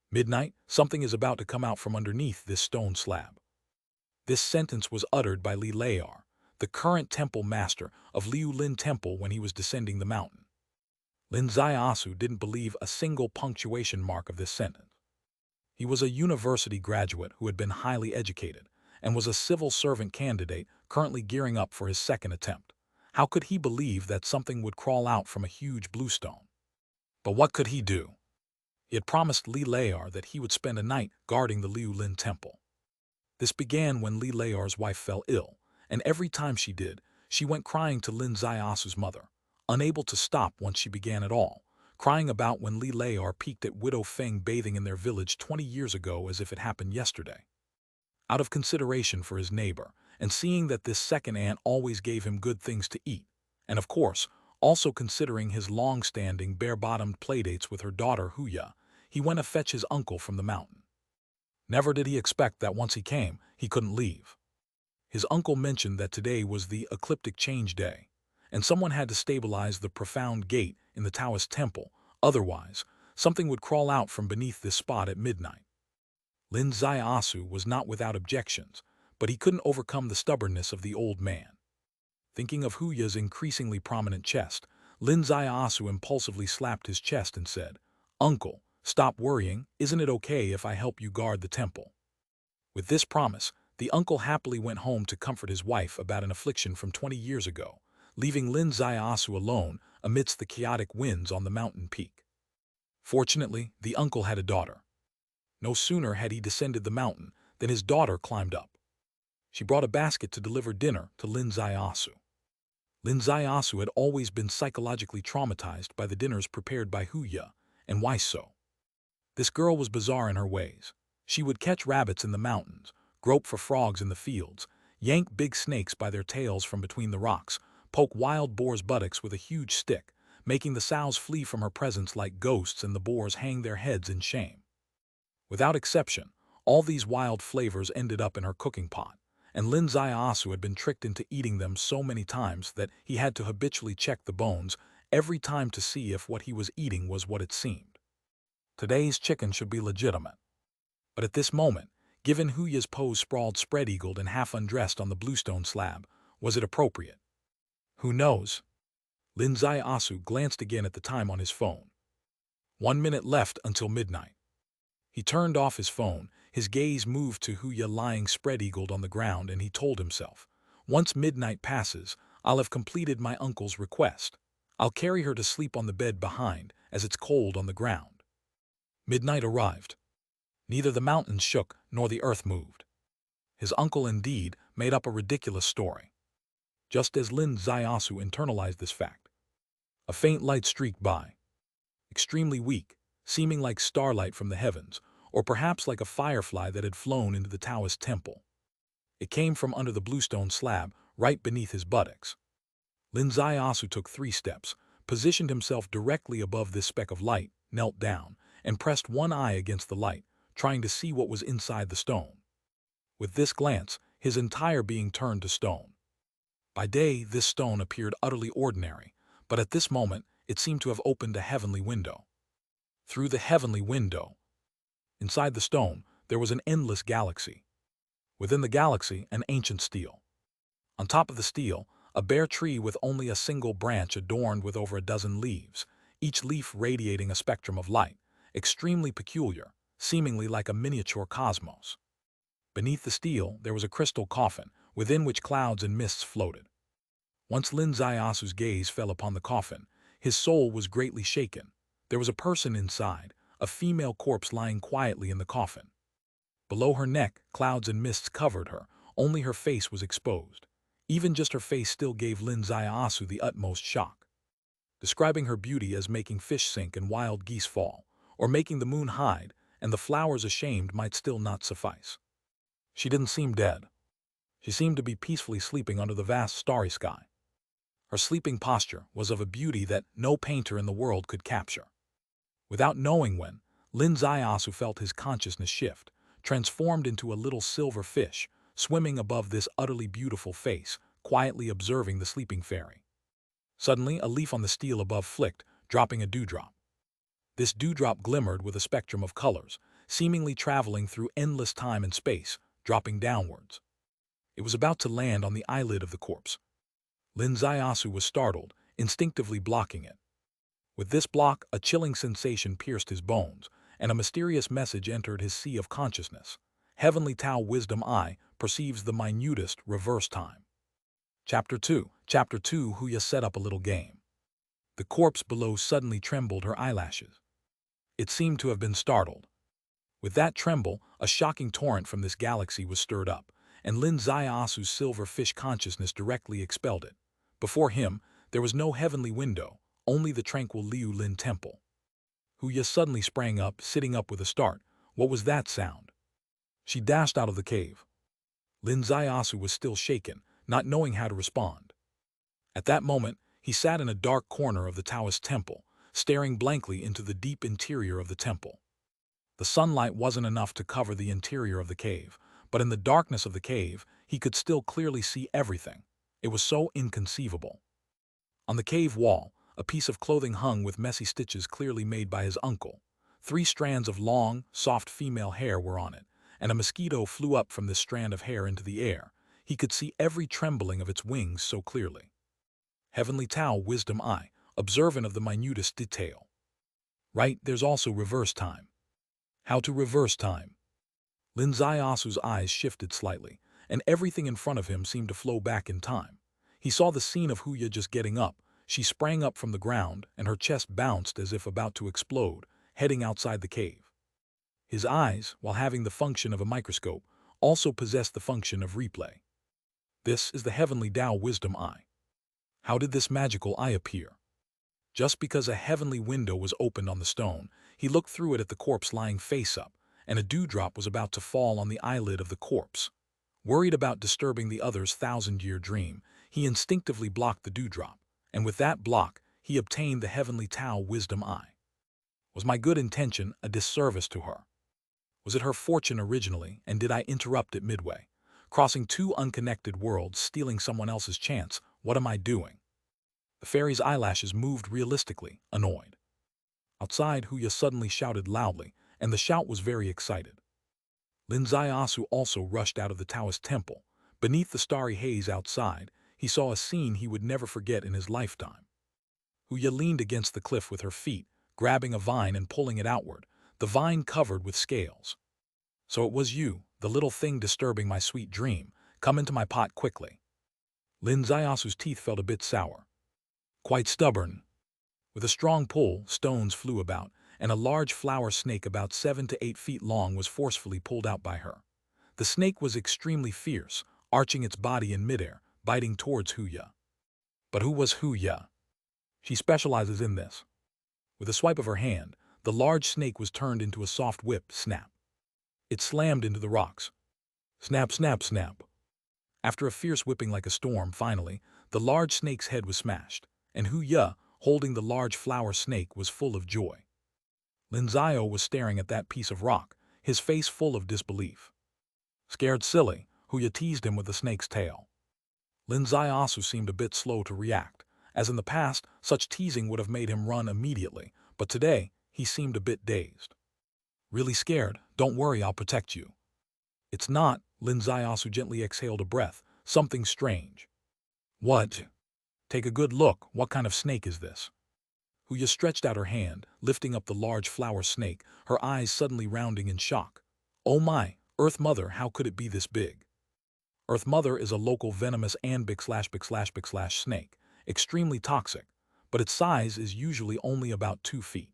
Midnight, something is about to come out from underneath this stone slab. This sentence was uttered by Li Layar, the current temple master of Liu Lin Temple when he was descending the mountain. Lin Zaiasu didn't believe a single punctuation mark of this sentence. He was a university graduate who had been highly educated and was a civil servant candidate currently gearing up for his second attempt. How could he believe that something would crawl out from a huge blue stone? But what could he do? He had promised Li Layar that he would spend a night guarding the Liu Lin Temple. This began when Li Layar's wife fell ill, and every time she did, she went crying to Lin Zaiasu's mother, unable to stop once she began at all, crying about when Li Layar peeked at Widow Feng bathing in their village 20 years ago as if it happened yesterday. Out of consideration for his neighbor, and seeing that this second aunt always gave him good things to eat, and of course, also considering his long-standing bare-bottomed playdates with her daughter Huya, he went to fetch his uncle from the mountain. Never did he expect that once he came, he couldn't leave. His uncle mentioned that today was the ecliptic change day, and someone had to stabilize the profound gate in the Taoist temple, otherwise, something would crawl out from beneath this spot at midnight. Lin Zaiasu was not without objections, but he couldn't overcome the stubbornness of the old man. Thinking of Huya's increasingly prominent chest, Lin Zaiasu impulsively slapped his chest and said, "Uncle, stop worrying, isn't it okay if I help you guard the temple?" With this promise, the uncle happily went home to comfort his wife about an affliction from 20 years ago, leaving Lin Zaiasu alone amidst the chaotic winds on the mountain peak. Fortunately, the uncle had a daughter. No sooner had he descended the mountain than his daughter climbed up. She brought a basket to deliver dinner to Lin Zaiasu. Lin Zaiasu had always been psychologically traumatized by the dinners prepared by Huya, and why so? This girl was bizarre in her ways. She would catch rabbits in the mountains, grope for frogs in the fields, yank big snakes by their tails from between the rocks, poke wild boars' buttocks with a huge stick, making the sows flee from her presence like ghosts and the boars hang their heads in shame. Without exception, all these wild flavors ended up in her cooking pot, and Lin Zaiasu had been tricked into eating them so many times that he had to habitually check the bones every time to see if what he was eating was what it seemed. Today's chicken should be legitimate. But at this moment, given Huya's pose sprawled spread-eagled and half-undressed on the bluestone slab, was it appropriate? Who knows? Lin Zaiasu glanced again at the time on his phone. 1 minute left until midnight. He turned off his phone, his gaze moved to Huya lying spread-eagled on the ground, and he told himself, "Once midnight passes, I'll have completed my uncle's request. I'll carry her to sleep on the bed behind, as it's cold on the ground." Midnight arrived. Neither the mountains shook nor the earth moved. His uncle indeed made up a ridiculous story. Just as Lin Zaiasu internalized this fact, a faint light streaked by. Extremely weak, seeming like starlight from the heavens, or perhaps like a firefly that had flown into the Taoist temple. It came from under the bluestone slab, right beneath his buttocks. Lin Zaiasu took 3 steps, positioned himself directly above this speck of light, knelt down, and pressed one eye against the light, trying to see what was inside the stone. With this glance, his entire being turned to stone. By day, this stone appeared utterly ordinary, but at this moment, it seemed to have opened a heavenly window. Through the heavenly window, inside the stone, there was an endless galaxy. Within the galaxy, an ancient stele. On top of the stele, a bare tree with only a single branch adorned with over a dozen leaves, each leaf radiating a spectrum of light, extremely peculiar, seemingly like a miniature cosmos. Beneath the stele, there was a crystal coffin, within which clouds and mists floated. Once Lin Zaiasu's gaze fell upon the coffin, his soul was greatly shaken. There was a person inside, a female corpse lying quietly in the coffin. Below her neck, clouds and mists covered her, only her face was exposed. Even just her face still gave Lin Zaiasu the utmost shock. Describing her beauty as making fish sink and wild geese fall, or making the moon hide, and the flowers ashamed might still not suffice. She didn't seem dead. She seemed to be peacefully sleeping under the vast starry sky. Her sleeping posture was of a beauty that no painter in the world could capture. Without knowing when, Lin Zaiasu felt his consciousness shift, transformed into a little silver fish, swimming above this utterly beautiful face, quietly observing the sleeping fairy. Suddenly, a leaf on the stele above flicked, dropping a dewdrop. This dewdrop glimmered with a spectrum of colors, seemingly traveling through endless time and space, dropping downwards. It was about to land on the eyelid of the corpse. Lin Zaiyasu was startled, instinctively blocking it. With this block, a chilling sensation pierced his bones, and a mysterious message entered his sea of consciousness. Heavenly Tao Wisdom I perceives the minutest reverse time. Chapter 2. Chapter 2. Huya set up a little game. The corpse below suddenly trembled her eyelashes. It seemed to have been startled. With that tremble, a shocking torrent from this galaxy was stirred up, and Lin Zaiasu's silver fish consciousness directly expelled it. Before him, there was no heavenly window, only the tranquil Liu Lin temple. Huya suddenly sprang up, sitting up with a start. What was that sound? She dashed out of the cave. Lin Zaiyasu was still shaken, not knowing how to respond. At that moment, he sat in a dark corner of the Taoist temple, staring blankly into the deep interior of the temple. The sunlight wasn't enough to cover the interior of the cave, but in the darkness of the cave, he could still clearly see everything. It was so inconceivable. On the cave wall, a piece of clothing hung with messy stitches clearly made by his uncle. 3 strands of long, soft female hair were on it, and a mosquito flew up from this strand of hair into the air. He could see every trembling of its wings so clearly. Heavenly Tao Wisdom I, observant of the minutest detail. Right, there's also reverse time. How to reverse time? Lin Zaiasu's eyes shifted slightly, and everything in front of him seemed to flow back in time. He saw the scene of Huya just getting up. She sprang up from the ground, and her chest bounced as if about to explode, heading outside the cave. His eyes, while having the function of a microscope, also possessed the function of replay. This is the heavenly Tao Wisdom Eye. How did this magical eye appear? Just because a heavenly window was opened on the stone, he looked through it at the corpse lying face up, and a dewdrop was about to fall on the eyelid of the corpse. Worried about disturbing the other's 1,000-year dream, he instinctively blocked the dewdrop, and with that block, he obtained the heavenly Tao Wisdom Eye. Was my good intention a disservice to her? Was it her fortune originally, and did I interrupt it midway? Crossing 2 unconnected worlds, stealing someone else's chance, what am I doing? The fairy's eyelashes moved realistically, annoyed. Outside, Huya suddenly shouted loudly, and the shout was very excited. Lin Zaiyasu also rushed out of the Taoist temple. Beneath the starry haze outside, he saw a scene he would never forget in his lifetime. Huya leaned against the cliff with her feet, grabbing a vine and pulling it outward, the vine covered with scales. So it was you, the little thing disturbing my sweet dream. Come into my pot quickly. Lin Zaiasu's teeth felt a bit sour. Quite stubborn. With a strong pull, stones flew about, and a large flower snake about 7 to 8 feet long was forcefully pulled out by her. The snake was extremely fierce, arching its body in midair, biting towards Huya. But who was Huya? She specializes in this. With a swipe of her hand, the large snake was turned into a soft whip, snap. It slammed into the rocks. Snap, snap, snap. After a fierce whipping like a storm, finally, the large snake's head was smashed, and Huya, holding the large flower snake, was full of joy. Lin Zio was staring at that piece of rock, his face full of disbelief. Scared silly, Huya teased him with the snake's tail. Lin Zaiyasu seemed a bit slow to react, as in the past, such teasing would have made him run immediately, but today, he seemed a bit dazed. Really scared? Don't worry, I'll protect you. It's not, Lin Zaiyasu gently exhaled a breath, something strange. What? Take a good look, what kind of snake is this? Huya stretched out her hand, lifting up the large flower snake, her eyes suddenly rounding in shock. Oh my, Earth Mother, how could it be this big? Earth Mother is a local venomous //// snake, extremely toxic, but its size is usually only about 2 feet.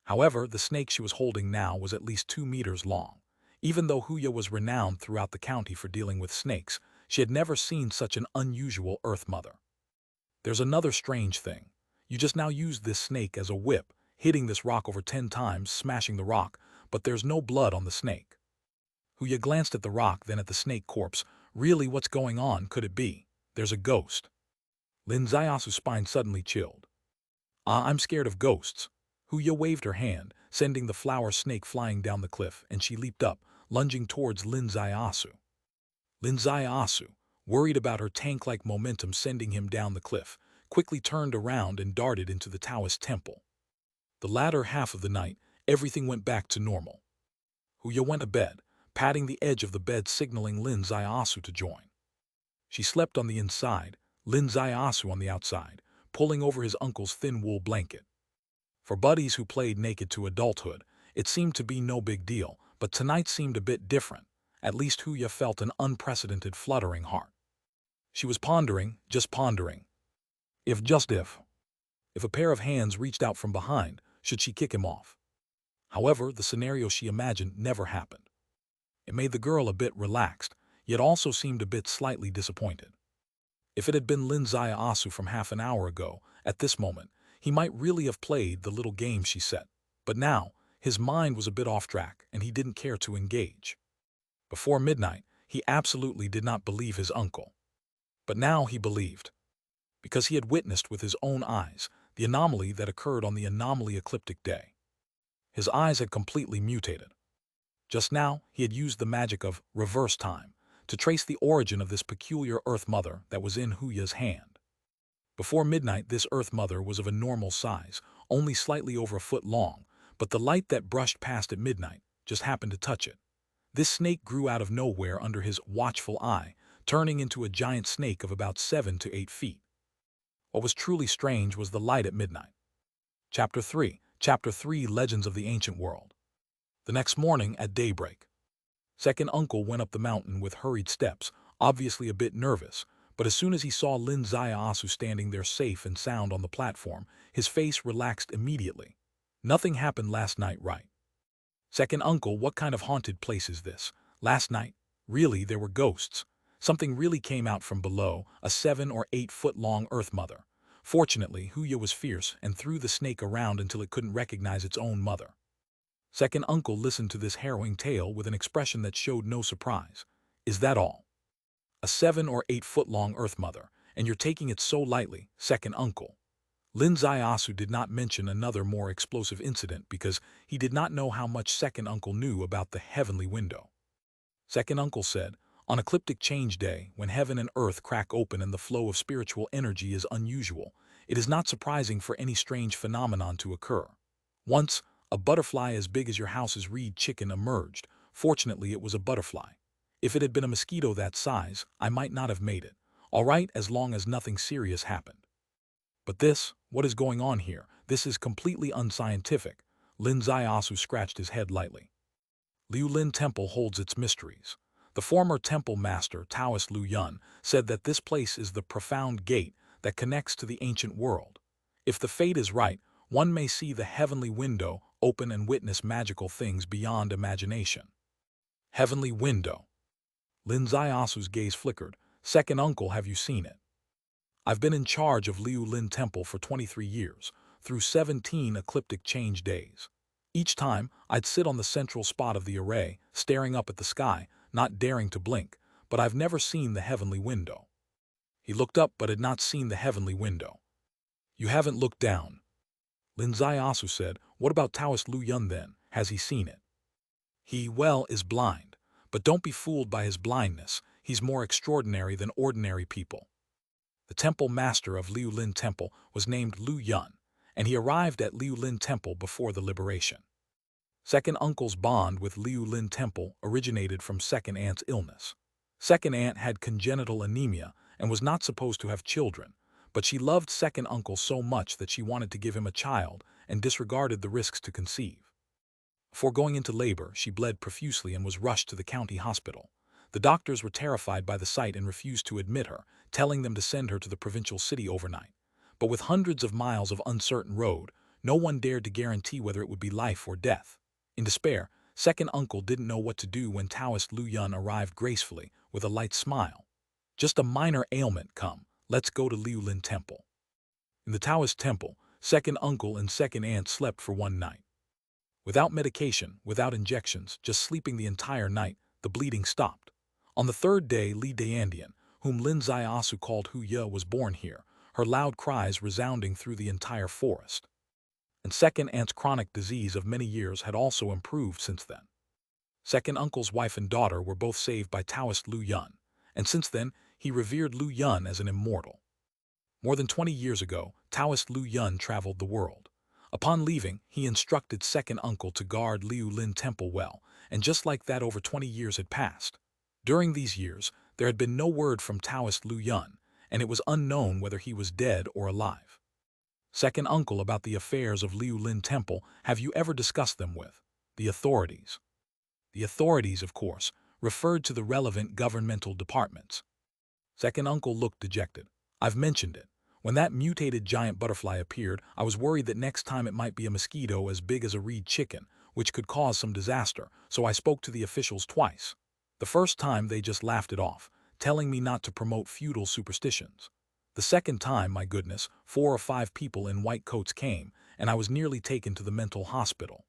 However, the snake she was holding now was at least 2 meters long. Even though Huya was renowned throughout the county for dealing with snakes, she had never seen such an unusual Earth Mother. There's another strange thing. You just now used this snake as a whip, hitting this rock over 10 times, smashing the rock, but there's no blood on the snake. Huya glanced at the rock, then at the snake corpse. Really, what's going on? Could it be? There's a ghost. Lin Zaiasu's spine suddenly chilled. I'm scared of ghosts. Huya waved her hand, sending the flower snake flying down the cliff, and she leaped up, lunging towards Lin Zaiyasu. Lin Zaiyasu, worried about her tank-like momentum sending him down the cliff, quickly turned around and darted into the Taoist temple. The latter half of the night, everything went back to normal. Huya went to bed, patting the edge of the bed signaling Lin Zaiasu to join. She slept on the inside, Lin Zaiasu on the outside, pulling over his uncle's thin wool blanket. For buddies who played naked to adulthood, it seemed to be no big deal, but tonight seemed a bit different. At least Huya felt an unprecedented fluttering heart. She was pondering, just pondering. If a pair of hands reached out from behind, should she kick him off? However, the scenario she imagined never happened. It made the girl a bit relaxed, yet also seemed a bit slightly disappointed. If it had been Lin Zaiasu from half an hour ago, at this moment, he might really have played the little game she set. But now, his mind was a bit off track, and he didn't care to engage. Before midnight, he absolutely did not believe his uncle. But now he believed. Because he had witnessed with his own eyes the anomaly that occurred on the anomaly ecliptic day. His eyes had completely mutated. Just now, he had used the magic of reverse time to trace the origin of this peculiar Earth Mother that was in Huya's hand. Before midnight, this Earth Mother was of a normal size, only slightly over a foot long, but the light that brushed past at midnight just happened to touch it. This snake grew out of nowhere under his watchful eye, turning into a giant snake of about 7 to 8 feet. What was truly strange was the light at midnight. Chapter 3 Legends of the Ancient World. The next morning at daybreak, second uncle went up the mountain with hurried steps, obviously a bit nervous, but as soon as he saw Lin Zaiasu standing there safe and sound on the platform, his face relaxed immediately. Nothing happened last night, right? Second uncle, what kind of haunted place is this? Last night? Really, there were ghosts. Something really came out from below, a 7 or 8 foot long Earth Mother. Fortunately, Huya was fierce and threw the snake around until it couldn't recognize its own mother. Second uncle listened to this harrowing tale with an expression that showed no surprise. Is that all? A 7 or 8 foot long Earth Mother, and you're taking it so lightly, second uncle. Lin Zaiasu did not mention another more explosive incident because he did not know how much second uncle knew about the heavenly window. Second uncle said, on ecliptic change day, when heaven and earth crack open and the flow of spiritual energy is unusual, it is not surprising for any strange phenomenon to occur. Once, a butterfly as big as your house's reed chicken emerged. Fortunately, it was a butterfly. If it had been a mosquito that size, I might not have made it. All right, as long as nothing serious happened. But this, what is going on here? This is completely unscientific. Lin Zaiasu scratched his head lightly. Liu Lin Temple holds its mysteries. The former temple master, Taoist Liu Yun, said that this place is the profound gate that connects to the ancient world. If the fate is right, one may see the heavenly window open and witness magical things beyond imagination. Heavenly window. Lin Zaiasu's gaze flickered. Second uncle, have you seen it? I've been in charge of Liu Lin Temple for 23 years, through 17 ecliptic change days. Each time, I'd sit on the central spot of the array, staring up at the sky, not daring to blink, but I've never seen the heavenly window. He looked up but had not seen the heavenly window. You haven't looked down. Lin Zaiasu said, what about Taoist Liu Yun then? Has he seen it? He, well, is blind. But don't be fooled by his blindness. He's more extraordinary than ordinary people. The temple master of Liu Lin Temple was named Liu Yun, and he arrived at Liu Lin Temple before the liberation. Second uncle's bond with Liu Lin Temple originated from second aunt's illness. Second aunt had congenital anemia and was not supposed to have children, but she loved second uncle so much that she wanted to give him a child and disregarded the risks to conceive. Before going into labor, she bled profusely and was rushed to the county hospital. The doctors were terrified by the sight and refused to admit her, telling them to send her to the provincial city overnight. But with hundreds of miles of uncertain road, no one dared to guarantee whether it would be life or death. In despair, second uncle didn't know what to do when Taoist Liu Yun arrived gracefully, with a light smile. Just a minor ailment, come, let's go to Liu Lin Temple. In the Taoist temple, second uncle and second aunt slept for one night. Without medication, without injections, just sleeping the entire night, the bleeding stopped. On the third day, Li Dayandian, whom Lin Zaiasu called Huya, was born here, her loud cries resounding through the entire forest. And second aunt's chronic disease of many years had also improved since then. Second uncle's wife and daughter were both saved by Taoist Liu Yun, and since then he revered Liu Yun as an immortal. More than 20 years ago, Taoist Liu Yun traveled the world. Upon leaving, he instructed second uncle to guard Liu Lin Temple well, and just like that over 20 years had passed. During these years, there had been no word from Taoist Liu Yun, and it was unknown whether he was dead or alive. Second uncle, about the affairs of Liu Lin Temple, have you ever discussed them with the authorities? The authorities, of course, referred to the relevant governmental departments. Second uncle looked dejected. I've mentioned it. When that mutated giant butterfly appeared, I was worried that next time it might be a mosquito as big as a reed chicken, which could cause some disaster, so I spoke to the officials twice. The first time they just laughed it off, telling me not to promote feudal superstitions. The second time, my goodness, 4 or 5 people in white coats came, and I was nearly taken to the mental hospital.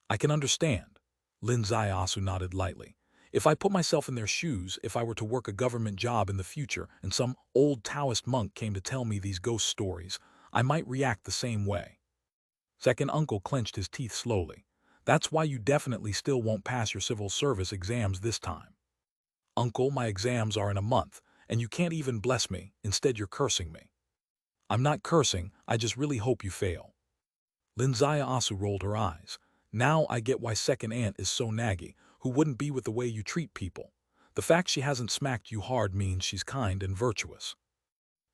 I can understand. Lin Ziasu nodded lightly. If I put myself in their shoes, if I were to work a government job in the future and some old Taoist monk came to tell me these ghost stories, I might react the same way. Second uncle clenched his teeth slowly. That's why you definitely still won't pass your civil service exams this time. Uncle, my exams are in a month, and you can't even bless me, instead you're cursing me. I'm not cursing, I just really hope you fail. Lin Ziasu rolled her eyes. Now I get why second aunt is so naggy, who wouldn't be with the way you treat people. The fact she hasn't smacked you hard means she's kind and virtuous.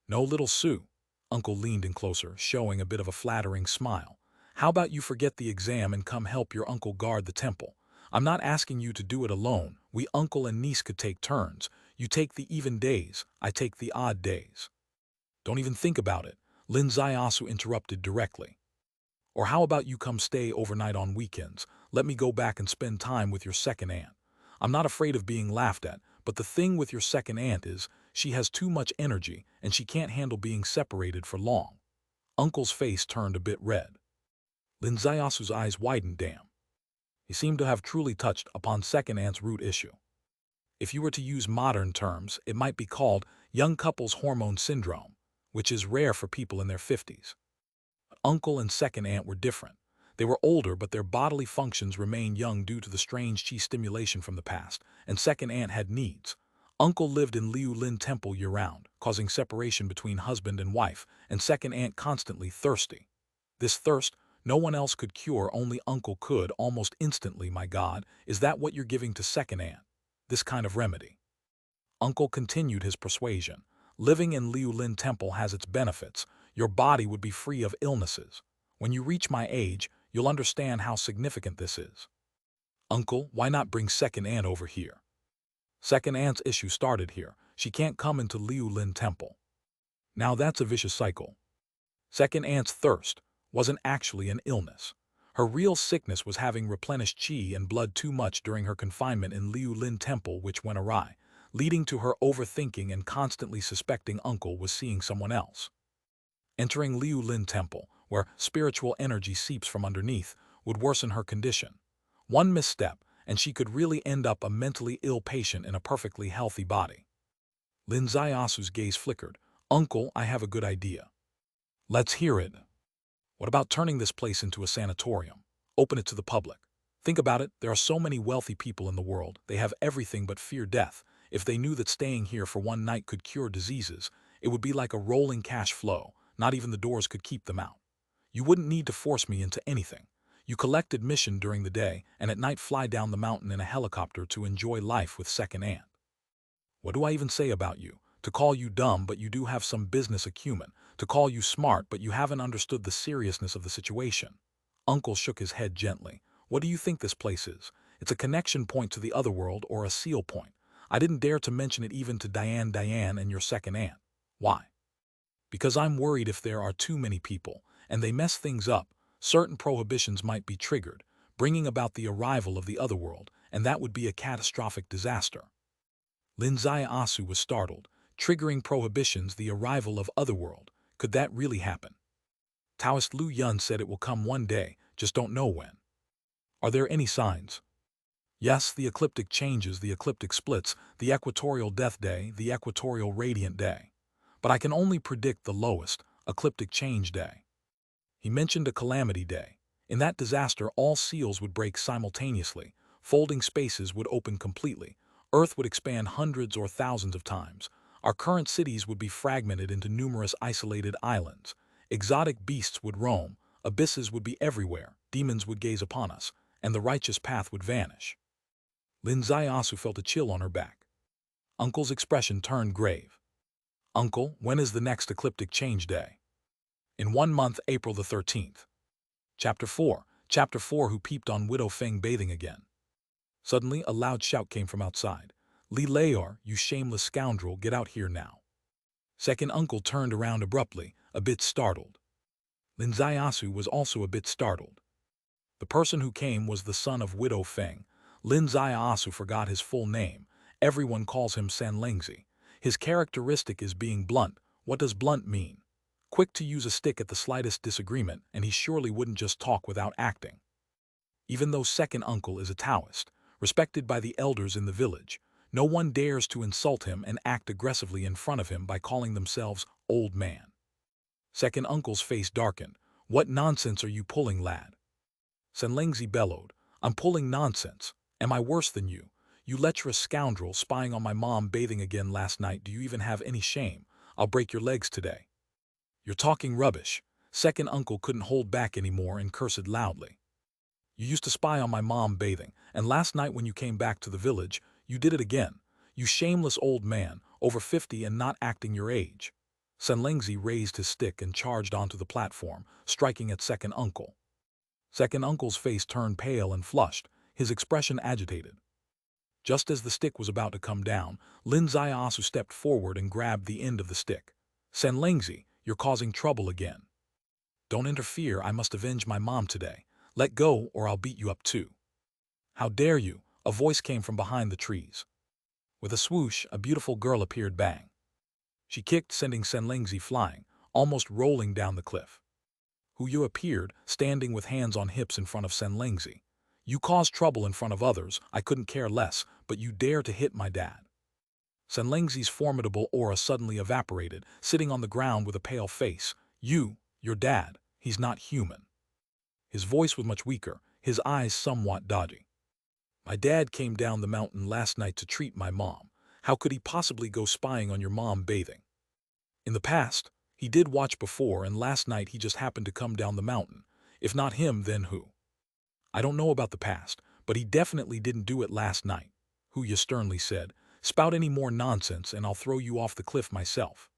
No, little Sue. Uncle leaned in closer, showing a bit of a flattering smile. How about you forget the exam and come help your uncle guard the temple? I'm not asking you to do it alone. We uncle and niece could take turns. You take the even days, I take the odd days. Don't even think about it, Lin Ziasu interrupted directly. Or how about you come stay overnight on weekends? Let me go back and spend time with your second aunt. I'm not afraid of being laughed at, but the thing with your second aunt is, she has too much energy and she can't handle being separated for long. Uncle's face turned a bit red. Lin Ziasu's eyes widened. Damn. He seemed to have truly touched upon second aunt's root issue. If you were to use modern terms, it might be called young couples hormone syndrome, which is rare for people in their 50s. Uncle and second aunt were different. They were older, but their bodily functions remained young due to the strange chi stimulation from the past, and second aunt had needs. Uncle lived in Liu Lin Temple year-round, causing separation between husband and wife, and second aunt constantly thirsty. This thirst, no one else could cure, only uncle could, almost instantly. My God, is that what you're giving to second aunt? This kind of remedy? Uncle continued his persuasion. Living in Liu Lin Temple has its benefits. Your body would be free of illnesses. When you reach my age, you'll understand how significant this is. Uncle, why not bring second aunt over here? Second aunt's issue started here. She can't come into Liu Lin Temple. Now that's a vicious cycle. Second aunt's thirst wasn't actually an illness. Her real sickness was having replenished qi and blood too much during her confinement in Liu Lin Temple, which went awry, leading to her overthinking and constantly suspecting uncle was seeing someone else. Entering Liu Lin Temple, where spiritual energy seeps from underneath, would worsen her condition. One misstep, and she could really end up a mentally ill patient in a perfectly healthy body. Lin Ziasu's gaze flickered. Uncle, I have a good idea. Let's hear it. What about turning this place into a sanatorium? Open it to the public. Think about it, there are so many wealthy people in the world, they have everything but fear death. If they knew that staying here for one night could cure diseases, it would be like a rolling cash flow. Not even the doors could keep them out. You wouldn't need to force me into anything. You collect admission during the day, and at night fly down the mountain in a helicopter to enjoy life with second aunt. What do I even say about you? To call you dumb, but you do have some business acumen. To call you smart, but you haven't understood the seriousness of the situation. Uncle shook his head gently. What do you think this place is? It's a connection point to the other world or a seal point. I didn't dare to mention it even to Diane and your second aunt. Why? Because I'm worried if there are too many people, and they mess things up, certain prohibitions might be triggered, bringing about the arrival of the otherworld, and that would be a catastrophic disaster. Lin Ziasu was startled. Triggering prohibitions, the arrival of otherworld. Could that really happen? Taoist Liu Yun said it will come one day, just don't know when. Are there any signs? Yes, the ecliptic changes, the ecliptic splits, the equatorial death day, the equatorial radiant day. But I can only predict the lowest, ecliptic change day. He mentioned a calamity day. In that disaster, all seals would break simultaneously, folding spaces would open completely, Earth would expand hundreds or thousands of times, our current cities would be fragmented into numerous isolated islands, exotic beasts would roam, Abysses would be everywhere, demons would gaze upon us, and the righteous path would vanish. Lin Zaiasu felt a chill on her back. Uncle's expression turned grave. Uncle, when is the next ecliptic change day? In 1 month, April the 13th. Chapter 4. Chapter 4. Who peeped on Widow Feng bathing again? Suddenly, a loud shout came from outside. Li Leor, you shameless scoundrel, get out here now. Second uncle turned around abruptly, a bit startled. Lin Zaiasu was also a bit startled. The person who came was the son of Widow Feng. Lin Zaiasu forgot his full name. Everyone calls him Sanlengzi. His characteristic is being blunt. What does blunt mean? Quick to use a stick at the slightest disagreement, and he surely wouldn't just talk without acting. Even though second uncle is a Taoist, respected by the elders in the village, no one dares to insult him and act aggressively in front of him by calling themselves old man. Second uncle's face darkened. What nonsense are you pulling, lad? Sanlengzi bellowed. I'm pulling nonsense. Am I worse than you? You lecherous scoundrel spying on my mom bathing again last night. Do you even have any shame? I'll break your legs today. You're talking rubbish. Second uncle couldn't hold back anymore and cursed loudly. You used to spy on my mom bathing, and last night when you came back to the village, you did it again. You shameless old man, over 50 and not acting your age. Sanlengzi raised his stick and charged onto the platform, striking at second uncle. Second uncle's face turned pale and flushed, his expression agitated. Just as the stick was about to come down, Lin Zaiasu stepped forward and grabbed the end of the stick. Sanlengzi, you're causing trouble again. Don't interfere, I must avenge my mom today. Let go or I'll beat you up too. How dare you? A voice came from behind the trees. With a swoosh, a beautiful girl appeared. Bang. She kicked, sending Sanlengzi flying, almost rolling down the cliff. Huyu appeared, standing with hands on hips in front of Sanlengzi. You caused trouble in front of others, I couldn't care less, but you dare to hit my dad. Sanlengzi's formidable aura suddenly evaporated, sitting on the ground with a pale face. Your dad, he's not human. His voice was much weaker, his eyes somewhat dodgy. My dad came down the mountain last night to treat my mom. How could he possibly go spying on your mom bathing? In the past, he did watch before, and last night he just happened to come down the mountain. If not him, then who? I don't know about the past, but he definitely didn't do it last night. Huya sternly said, spout any more nonsense and I'll throw you off the cliff myself.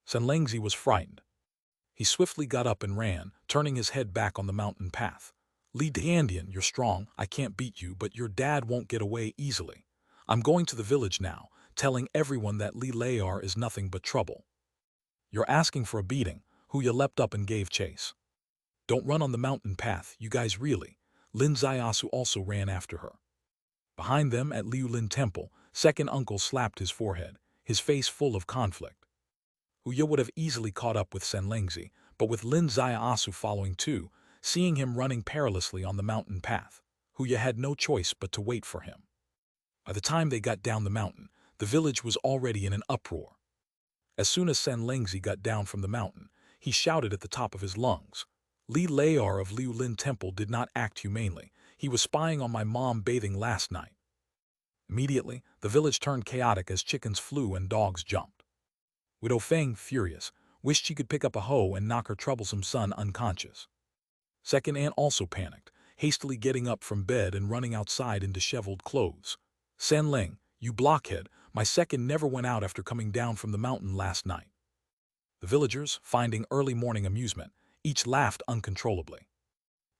Sanlengzi was frightened. He swiftly got up and ran, turning his head back on the mountain path. Li Dandian, you're strong, I can't beat you, but your dad won't get away easily. I'm going to the village now, telling everyone that Li Leor is nothing but trouble. You're asking for a beating. Huya leapt up and gave chase. Don't run on the mountain path, you guys really. Lin Zaiasu also ran after her. Behind them at Liulin Temple, second uncle slapped his forehead, his face full of conflict. Huya would have easily caught up with Sanlengzi, but with Lin Zaiasu following too, seeing him running perilously on the mountain path, Huya had no choice but to wait for him. By the time they got down the mountain, the village was already in an uproar. As soon as Sanlengzi got down from the mountain, he shouted at the top of his lungs. Li Leor of Liulin Temple did not act humanely. He was spying on my mom bathing last night. Immediately, the village turned chaotic as chickens flew and dogs jumped. Widow Feng, furious, wished she could pick up a hoe and knock her troublesome son unconscious. Second aunt also panicked, hastily getting up from bed and running outside in disheveled clothes. Sanling, you blockhead, my second never went out after coming down from the mountain last night. The villagers, finding early morning amusement, each laughed uncontrollably.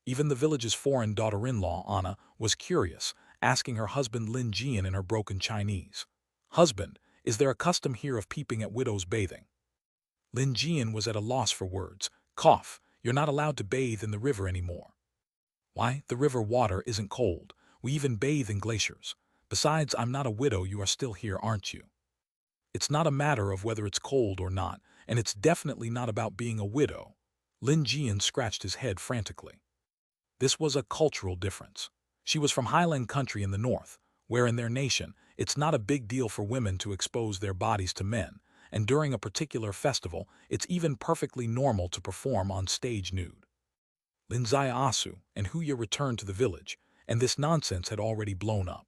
Even the village's foreign daughter-in-law, Anna, was curious, asking her husband Lin Jian in her broken Chinese. Husband, is there a custom here of peeping at widows bathing? Lin Jian was at a loss for words. Cough, you're not allowed to bathe in the river anymore. Why, the river water isn't cold. We even bathe in glaciers. Besides, I'm not a widow, you are still here, aren't you? It's not a matter of whether it's cold or not, and it's definitely not about being a widow. Lin Jian scratched his head frantically. This was a cultural difference. She was from Highland country in the north, where in their nation, it's not a big deal for women to expose their bodies to men, and during a particular festival, it's even perfectly normal to perform on stage nude. Lin Zaiasu and Huya returned to the village, and this nonsense had already blown up.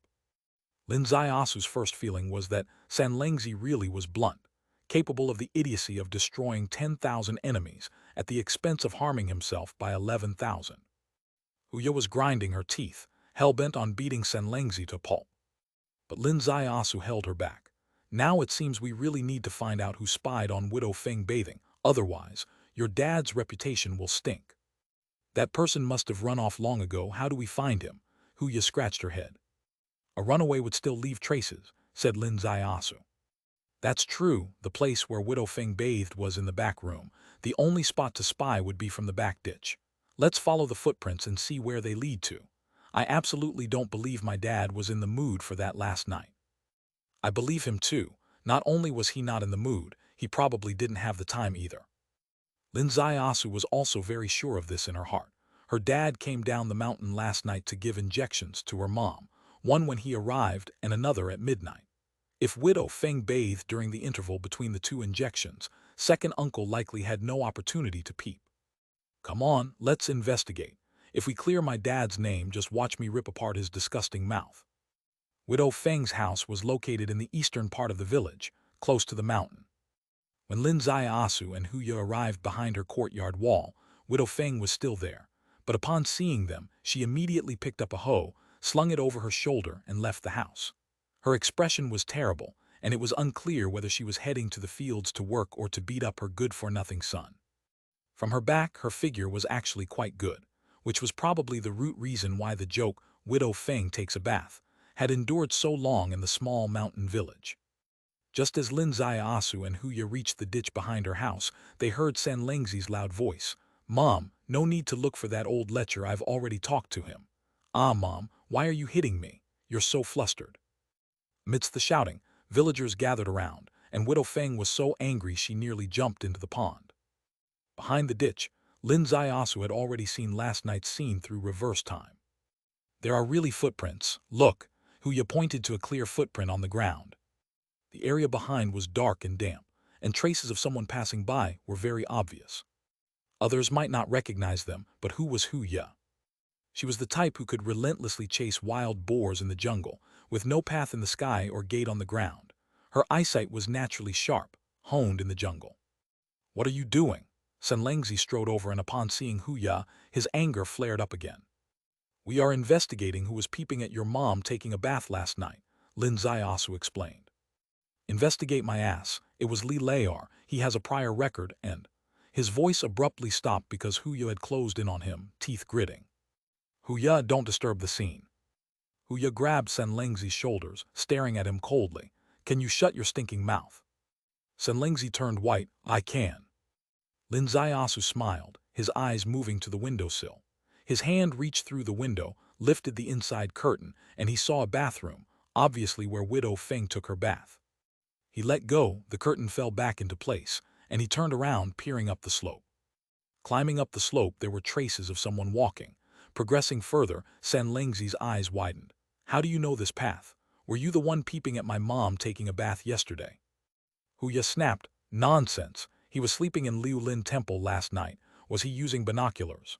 Lin Zaiasu's first feeling was that Sanlengzi really was blunt, capable of the idiocy of destroying 10,000 enemies, at the expense of harming himself by 11,000. Huya was grinding her teeth, hell-bent on beating Senlengzi to pulp. But Lin Ziasu held her back. Now it seems we really need to find out who spied on Widow Feng bathing, otherwise, your dad's reputation will stink. That person must have run off long ago. How do we find him? Huya scratched her head. A runaway would still leave traces, said Lin Ziasu. That's true, the place where Widow Feng bathed was in the back room. The only spot to spy would be from the back ditch. Let's follow the footprints and see where they lead to. I absolutely don't believe my dad was in the mood for that last night. I believe him too. Not only was he not in the mood, he probably didn't have the time either. Lin Ziasu was also very sure of this in her heart. Her dad came down the mountain last night to give injections to her mom, one when he arrived and another at midnight. If Widow Feng bathed during the interval between the two injections, second uncle likely had no opportunity to peep. Come on, let's investigate. If we clear my dad's name, just watch me rip apart his disgusting mouth. Widow Feng's house was located in the eastern part of the village, close to the mountain. When Lin Ziasu and Huya arrived behind her courtyard wall, Widow Feng was still there. But upon seeing them, she immediately picked up a hoe, slung it over her shoulder, and left the house. Her expression was terrible, and it was unclear whether she was heading to the fields to work or to beat up her good-for-nothing son. From her back, her figure was actually quite good, which was probably the root reason why the joke, Widow Feng takes a bath, had endured so long in the small mountain village. Just as Lin Ziasu and Huya reached the ditch behind her house, they heard Senlengzi's loud voice. Mom, no need to look for that old lecher, I've already talked to him. Ah, Mom, why are you hitting me? You're so flustered. Amidst the shouting, villagers gathered around, and Widow Feng was so angry she nearly jumped into the pond. Behind the ditch, Lin Ziasu had already seen last night's scene through reverse time. There are really footprints. Look, Huya pointed to a clear footprint on the ground. The area behind was dark and damp, and traces of someone passing by were very obvious. Others might not recognize them, but who was Huya? She was the type who could relentlessly chase wild boars in the jungle, with no path in the sky or gate on the ground. Her eyesight was naturally sharp, honed in the jungle. What are you doing? Senlengzi strode over, and upon seeing Huya, his anger flared up again. We are investigating who was peeping at your mom taking a bath last night, Lin Ziasu explained. Investigate my ass. It was Li Layar. He has a prior record, and... His voice abruptly stopped because Huya had closed in on him, teeth gritting. Huya, don't disturb the scene. Huya grabbed Senlengzi's shoulders, staring at him coldly. Can you shut your stinking mouth? Senlengzi turned white. I can. Lin Ziasu smiled, his eyes moving to the windowsill. His hand reached through the window, lifted the inside curtain, and he saw a bathroom, obviously where Widow Feng took her bath. He let go, the curtain fell back into place, and he turned around, peering up the slope. Climbing up the slope, there were traces of someone walking. Progressing further, Senlengzi's eyes widened. How do you know this path? Were you the one peeping at my mom taking a bath yesterday? Huya snapped. Nonsense. He was sleeping in Liulin Temple last night. Was he using binoculars?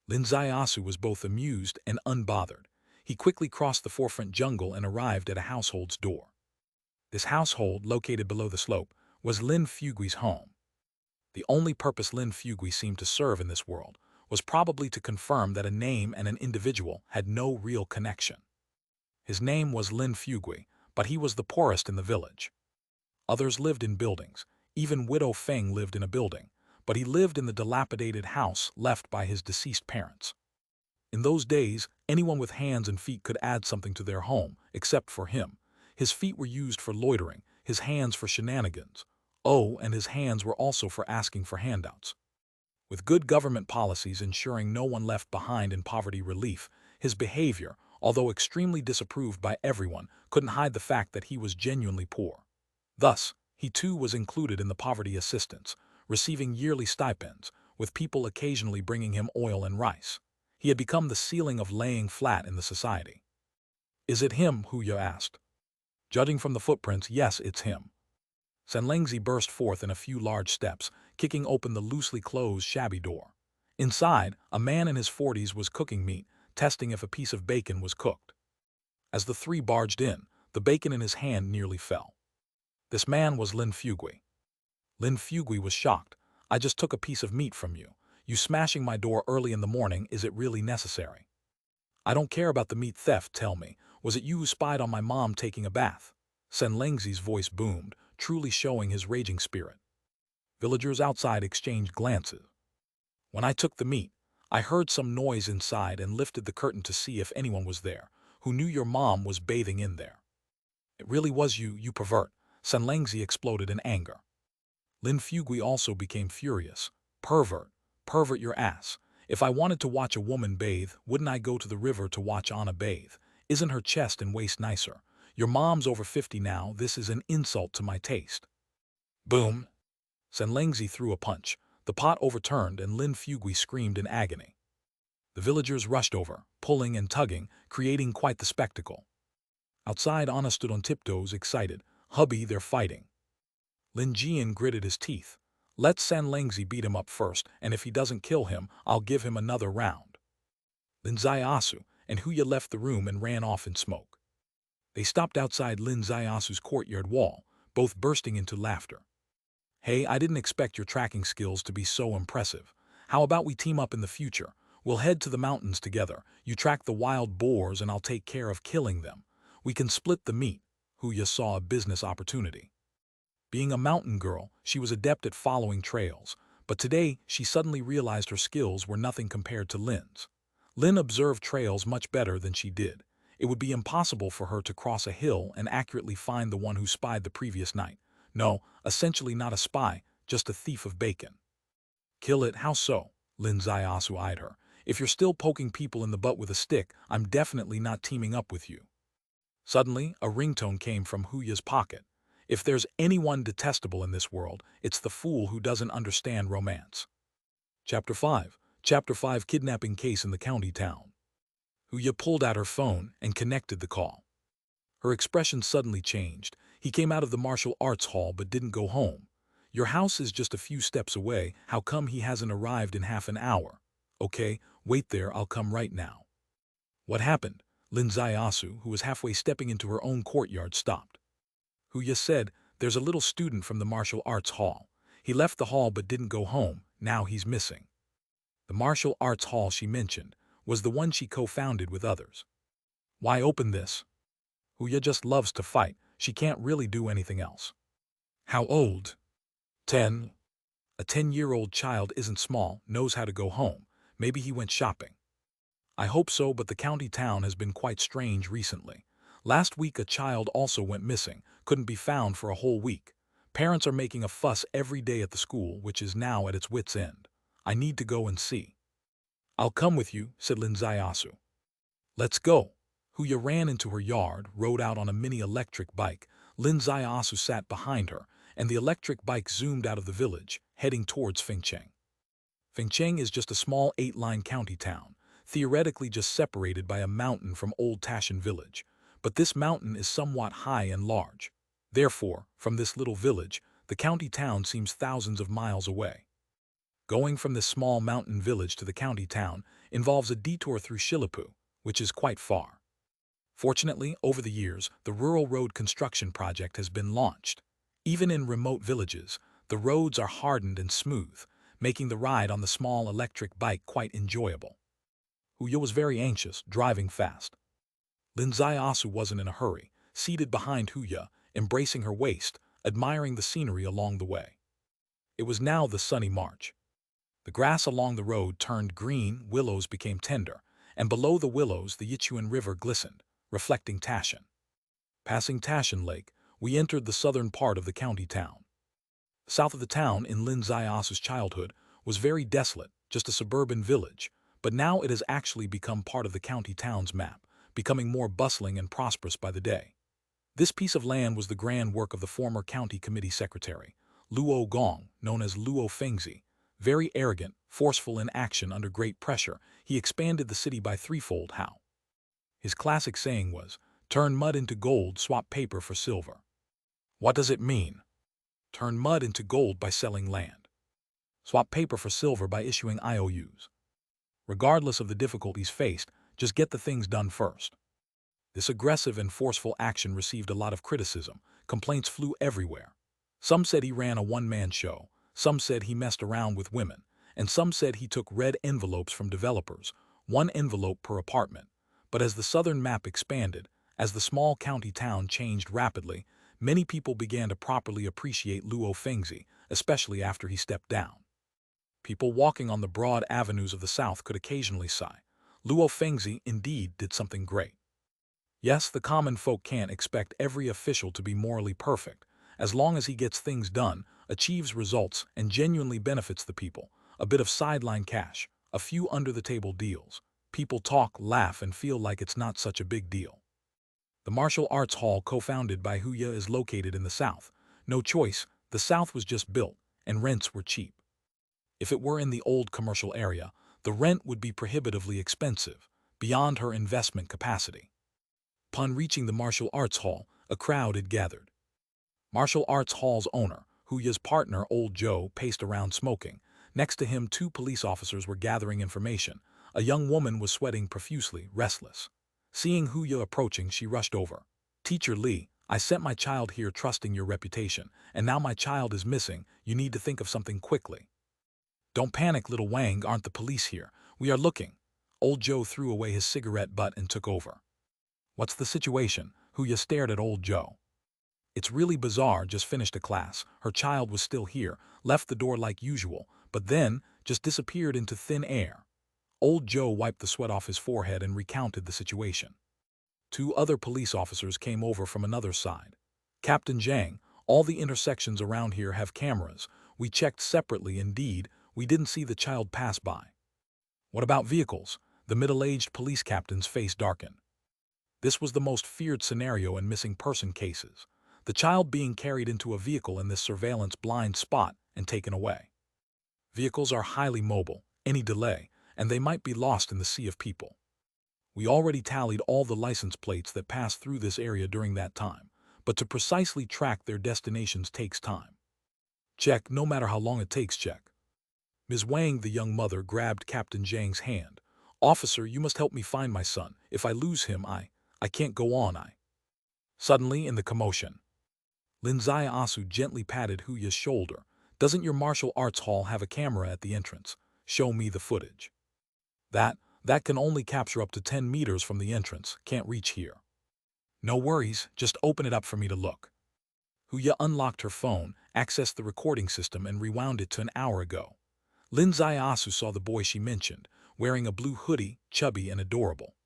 Lin Ziasu was both amused and unbothered. He quickly crossed the forefront jungle and arrived at a household's door. This household, located below the slope, was Lin Fugui's home. The only purpose Lin Fugui seemed to serve in this world was probably to confirm that a name and an individual had no real connection. His name was Lin Fugui, but he was the poorest in the village. Others lived in buildings. Even Widow Feng lived in a building, but he lived in the dilapidated house left by his deceased parents. In those days, anyone with hands and feet could add something to their home, except for him. His feet were used for loitering, his hands for shenanigans. Oh, and his hands were also for asking for handouts. With good government policies ensuring no one left behind in poverty relief, his behavior, although extremely disapproved by everyone, couldn't hide the fact that he was genuinely poor. Thus, he too was included in the poverty assistance, receiving yearly stipends, with people occasionally bringing him oil and rice. He had become the ceiling of laying flat in the society. Is it him? Huya asked. Judging from the footprints, yes, it's him. Senlengzi burst forth in a few large steps, kicking open the loosely closed, shabby door. Inside, a man in his 40s was cooking meat, testing if a piece of bacon was cooked. As the three barged in, the bacon in his hand nearly fell. This man was Lin Fugui. Lin Fugui was shocked. I just took a piece of meat from you. You smashing my door early in the morning, is it really necessary? I don't care about the meat theft, tell me. Was it you who spied on my mom taking a bath? Senlengzi's voice boomed, truly showing his raging spirit. Villagers outside exchanged glances. When I took the meat, I heard some noise inside and lifted the curtain to see if anyone was there, who knew your mom was bathing in there. It really was you, you pervert. Senlengzi exploded in anger. Lin Fugui also became furious. Pervert. Pervert your ass. If I wanted to watch a woman bathe, wouldn't I go to the river to watch Anna bathe? Isn't her chest and waist nicer? Your mom's over 50 now, this is an insult to my taste. Boom. Senlengzi threw a punch. The pot overturned and Lin Fugui screamed in agony. The villagers rushed over, pulling and tugging, creating quite the spectacle. Outside, Anna stood on tiptoes, excited. Hubby, they're fighting. Lin Jian gritted his teeth. Let Senlengzi beat him up first, and if he doesn't kill him, I'll give him another round. Lin Zaiasu and Huya left the room and ran off in smoke. They stopped outside Lin Zaiasu's courtyard wall, both bursting into laughter. Hey, I didn't expect your tracking skills to be so impressive. How about we team up in the future? We'll head to the mountains together. You track the wild boars and I'll take care of killing them. We can split the meat. Huya saw a business opportunity. Being a mountain girl, she was adept at following trails, but today she suddenly realized her skills were nothing compared to Lin's. Lin observed trails much better than she did. It would be impossible for her to cross a hill and accurately find the one who spied the previous night. No, essentially not a spy, just a thief of bacon. Kill it, how so? Lin Zaiasu eyed her. If you're still poking people in the butt with a stick, I'm definitely not teaming up with you. Suddenly, a ringtone came from Huya's pocket. If there's anyone detestable in this world, it's the fool who doesn't understand romance. Chapter 5. Chapter 5 Kidnapping Case in the County Town. Huya pulled out her phone and connected the call. Her expression suddenly changed. He came out of the martial arts hall but didn't go home. Your house is just a few steps away. How come he hasn't arrived in half an hour? Okay, wait there, I'll come right now. What happened? Lin Zaiasu, who was halfway stepping into her own courtyard, stopped. Huya said, there's a little student from the martial arts hall. He left the hall but didn't go home. Now he's missing. The martial arts hall she mentioned was the one she co-founded with others. Why open this? Huya just loves to fight. She can't really do anything else. How old? 10. A 10-year-old child isn't small, knows how to go home. Maybe he went shopping. I hope so, but the county town has been quite strange recently. Last week a child also went missing, couldn't be found for a whole week. Parents are making a fuss every day at the school, which is now at its wit's end. I need to go and see. I'll come with you, said Lin Zaiasu. Let's go. Huya ran into her yard, rode out on a mini electric bike. Lin Zaiasu sat behind her, and the electric bike zoomed out of the village, heading towards Fengcheng. Fengcheng is just a small 8-line county town, theoretically just separated by a mountain from Old Tashan village. But this mountain is somewhat high and large. Therefore, from this little village, the county town seems thousands of miles away. Going from this small mountain village to the county town involves a detour through Shilapu, which is quite far. Fortunately, over the years, the rural road construction project has been launched. Even in remote villages, the roads are hardened and smooth, making the ride on the small electric bike quite enjoyable. Huya was very anxious, driving fast. Lin Zaiasu wasn't in a hurry, seated behind Huya, embracing her waist, admiring the scenery along the way. It was now the sunny March. The grass along the road turned green, willows became tender, and below the willows the Yichuan River glistened, reflecting Tashan. Passing Tashan Lake, we entered the southern part of the county town. South of the town, in Lin Zaiasu's childhood, was very desolate, just a suburban village, but now it has actually become part of the county town's map, becoming more bustling and prosperous by the day. This piece of land was the grand work of the former county committee secretary, Luo Gong, known as Luo Fengzi. Very arrogant, forceful in action under great pressure, he expanded the city by threefold how. His classic saying was, turn mud into gold, swap paper for silver. What does it mean? Turn mud into gold by selling land. Swap paper for silver by issuing IOUs. Regardless of the difficulties faced, just get the things done first. This aggressive and forceful action received a lot of criticism. Complaints flew everywhere. Some said he ran a one-man show. some said he messed around with women, and some said he took red envelopes from developers, one envelope per apartment. But as the southern map expanded, as the small county town changed rapidly, many people began to properly appreciate Luo Fengzi, especially after he stepped down. People walking on the broad avenues of the South could occasionally sigh. Luo Fengzi indeed did something great. Yes, the common folk can't expect every official to be morally perfect. As long as he gets things done, achieves results, and genuinely benefits the people, a bit of sideline cash, a few under-the-table deals, people talk, laugh, and feel like it's not such a big deal. The martial arts hall co-founded by Huya is located in the South. No choice, the South was just built, and rents were cheap. If it were in the old commercial area, the rent would be prohibitively expensive, beyond her investment capacity. Upon reaching the martial arts hall, a crowd had gathered. Martial arts hall's owner, Huya's partner Old Joe, paced around smoking. Next to him 2 police officers were gathering information. A young woman was sweating profusely, restless. Seeing Huya approaching, she rushed over. "Teacher Lee, I sent my child here trusting your reputation, and now my child is missing. You need to think of something quickly." "Don't panic, little Wang, aren't the police here? We are looking." Old Joe threw away his cigarette butt and took over. "What's the situation?" Huya stared at Old Joe. "It's really bizarre, just finished a class. Her child was still here, left the door like usual, but then just disappeared into thin air." Old Joe wiped the sweat off his forehead and recounted the situation. 2 other police officers came over from another side. "Captain Zhang, all the intersections around here have cameras. We checked separately, indeed, we didn't see the child pass by." "What about vehicles?" The middle-aged police captain's face darkened. This was the most feared scenario in missing person cases. The child being carried into a vehicle in this surveillance blind spot and taken away. Vehicles are highly mobile, any delay, and they might be lost in the sea of people. We already tallied all the license plates that passed through this area during that time, but to precisely track their destinations takes time. "Check, no matter how long it takes, check." Ms. Wang, the young mother, grabbed Captain Zhang's hand. "Officer, you must help me find my son. If I lose him, I can't go on, Suddenly, in the commotion, Lin Asu gently patted Huya's shoulder. "Doesn't your martial arts hall have a camera at the entrance? Show me the footage." That can only capture up to 10 meters from the entrance, can't reach here." "No worries, just open it up for me to look." Huya unlocked her phone, accessed the recording system, and rewound it to an hour ago. Lin Asu saw the boy she mentioned, wearing a blue hoodie, chubby and adorable.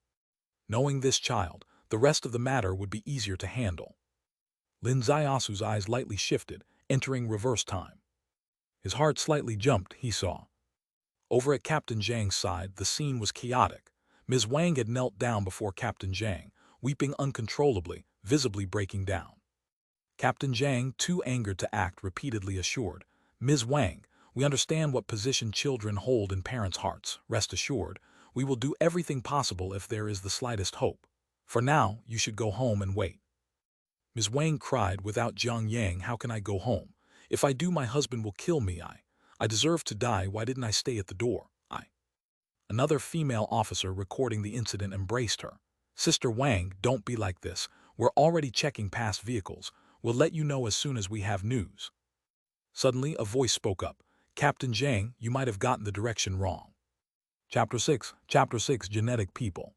Knowing this child, the rest of the matter would be easier to handle. Lin Asu's eyes lightly shifted, entering reverse time. His heart slightly jumped, he saw. Over at Captain Zhang's side, the scene was chaotic. Ms. Wang had knelt down before Captain Zhang, weeping uncontrollably, visibly breaking down. Captain Zhang, too angered to act, repeatedly assured, "Ms. Wang, we understand what position children hold in parents' hearts. Rest assured, we will do everything possible if there is the slightest hope. For now, you should go home and wait." Ms. Wang cried, "Without Jiang Yang, how can I go home? If I do, my husband will kill me. I deserve to die. Why didn't I stay at the door? Another female officer recording the incident embraced her. "Sister Wang, don't be like this. We're already checking past vehicles. We'll let you know as soon as we have news." Suddenly, a voice spoke up. "Captain Zhang, you might have gotten the direction wrong." Chapter 6, Genetic People.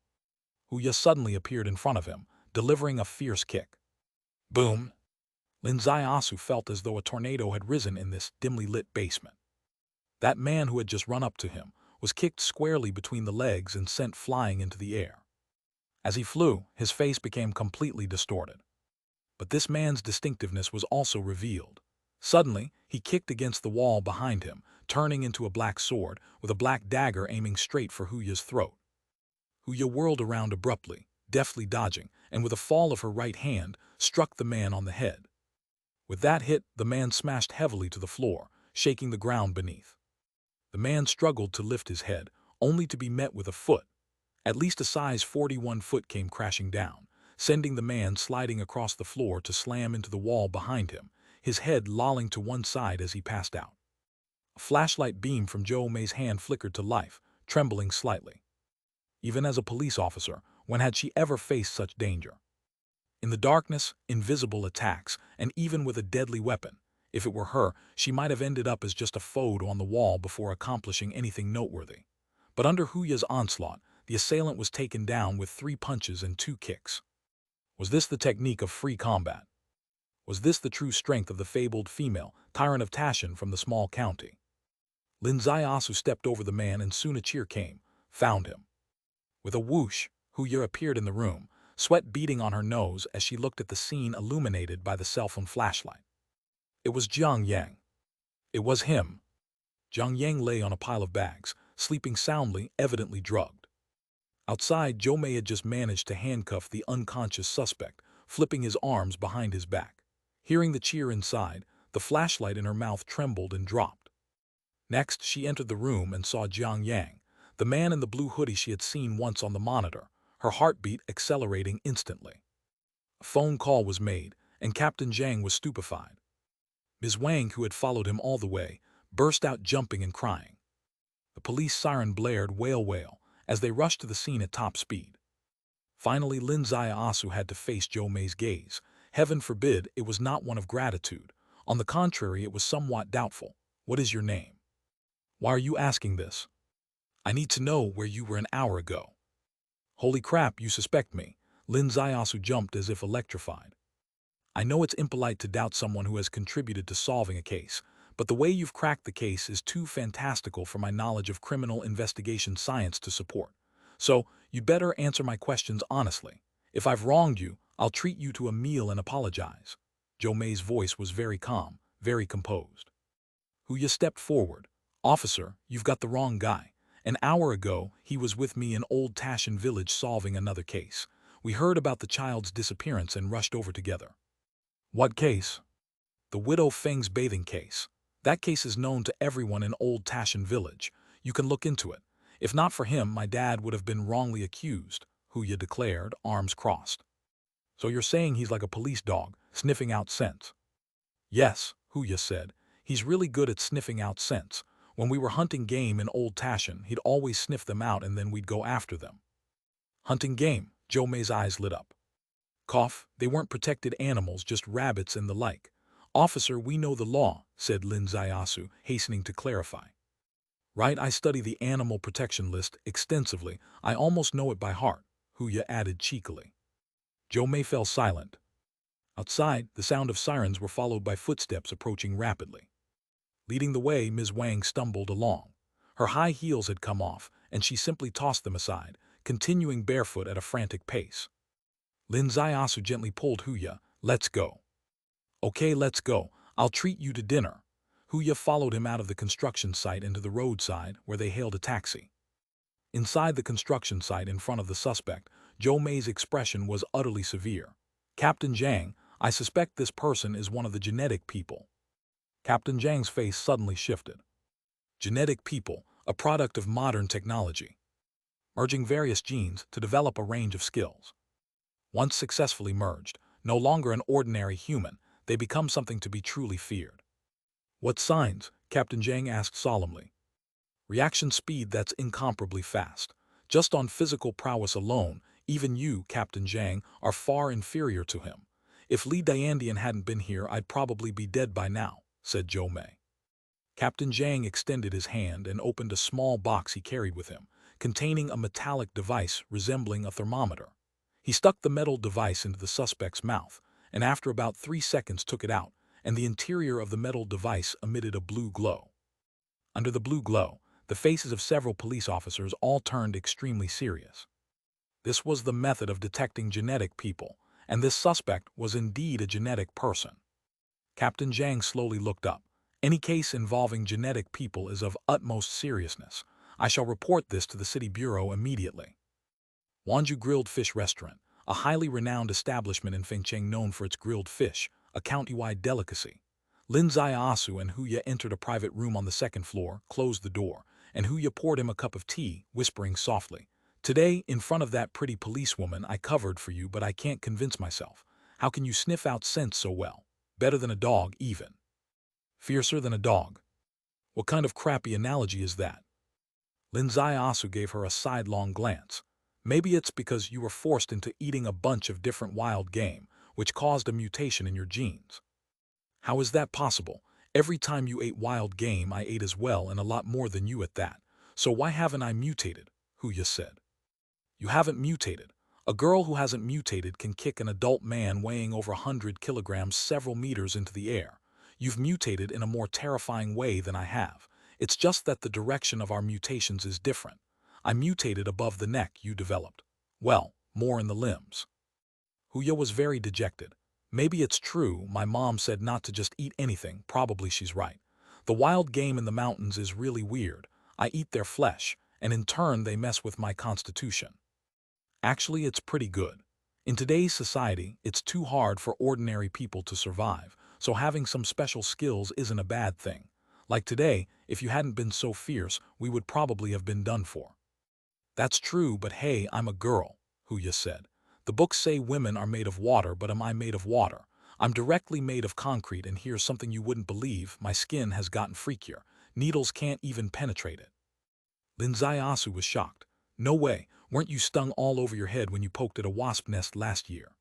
Huya suddenly appeared in front of him, delivering a fierce kick. Boom! Lin Asu felt as though a tornado had risen in this dimly lit basement. That man who had just run up to him was kicked squarely between the legs and sent flying into the air. As he flew, his face became completely distorted. But this man's distinctiveness was also revealed. Suddenly, he kicked against the wall behind him, turning into a black sword, with a black dagger aiming straight for Huya's throat. Huya whirled around abruptly, deftly dodging, and with a fall of her right hand, struck the man on the head. With that hit, the man smashed heavily to the floor, shaking the ground beneath. The man struggled to lift his head, only to be met with a foot. At least a size 41 foot came crashing down, sending the man sliding across the floor to slam into the wall behind him, his head lolling to one side as he passed out. A flashlight beam from Zhou Mei's hand flickered to life, trembling slightly. Even as a police officer, when had she ever faced such danger? In the darkness, invisible attacks, and even with a deadly weapon, If it were her, she might have ended up as just a photo on the wall before accomplishing anything noteworthy. But under Huya's onslaught, the assailant was taken down with 3 punches and 2 kicks. Was this the technique of free combat? Was this the true strength of the fabled female, tyrant of Tashin from the small county? Lin Zaiasu stepped over the man and soon a cheer came, found him. With a whoosh, Huya appeared in the room, sweat beading on her nose as she looked at the scene illuminated by the cell phone flashlight. It was Jiang Yang. It was him. Jiang Yang lay on a pile of bags, sleeping soundly, evidently drugged. Outside, Zhou Mei had just managed to handcuff the unconscious suspect, flipping his arms behind his back. Hearing the cheer inside, the flashlight in her mouth trembled and dropped. Next, she entered the room and saw Jiang Yang, the man in the blue hoodie she had seen once on the monitor, her heartbeat accelerating instantly. A phone call was made, and Captain Zhang was stupefied. Ms. Wang, who had followed him all the way, burst out jumping and crying. The police siren blared wail wail as they rushed to the scene at top speed. Finally, Lin Zaiasu had to face Zhou Mei's gaze. Heaven forbid it was not one of gratitude. On the contrary, it was somewhat doubtful. What is your name? Why are you asking this? I need to know where you were an hour ago. Holy crap, you suspect me. Lin Zaiasu jumped as if electrified. I know it's impolite to doubt someone who has contributed to solving a case, but the way you've cracked the case is too fantastical for my knowledge of criminal investigation science to support. So, you'd better answer my questions honestly. If I've wronged you, I'll treat you to a meal and apologize. Zhou Mei's voice was very calm, very composed. Huya stepped forward. Officer, you've got the wrong guy. An hour ago, he was with me in Old Tashin village solving another case. We heard about the child's disappearance and rushed over together. What case? The widow Feng's bathing case. That case is known to everyone in Old Tashin village. You can look into it. If not for him, my dad would have been wrongly accused, Huya declared, arms crossed. So you're saying he's like a police dog, sniffing out scents? Yes, Huya said. He's really good at sniffing out scents. When we were hunting game in Old Tashin, he'd always sniff them out and then we'd go after them. Hunting game, Zhou Mei's eyes lit up. Cough, they weren't protected animals, just rabbits and the like. Officer, we know the law, said Lin Zaiasu, hastening to clarify. Right, I study the animal protection list extensively. I almost know it by heart, Huya added cheekily. Zhou Mei fell silent. Outside, the sound of sirens were followed by footsteps approaching rapidly. Leading the way, Ms. Wang stumbled along. Her high heels had come off, and she simply tossed them aside, continuing barefoot at a frantic pace. Lin Zaiasu gently pulled Huya. Let's go. Okay, let's go. I'll treat you to dinner. Huya followed him out of the construction site into the roadside, where they hailed a taxi. Inside the construction site in front of the suspect, Zhou Mei's expression was utterly severe. Captain Zhang, I suspect this person is one of the genetic people. Captain Zhang's face suddenly shifted. Genetic people, a product of modern technology, merging various genes to develop a range of skills. Once successfully merged, no longer an ordinary human, they become something to be truly feared. What signs? Captain Zhang asked solemnly. Reaction speed that's incomparably fast. Just on physical prowess alone, even you, Captain Zhang, are far inferior to him. If Li Diandian hadn't been here, I'd probably be dead by now, said Zhou Mei. Captain Zhang extended his hand and opened a small box he carried with him, containing a metallic device resembling a thermometer. He stuck the metal device into the suspect's mouth, and after about 3 seconds took it out, and the interior of the metal device emitted a blue glow. Under the blue glow, the faces of several police officers all turned extremely serious. This was the method of detecting genetic people, and this suspect was indeed a genetic person. Captain Zhang slowly looked up. Any case involving genetic people is of utmost seriousness. I shall report this to the city bureau immediately. Wanju Grilled Fish Restaurant, a highly renowned establishment in Fengcheng known for its grilled fish, a county-wide delicacy. Lin Zaiasu and Huya entered a private room on the 2nd floor, closed the door, and Huya poured him a cup of tea, whispering softly, Today, in front of that pretty policewoman, I covered for you, but I can't convince myself. How can you sniff out scents so well? Better than a dog, even. Fiercer than a dog. What kind of crappy analogy is that? Lin Zaiasu gave her a sidelong glance. Maybe it's because you were forced into eating a bunch of different wild game, which caused a mutation in your genes. How is that possible? Every time you ate wild game, I ate as well, and a lot more than you at that. So why haven't I mutated? Huya said. You haven't mutated. A girl who hasn't mutated can kick an adult man weighing over 100 kilograms several meters into the air. You've mutated in a more terrifying way than I have. It's just that the direction of our mutations is different. I mutated above the neck you developed. Well, more in the limbs. Huya was very dejected. Maybe it's true, my mom said not to just eat anything, probably she's right. The wild game in the mountains is really weird. I eat their flesh, and in turn they mess with my constitution. Actually, it's pretty good. In today's society, it's too hard for ordinary people to survive, so having some special skills isn't a bad thing. Like today, if you hadn't been so fierce, we would probably have been done for. That's true, but hey, I'm a girl, Huya said. The books say women are made of water, but am I made of water? I'm directly made of concrete, and here's something you wouldn't believe, my skin has gotten freakier. Needles can't even penetrate it. Lin Zaiasu was shocked. No way, weren't you stung all over your head when you poked at a wasp nest last year?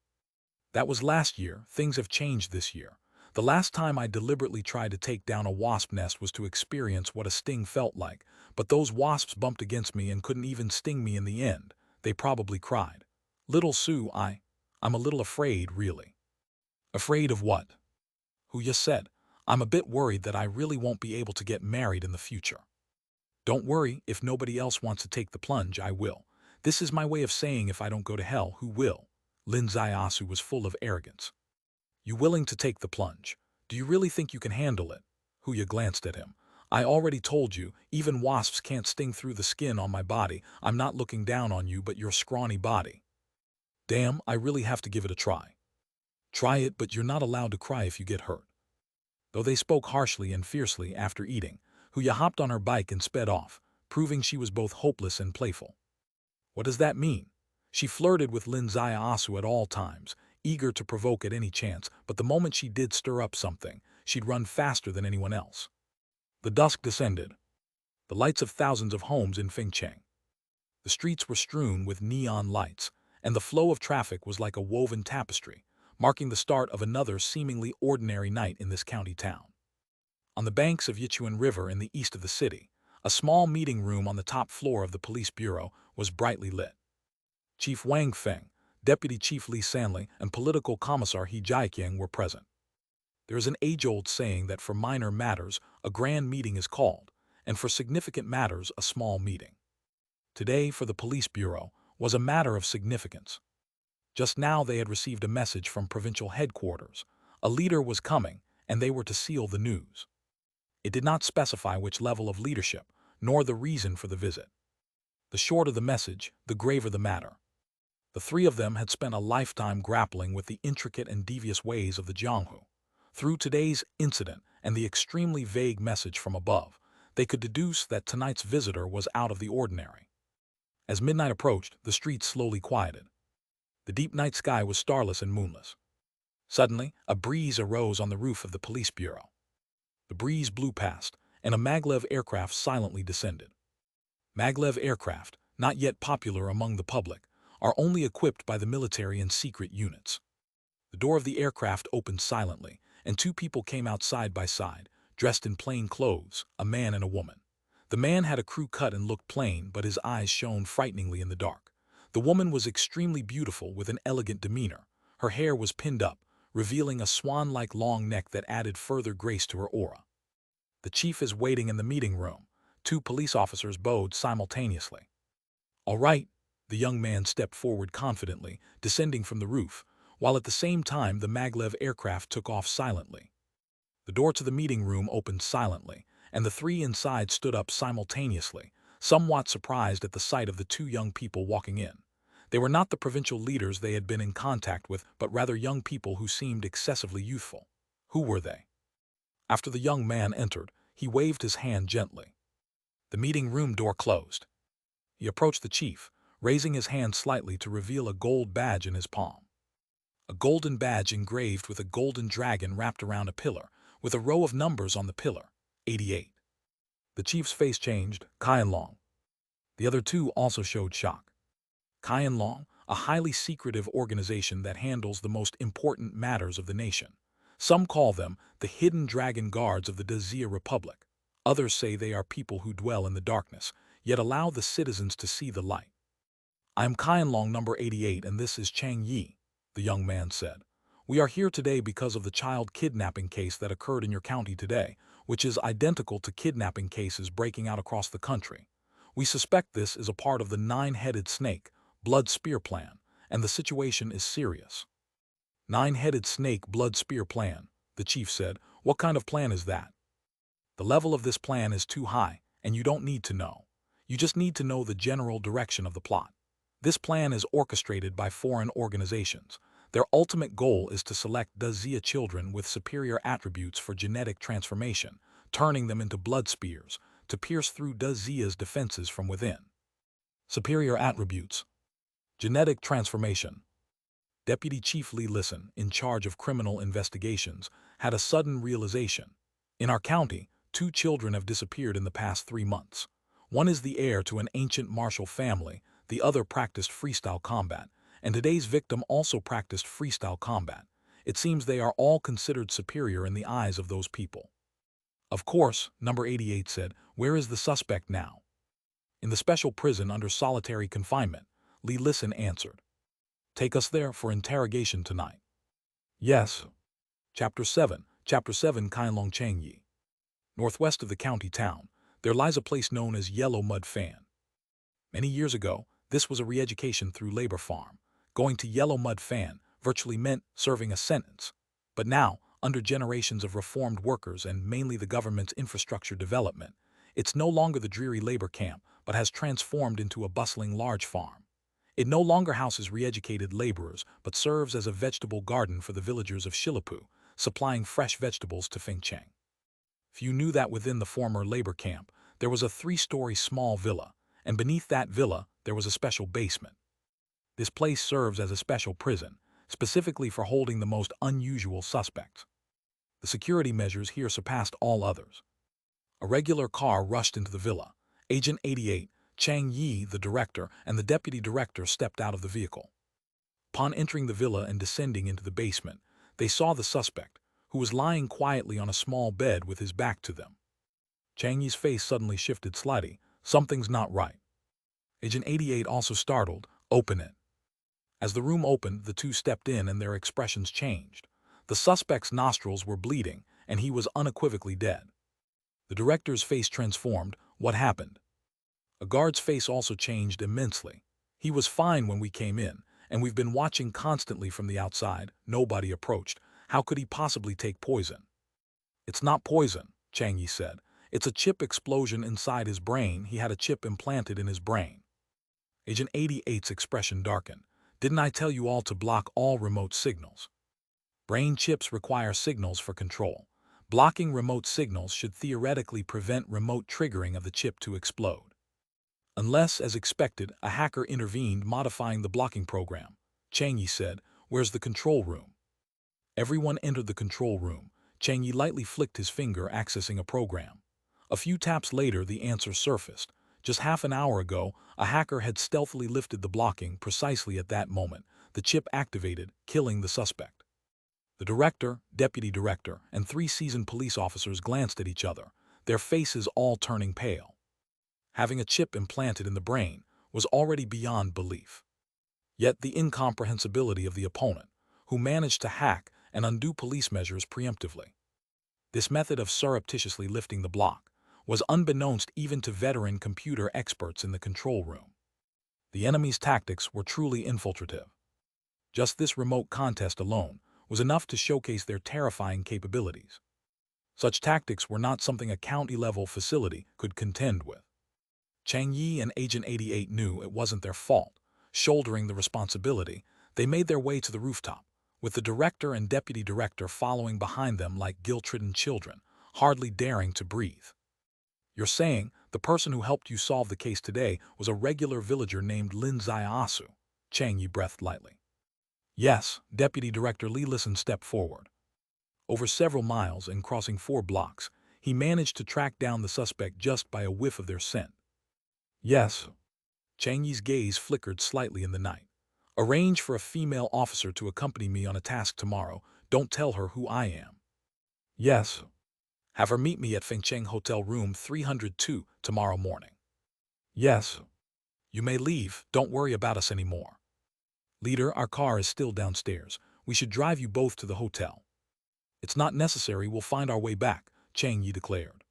That was last year, things have changed this year. The last time I deliberately tried to take down a wasp nest was to experience what a sting felt like, but those wasps bumped against me and couldn't even sting me in the end. They probably cried. Little Sue, I'm a little afraid, really. Afraid of what? Huya said. I'm a bit worried that I really won't be able to get married in the future. Don't worry, if nobody else wants to take the plunge, I will. This is my way of saying if I don't go to hell, who will? Lin Zaiasu was full of arrogance. You willing to take the plunge? Do you really think you can handle it? Huya glanced at him. I already told you, even wasps can't sting through the skin on my body. I'm not looking down on you, but your scrawny body. Damn, I really have to give it a try. Try it, but you're not allowed to cry if you get hurt. Though they spoke harshly and fiercely after eating, Huya hopped on her bike and sped off, proving she was both hopeless and playful. What does that mean? She flirted with Lin Zaiasu at all times, eager to provoke at any chance, but the moment she did stir up something, she'd run faster than anyone else. The dusk descended. The lights of thousands of homes in Fengcheng. The streets were strewn with neon lights, and the flow of traffic was like a woven tapestry, marking the start of another seemingly ordinary night in this county town. On the banks of Yichuan River in the east of the city, a small meeting room on the top floor of the police bureau was brightly lit. Chief Wang Feng, Deputy Chief Li Sanli, and Political Commissar He Jiaqiang were present. There is an age-old saying that for minor matters, a grand meeting is called, and for significant matters, a small meeting. Today, for the police bureau, was a matter of significance. Just now they had received a message from provincial headquarters. A leader was coming, and they were to seal the news. It did not specify which level of leadership, nor the reason for the visit. The shorter the message, the graver the matter. The three of them had spent a lifetime grappling with the intricate and devious ways of the Jianghu. Through today's incident and the extremely vague message from above, they could deduce that tonight's visitor was out of the ordinary. As midnight approached, the streets slowly quieted. The deep night sky was starless and moonless. Suddenly, a breeze arose on the roof of the police bureau. The breeze blew past, and a maglev aircraft silently descended. Maglev aircraft, not yet popular among the public, are only equipped by the military and secret units. The door of the aircraft opened silently, and two people came out side by side, dressed in plain clothes, a man and a woman. The man had a crew cut and looked plain, but his eyes shone frighteningly in the dark. The woman was extremely beautiful with an elegant demeanor. Her hair was pinned up, revealing a swan-like long neck that added further grace to her aura. The chief is waiting in the meeting room. Two police officers bowed simultaneously. All right, the young man stepped forward confidently, descending from the roof, while at the same time the maglev aircraft took off silently. The door to the meeting room opened silently, and the three inside stood up simultaneously, somewhat surprised at the sight of the two young people walking in. They were not the provincial leaders they had been in contact with, but rather young people who seemed excessively youthful. Who were they? After the young man entered, he waved his hand gently. The meeting room door closed. He approached the chief, raising his hand slightly to reveal a gold badge in his palm. A golden badge engraved with a golden dragon wrapped around a pillar, with a row of numbers on the pillar, 88. The chief's face changed. Qianlong. The other two also showed shock. Qianlong, a highly secretive organization that handles the most important matters of the nation. Some call them the hidden dragon guards of the Dazia Republic. Others say they are people who dwell in the darkness, yet allow the citizens to see the light. "I am Qianlong number 88 and this is Chang Yi," the young man said. "We are here today because of the child kidnapping case that occurred in your county today, which is identical to kidnapping cases breaking out across the country. We suspect this is a part of the nine-headed snake, blood spear plan, and the situation is serious." "Nine-headed snake blood spear plan," the chief said. "What kind of plan is that?" "The level of this plan is too high, and you don't need to know. You just need to know the general direction of the plot. This plan is orchestrated by foreign organizations. Their ultimate goal is to select Dazia children with superior attributes for genetic transformation, turning them into blood spears, to pierce through Dazia's defenses from within." Superior attributes. Genetic transformation. Deputy Chief Lee Listen, in charge of criminal investigations, had a sudden realization. "In our county, 2 children have disappeared in the past 3 months. One is the heir to an ancient martial family, the other practiced freestyle combat, and today's victim also practiced freestyle combat. It seems they are all considered superior in the eyes of those people." "Of course," number 88 said. "Where is the suspect now?" "In the special prison under solitary confinement," Lee Listen answered. "Take us there for interrogation tonight." "Yes." Chapter 7 Kainlong Changyi. Northwest of the county town, there lies a place known as Yellow Mud Fan. Many years ago, this was a re-education through labor farm. Going to Yellow Mud Fan virtually meant serving a sentence. But now, under generations of reformed workers and mainly the government's infrastructure development, it's no longer the dreary labor camp, but has transformed into a bustling large farm. It no longer houses re-educated laborers, but serves as a vegetable garden for the villagers of Shilapu, supplying fresh vegetables to Fengcheng. Few knew that within the former labor camp, there was a 3-story small villa, and beneath that villa, there was a special basement. This place serves as a special prison, specifically for holding the most unusual suspects. The security measures here surpassed all others. A regular car rushed into the villa. Agent 88, Chang Yi, the director, and the deputy director stepped out of the vehicle. Upon entering the villa and descending into the basement, they saw the suspect, who was lying quietly on a small bed with his back to them. Chang Yi's face suddenly shifted slightly. "Something's not right." Agent 88, also startled, "Open it." As the room opened, the two stepped in and their expressions changed. The suspect's nostrils were bleeding, and he was unequivocally dead. The director's face transformed. "What happened?" A guard's face also changed immensely. "He was fine when we came in, and we've been watching constantly from the outside. Nobody approached. How could he possibly take poison?" "It's not poison," Chang Yi said. "It's a chip explosion inside his brain. He had a chip implanted in his brain." Agent 88's expression darkened. "Didn't I tell you all to block all remote signals?" Brain chips require signals for control. Blocking remote signals should theoretically prevent remote triggering of the chip to explode. Unless, as expected, a hacker intervened modifying the blocking program. Chang Yi said, "Where's the control room?" Everyone entered the control room. Chang Yi lightly flicked his finger accessing a program. A few taps later, the answer surfaced. Just half an hour ago, a hacker had stealthily lifted the blocking precisely at that moment. The chip activated, killing the suspect. The director, deputy director, and 3 seasoned police officers glanced at each other, their faces all turning pale. Having a chip implanted in the brain was already beyond belief. Yet the incomprehensibility of the opponent, who managed to hack and undo police measures preemptively. This method of surreptitiously lifting the block was unbeknownst even to veteran computer experts in the control room. The enemy's tactics were truly infiltrative. Just this remote contest alone was enough to showcase their terrifying capabilities. Such tactics were not something a county-level facility could contend with. Chang Yi and Agent 88 knew it wasn't their fault. Shouldering the responsibility, they made their way to the rooftop, with the director and deputy director following behind them like guilt-ridden children, hardly daring to breathe. "You're saying the person who helped you solve the case today was a regular villager named Lin Ziasu?" Chang Yi breathed lightly. "Yes," Deputy Director Lee Listen stepped forward. Over several miles and crossing 4 blocks, he managed to track down the suspect just by a whiff of their scent. "Yes." Chang Yi's gaze flickered slightly in the night. Arrange for a female officer to accompany me on a task tomorrow. Don't tell her who I am. Yes. Have her meet me at Fengcheng Hotel Room 302 tomorrow morning. Yes. You may leave. Don't worry about us anymore. Leader, our car is still downstairs. We should drive you both to the hotel. It's not necessary. We'll find our way back, Chang Yi declared.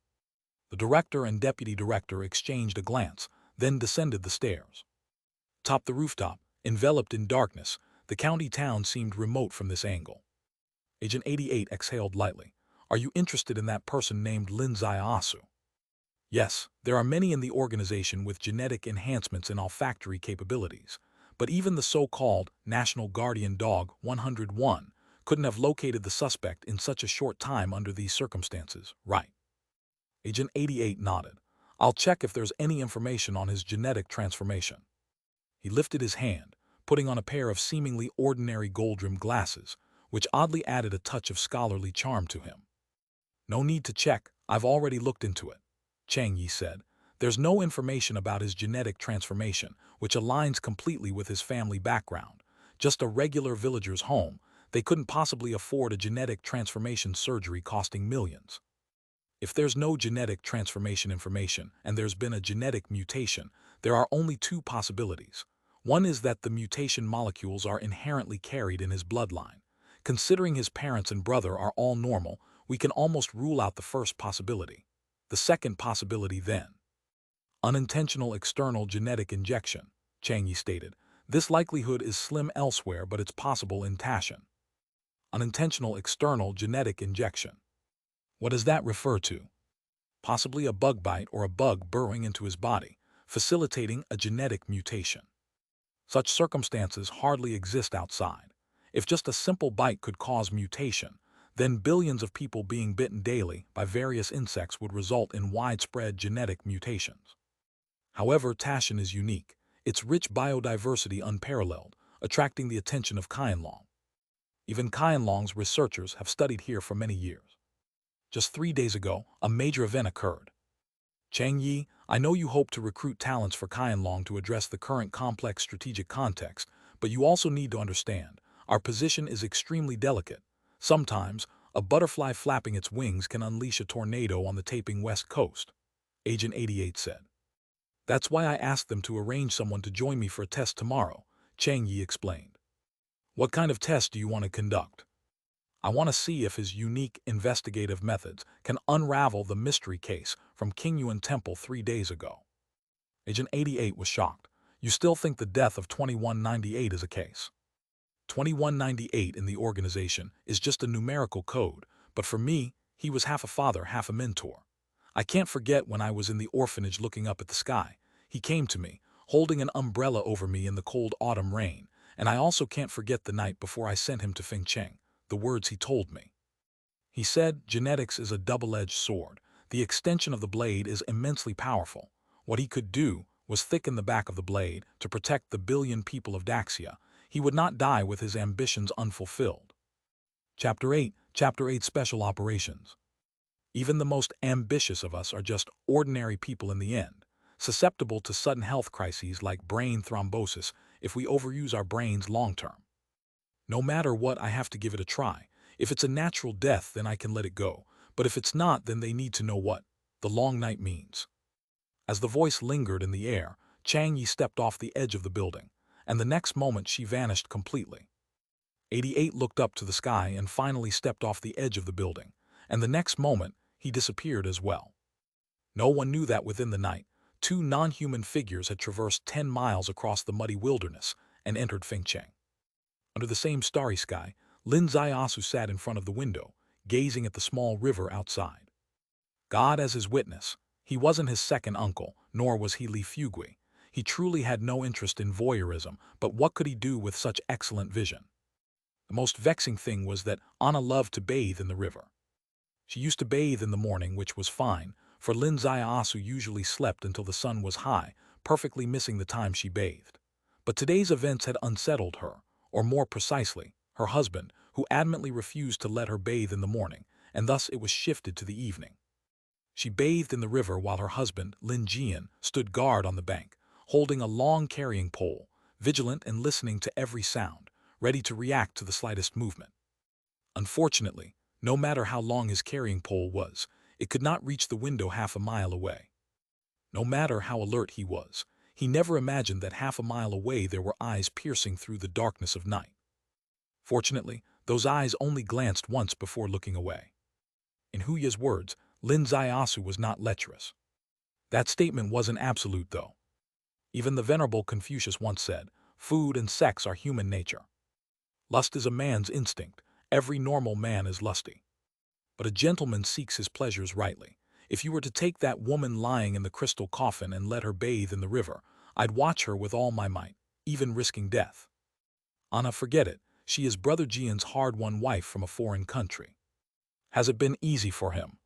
The director and deputy director exchanged a glance, then descended the stairs. Atop the rooftop, enveloped in darkness, the county town seemed remote from this angle. Agent 88 exhaled lightly. Are you interested in that person named Lin Ziasu? Yes, there are many in the organization with genetic enhancements and olfactory capabilities, but even the so-called National Guardian Dog 101 couldn't have located the suspect in such a short time under these circumstances, right? Agent 88 nodded. I'll check if there's any information on his genetic transformation. He lifted his hand, putting on a pair of seemingly ordinary gold-rimmed glasses, which oddly added a touch of scholarly charm to him. No need to check, I've already looked into it, Chang Yi said. There's no information about his genetic transformation, which aligns completely with his family background. Just a regular villager's home. They couldn't possibly afford a genetic transformation surgery costing millions. If there's no genetic transformation information and there's been a genetic mutation, there are only two possibilities. One is that the mutation molecules are inherently carried in his bloodline. Considering his parents and brother are all normal, we can almost rule out the first possibility. The second possibility then. Unintentional external genetic injection, Chang Yi stated. This likelihood is slim elsewhere, but it's possible in Tashan. Unintentional external genetic injection. What does that refer to? Possibly a bug bite or a bug burrowing into his body, facilitating a genetic mutation. Such circumstances hardly exist outside. If just a simple bite could cause mutation, then billions of people being bitten daily by various insects would result in widespread genetic mutations. However, Tashan is unique, its rich biodiversity unparalleled, attracting the attention of Qianlong. Even Qianlong's researchers have studied here for many years. Just 3 days ago, a major event occurred. Chang Yi, I know you hope to recruit talents for Qianlong to address the current complex strategic context, but you also need to understand, our position is extremely delicate. Sometimes, a butterfly flapping its wings can unleash a tornado on the Taiping West Coast, Agent 88 said. That's why I asked them to arrange someone to join me for a test tomorrow, Chang Yi explained. What kind of test do you want to conduct? I want to see if his unique investigative methods can unravel the mystery case from Qingyuan Temple 3 days ago. Agent 88 was shocked. You still think the death of 2198 is a case? 2198 in the organization is just a numerical code, but for me, he was half a father, half a mentor. I can't forget when I was in the orphanage looking up at the sky. He came to me, holding an umbrella over me in the cold autumn rain, and I also can't forget the night before I sent him to Fengcheng, the words he told me. He said, genetics is a double-edged sword. The extension of the blade is immensely powerful. What he could do was thicken the back of the blade to protect the billion people of Daxia. He would not die with his ambitions unfulfilled. Chapter 8 Special Operations. Even the most ambitious of us are just ordinary people in the end, susceptible to sudden health crises like brain thrombosis if we overuse our brains long-term. No matter what, I have to give it a try. If it's a natural death, then I can let it go. But if it's not, then they need to know what the long night means. As the voice lingered in the air, Chang Yi stepped off the edge of the building, and the next moment she vanished completely. 88 looked up to the sky and finally stepped off the edge of the building, and the next moment he disappeared as well. No one knew that within the night, 2 non-human figures had traversed 10 miles across the muddy wilderness and entered Fengcheng. Under the same starry sky, Lin Ziasu sat in front of the window, gazing at the small river outside. God as his witness, he wasn't his second uncle, nor was he Li Fugui. He truly had no interest in voyeurism, but what could he do with such excellent vision? The most vexing thing was that Anna loved to bathe in the river. She used to bathe in the morning, which was fine, for Lin Ziasu usually slept until the sun was high, perfectly missing the time she bathed. But today's events had unsettled her, or more precisely, her husband, who adamantly refused to let her bathe in the morning, and thus it was shifted to the evening. She bathed in the river while her husband, Lin Jian, stood guard on the bank, holding a long carrying pole, vigilant and listening to every sound, ready to react to the slightest movement. Unfortunately, no matter how long his carrying pole was, it could not reach the window half a mile away. No matter how alert he was, he never imagined that half a mile away there were eyes piercing through the darkness of night. Fortunately, those eyes only glanced once before looking away. In Huya's words, Lin Zaiasu was not lecherous. That statement wasn't absolute, though. Even the venerable Confucius once said, "Food and sex are human nature. Lust is a man's instinct. Every normal man is lusty. But a gentleman seeks his pleasures rightly. If you were to take that woman lying in the crystal coffin and let her bathe in the river, I'd watch her with all my might, even risking death. Anna, forget it. She is Brother Jian's hard-won wife from a foreign country. Has it been easy for him?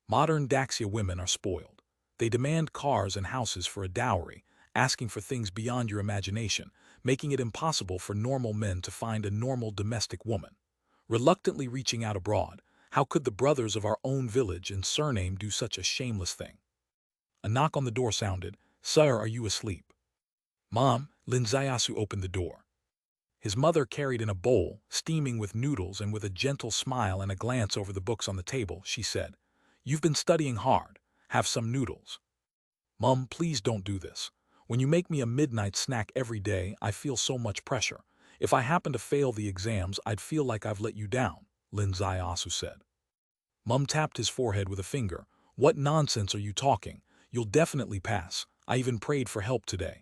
Modern Daxia women are spoiled. They demand cars and houses for a dowry, asking for things beyond your imagination, making it impossible for normal men to find a normal domestic woman. Reluctantly reaching out abroad, how could the brothers of our own village and surname do such a shameless thing?" A knock on the door sounded. "Sir, are you asleep?" "Mom," Lin Zaiasu opened the door. His mother carried in a bowl, steaming with noodles, and with a gentle smile and a glance over the books on the table, she said, "You've been studying hard. Have some noodles." "Mum, please don't do this. When you make me a midnight snack every day, I feel so much pressure. If I happen to fail the exams, I'd feel like I've let you down," Lin Zaiasu said. Mum tapped his forehead with a finger. "What nonsense are you talking? You'll definitely pass. I even prayed for help today."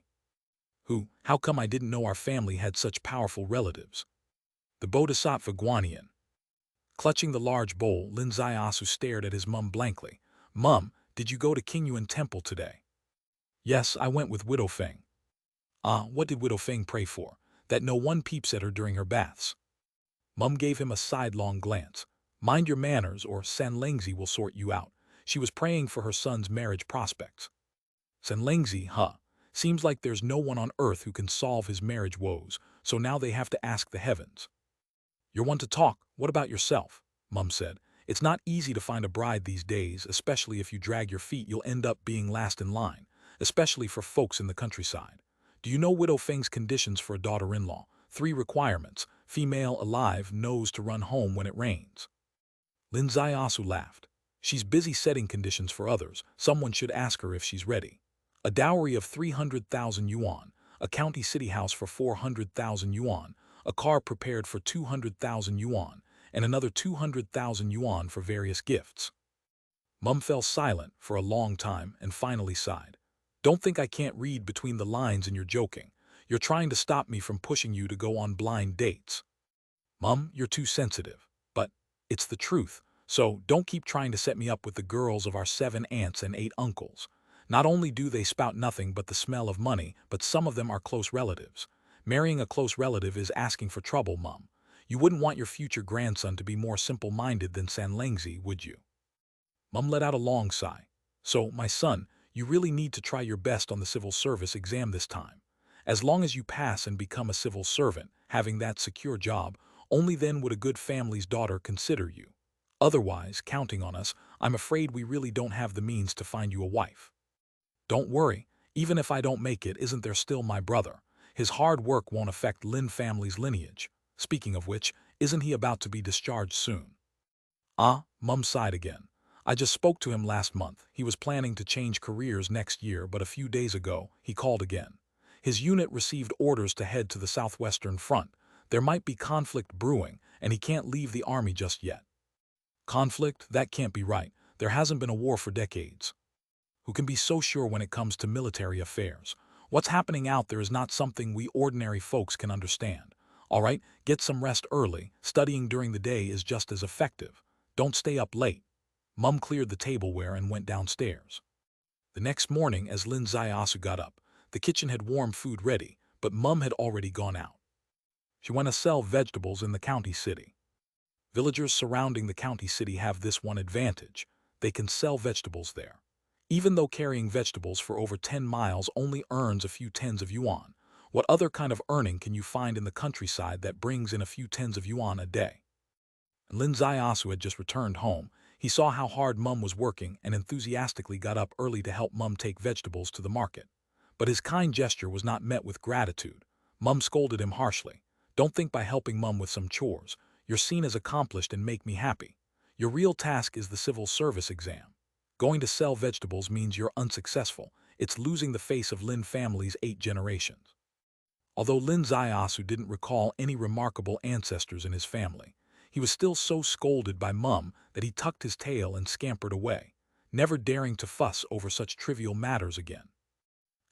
How come I didn't know our family had such powerful relatives?" The Bodhisattva Guanyin. Clutching the large bowl, Lin Zaiasu stared at his mum blankly. "Mum, did you go to Qingyuan Temple today?" "Yes, I went with Widow Feng." "Ah, what did Widow Feng pray for? That no one peeps at her during her baths." Mum gave him a sidelong glance. "Mind your manners, or Sanlengzi will sort you out. She was praying for her son's marriage prospects." "Sanlengzi, huh? Seems like there's no one on earth who can solve his marriage woes, so now they have to ask the heavens." "You're one to talk. What about yourself?" Mum said. "It's not easy to find a bride these days, especially if you drag your feet you'll end up being last in line, especially for folks in the countryside. Do you know Widow Feng's conditions for a daughter-in-law? 3 requirements. Female alive, knows to run home when it rains." Lin Zaiasu laughed. "She's busy setting conditions for others. Someone should ask her if she's ready. A dowry of 300,000 yuan, a county city house for 400,000 yuan, a car prepared for 200,000 yuan, and another 200,000 yuan for various gifts." Mum fell silent for a long time and finally sighed. "Don't think I can't read between the lines and you're joking. You're trying to stop me from pushing you to go on blind dates." "Mum, you're too sensitive. But it's the truth, so don't keep trying to set me up with the girls of our 7 aunts and 8 uncles. Not only do they spout nothing but the smell of money, but some of them are close relatives. Marrying a close relative is asking for trouble, Mum. You wouldn't want your future grandson to be more simple-minded than Sanlengzi, would you?" Mum let out a long sigh. "So, my son, you really need to try your best on the civil service exam this time. As long as you pass and become a civil servant, having that secure job, only then would a good family's daughter consider you. Otherwise, counting on us, I'm afraid we really don't have the means to find you a wife." "Don't worry, even if I don't make it, isn't there still my brother? His hard work won't affect Lin family's lineage. Speaking of which, isn't he about to be discharged soon?" "Ah," Mum sighed again. "I just spoke to him last month. He was planning to change careers next year, but a few days ago, he called again. His unit received orders to head to the southwestern front. There might be conflict brewing, and he can't leave the army just yet." "Conflict? That can't be right. There hasn't been a war for decades." "Who can be so sure when it comes to military affairs? What's happening out there is not something we ordinary folks can understand. All right, get some rest early. Studying during the day is just as effective. Don't stay up late." Mum cleared the tableware and went downstairs. The next morning, as Lin Zaiasu got up, the kitchen had warm food ready, but Mum had already gone out. She went to sell vegetables in the county city. Villagers surrounding the county city have this one advantage: they can sell vegetables there. Even though carrying vegetables for over 10 miles only earns a few tens of yuan, what other kind of earning can you find in the countryside that brings in a few tens of yuan a day? Lin Zaiasu had just returned home. He saw how hard Mum was working and enthusiastically got up early to help Mum take vegetables to the market. But his kind gesture was not met with gratitude. Mum scolded him harshly. Don't think by helping Mum with some chores, you're seen as accomplished and make me happy. Your real task is the civil service exam. Going to sell vegetables means you're unsuccessful. It's losing the face of Lin family's 8 generations. Although Lin Zaiasu didn't recall any remarkable ancestors in his family, he was still so scolded by Mum that he tucked his tail and scampered away, never daring to fuss over such trivial matters again.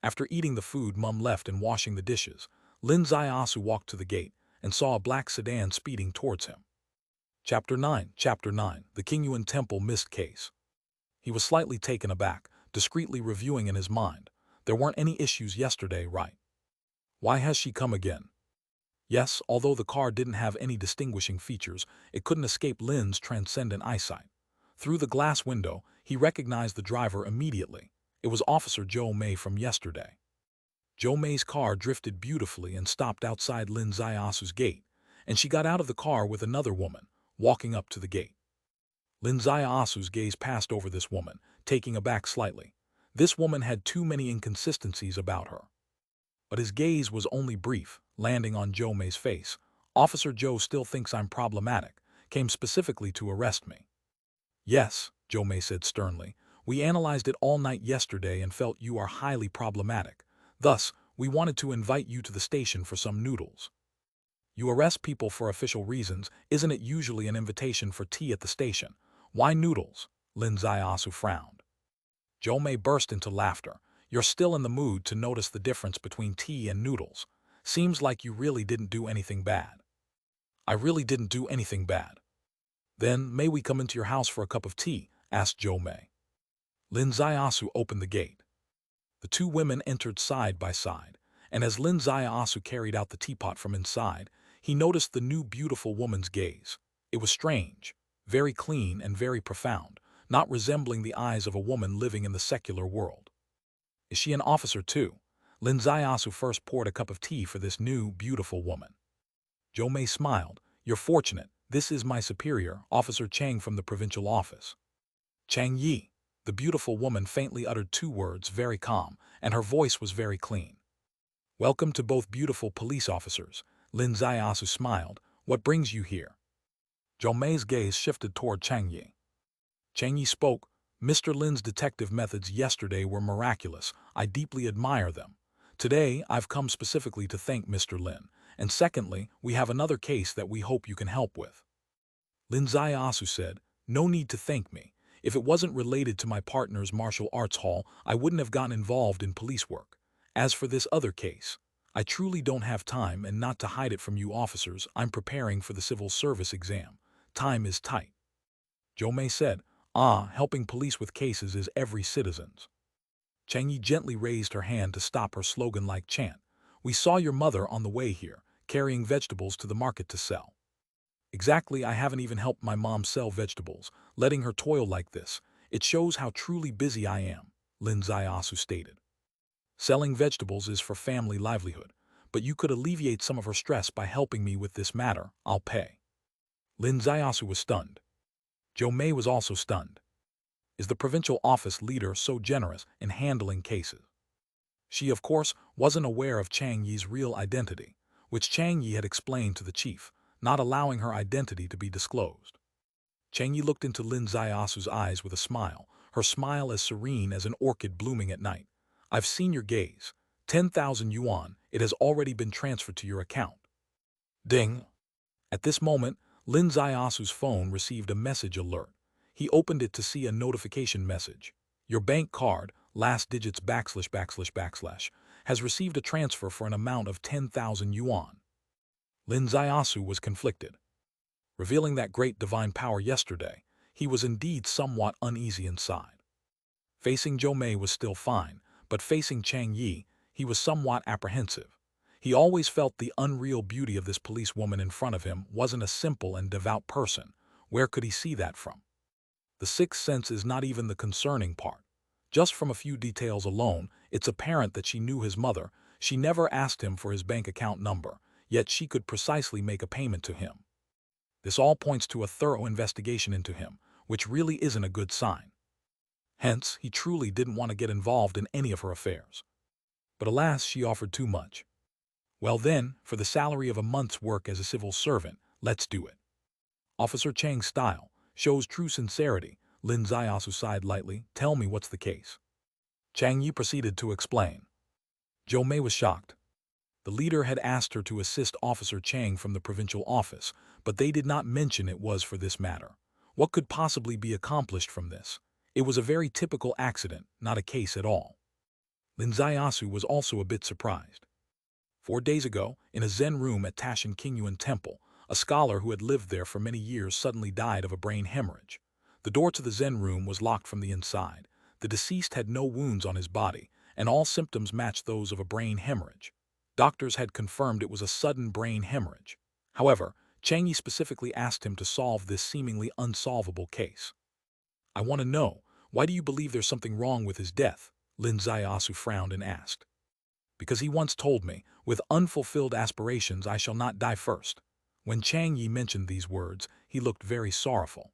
After eating the food Mum left and washing the dishes, Lin Zaiasu walked to the gate and saw a black sedan speeding towards him. Chapter 9 The Kingyuan Temple Mist Case. He was slightly taken aback, discreetly reviewing in his mind. There weren't any issues yesterday, right? Why has she come again? Yes, although the car didn't have any distinguishing features, it couldn't escape Lin's transcendent eyesight. Through the glass window, he recognized the driver immediately. It was Officer Joe May from yesterday. Joe May's car drifted beautifully and stopped outside Lin Zaiasu's gate, and she got out of the car with another woman, walking up to the gate. Lin Zaiasu's gaze passed over this woman, taking aback slightly. This woman had too many inconsistencies about her. But his gaze was only brief, landing on Joe May's face. Officer Joe still thinks I'm problematic, came specifically to arrest me. Yes, Joe May said sternly. We analyzed it all night yesterday and felt you are highly problematic. Thus, we wanted to invite you to the station for some noodles. You arrest people for official reasons, isn't it usually an invitation for tea at the station? Why noodles? Lin Zaiasu frowned. Joe May burst into laughter. You're still in the mood to notice the difference between tea and noodles. Seems like you really didn't do anything bad. I really didn't do anything bad. Then, may we come into your house for a cup of tea? Asked Joe May. Lin Zaiasu opened the gate. The two women entered side by side, and as Lin Zaiasu carried out the teapot from inside, he noticed the new beautiful woman's gaze. It was strange, very clean and very profound, not resembling the eyes of a woman living in the secular world. Is she an officer too? Lin Zaiasu first poured a cup of tea for this new, beautiful woman. Joe May smiled. You're fortunate. This is my superior, Officer Chang from the provincial office. Chang Yi. The beautiful woman faintly uttered 2 words, very calm, and her voice was very clean. Welcome to both beautiful police officers. Lin Zaiasu smiled. What brings you here? Joe May's gaze shifted toward Chang Yi. Chang Yi spoke. Mr. Lin's detective methods yesterday were miraculous. I deeply admire them. Today, I've come specifically to thank Mr. Lin. And secondly, we have another case that we hope you can help with. Lin Zaiasu said, no need to thank me. If it wasn't related to my partner's martial arts hall, I wouldn't have gotten involved in police work. As for this other case, I truly don't have time, and not to hide it from you officers, I'm preparing for the civil service exam. Time is tight. Joe May said, helping police with cases is every citizen's. Chang Yi gently raised her hand to stop her slogan-like chant. We saw your mother on the way here, carrying vegetables to the market to sell. Exactly, I haven't even helped my mom sell vegetables, letting her toil like this. It shows how truly busy I am, Lin Zaiasu stated. Selling vegetables is for family livelihood, but you could alleviate some of her stress by helping me with this matter. I'll pay. Lin Zaiasu was stunned. Joe May was also stunned. Is the provincial office leader so generous in handling cases? She, of course, wasn't aware of Chang Yi's real identity, which Chang Yi had explained to the chief, not allowing her identity to be disclosed. Chang Yi looked into Lin Zaiasu's eyes with a smile, her smile as serene as an orchid blooming at night. I've seen your gaze. 10,000 yuan, it has already been transferred to your account. Ding! At this moment, Lin Zaiasu's phone received a message alert. He opened it to see a notification message. Your bank card, last digits ////, has received a transfer for an amount of 10,000 yuan. Lin Zaiasu was conflicted. Revealing that great divine power yesterday, he was indeed somewhat uneasy inside. Facing Joe May was still fine, but facing Chang Yi, he was somewhat apprehensive. He always felt the unreal beauty of this policewoman in front of him wasn't a simple and devout person. Where could he see that from? The sixth sense is not even the concerning part. Just from a few details alone, it's apparent that she knew his mother. She never asked him for his bank account number, yet she could precisely make a payment to him. This all points to a thorough investigation into him, which really isn't a good sign. Hence, he truly didn't want to get involved in any of her affairs. But alas, she offered too much. Well then, for the salary of a month's work as a civil servant, let's do it. Officer Chang's style shows true sincerity. Lin Ziasu sighed lightly. Tell me what's the case. Chang Yi proceeded to explain. Zhou Mei was shocked. The leader had asked her to assist Officer Chang from the provincial office, but they did not mention it was for this matter. What could possibly be accomplished from this? It was a very typical accident, not a case at all. Lin Ziasu was also a bit surprised. 4 days ago, in a Zen room at Taishan Qingyuan Temple, a scholar who had lived there for many years suddenly died of a brain hemorrhage. The door to the Zen room was locked from the inside. The deceased had no wounds on his body, and all symptoms matched those of a brain hemorrhage. Doctors had confirmed it was a sudden brain hemorrhage. However, Chang Yi specifically asked him to solve this seemingly unsolvable case. I want to know, why do you believe there's something wrong with his death? Lin Ziasu frowned and asked. Because he once told me, with unfulfilled aspirations I shall not die first. When Chang Yi mentioned these words, he looked very sorrowful.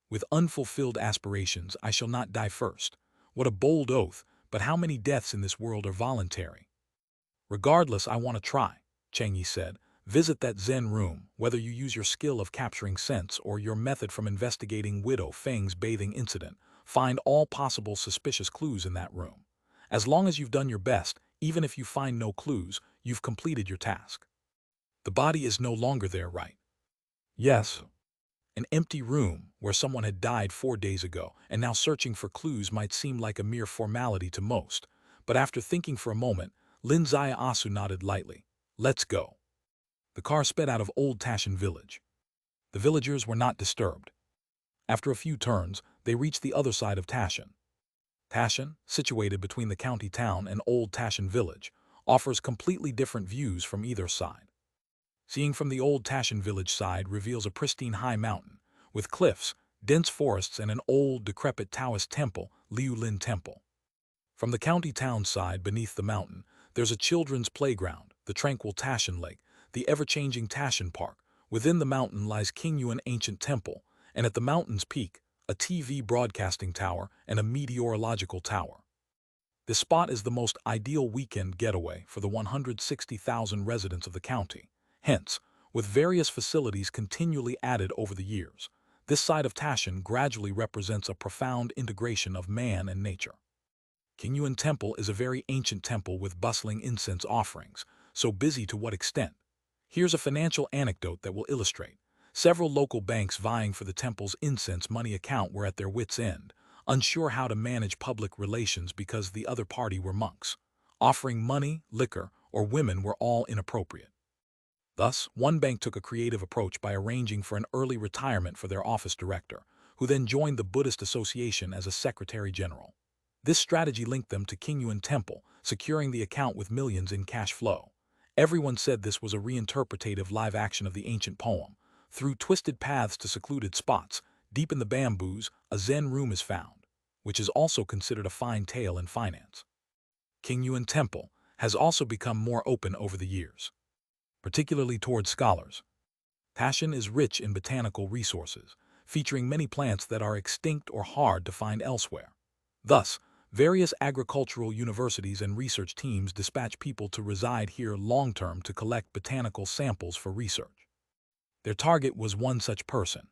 With unfulfilled aspirations I shall not die first. What a bold oath, but how many deaths in this world are voluntary? Regardless, I want to try, Chang Yi said. Visit that Zen room, whether you use your skill of capturing scents or your method from investigating Widow Feng's bathing incident. Find all possible suspicious clues in that room. As long as you've done your best, even if you find no clues, you've completed your task. The body is no longer there, right? Yes. An empty room where someone had died 4 days ago, and now searching for clues might seem like a mere formality to most. But after thinking for a moment, Lin Ziasu nodded lightly. Let's go. The car sped out of Old Taishan village. The villagers were not disturbed. After a few turns, they reached the other side of Taishan. Taishan, situated between the county town and Old Taishan village, offers completely different views from either side. Seeing from the Old Taishan village side reveals a pristine high mountain, with cliffs, dense forests and an old, decrepit Taoist temple, Liu Lin Temple. From the county town side beneath the mountain, there's a children's playground, the tranquil Taishan Lake, the ever-changing Taishan Park. Within the mountain lies Qingyuan Ancient Temple, and at the mountain's peak, a TV broadcasting tower and a meteorological tower. This spot is the most ideal weekend getaway for the 160,000 residents of the county. Hence, with various facilities continually added over the years, this side of Taishan gradually represents a profound integration of man and nature. Qingyuan Temple is a very ancient temple with bustling incense offerings, so busy to what extent? Here's a financial anecdote that will illustrate. Several local banks vying for the temple's incense money account were at their wits' end, unsure how to manage public relations because the other party were monks. Offering money, liquor, or women were all inappropriate. Thus, one bank took a creative approach by arranging for an early retirement for their office director, who then joined the Buddhist Association as a secretary general. This strategy linked them to Qingyuan Temple, securing the account with millions in cash flow. Everyone said this was a reinterpretative live action of the ancient poem. Through twisted paths to secluded spots, deep in the bamboos, a Zen room is found, which is also considered a fine tale in finance. Qingyuan Temple has also become more open over the years, particularly towards scholars. Taishan is rich in botanical resources, featuring many plants that are extinct or hard to find elsewhere. Thus, various agricultural universities and research teams dispatch people to reside here long-term to collect botanical samples for research. Their target was one such person.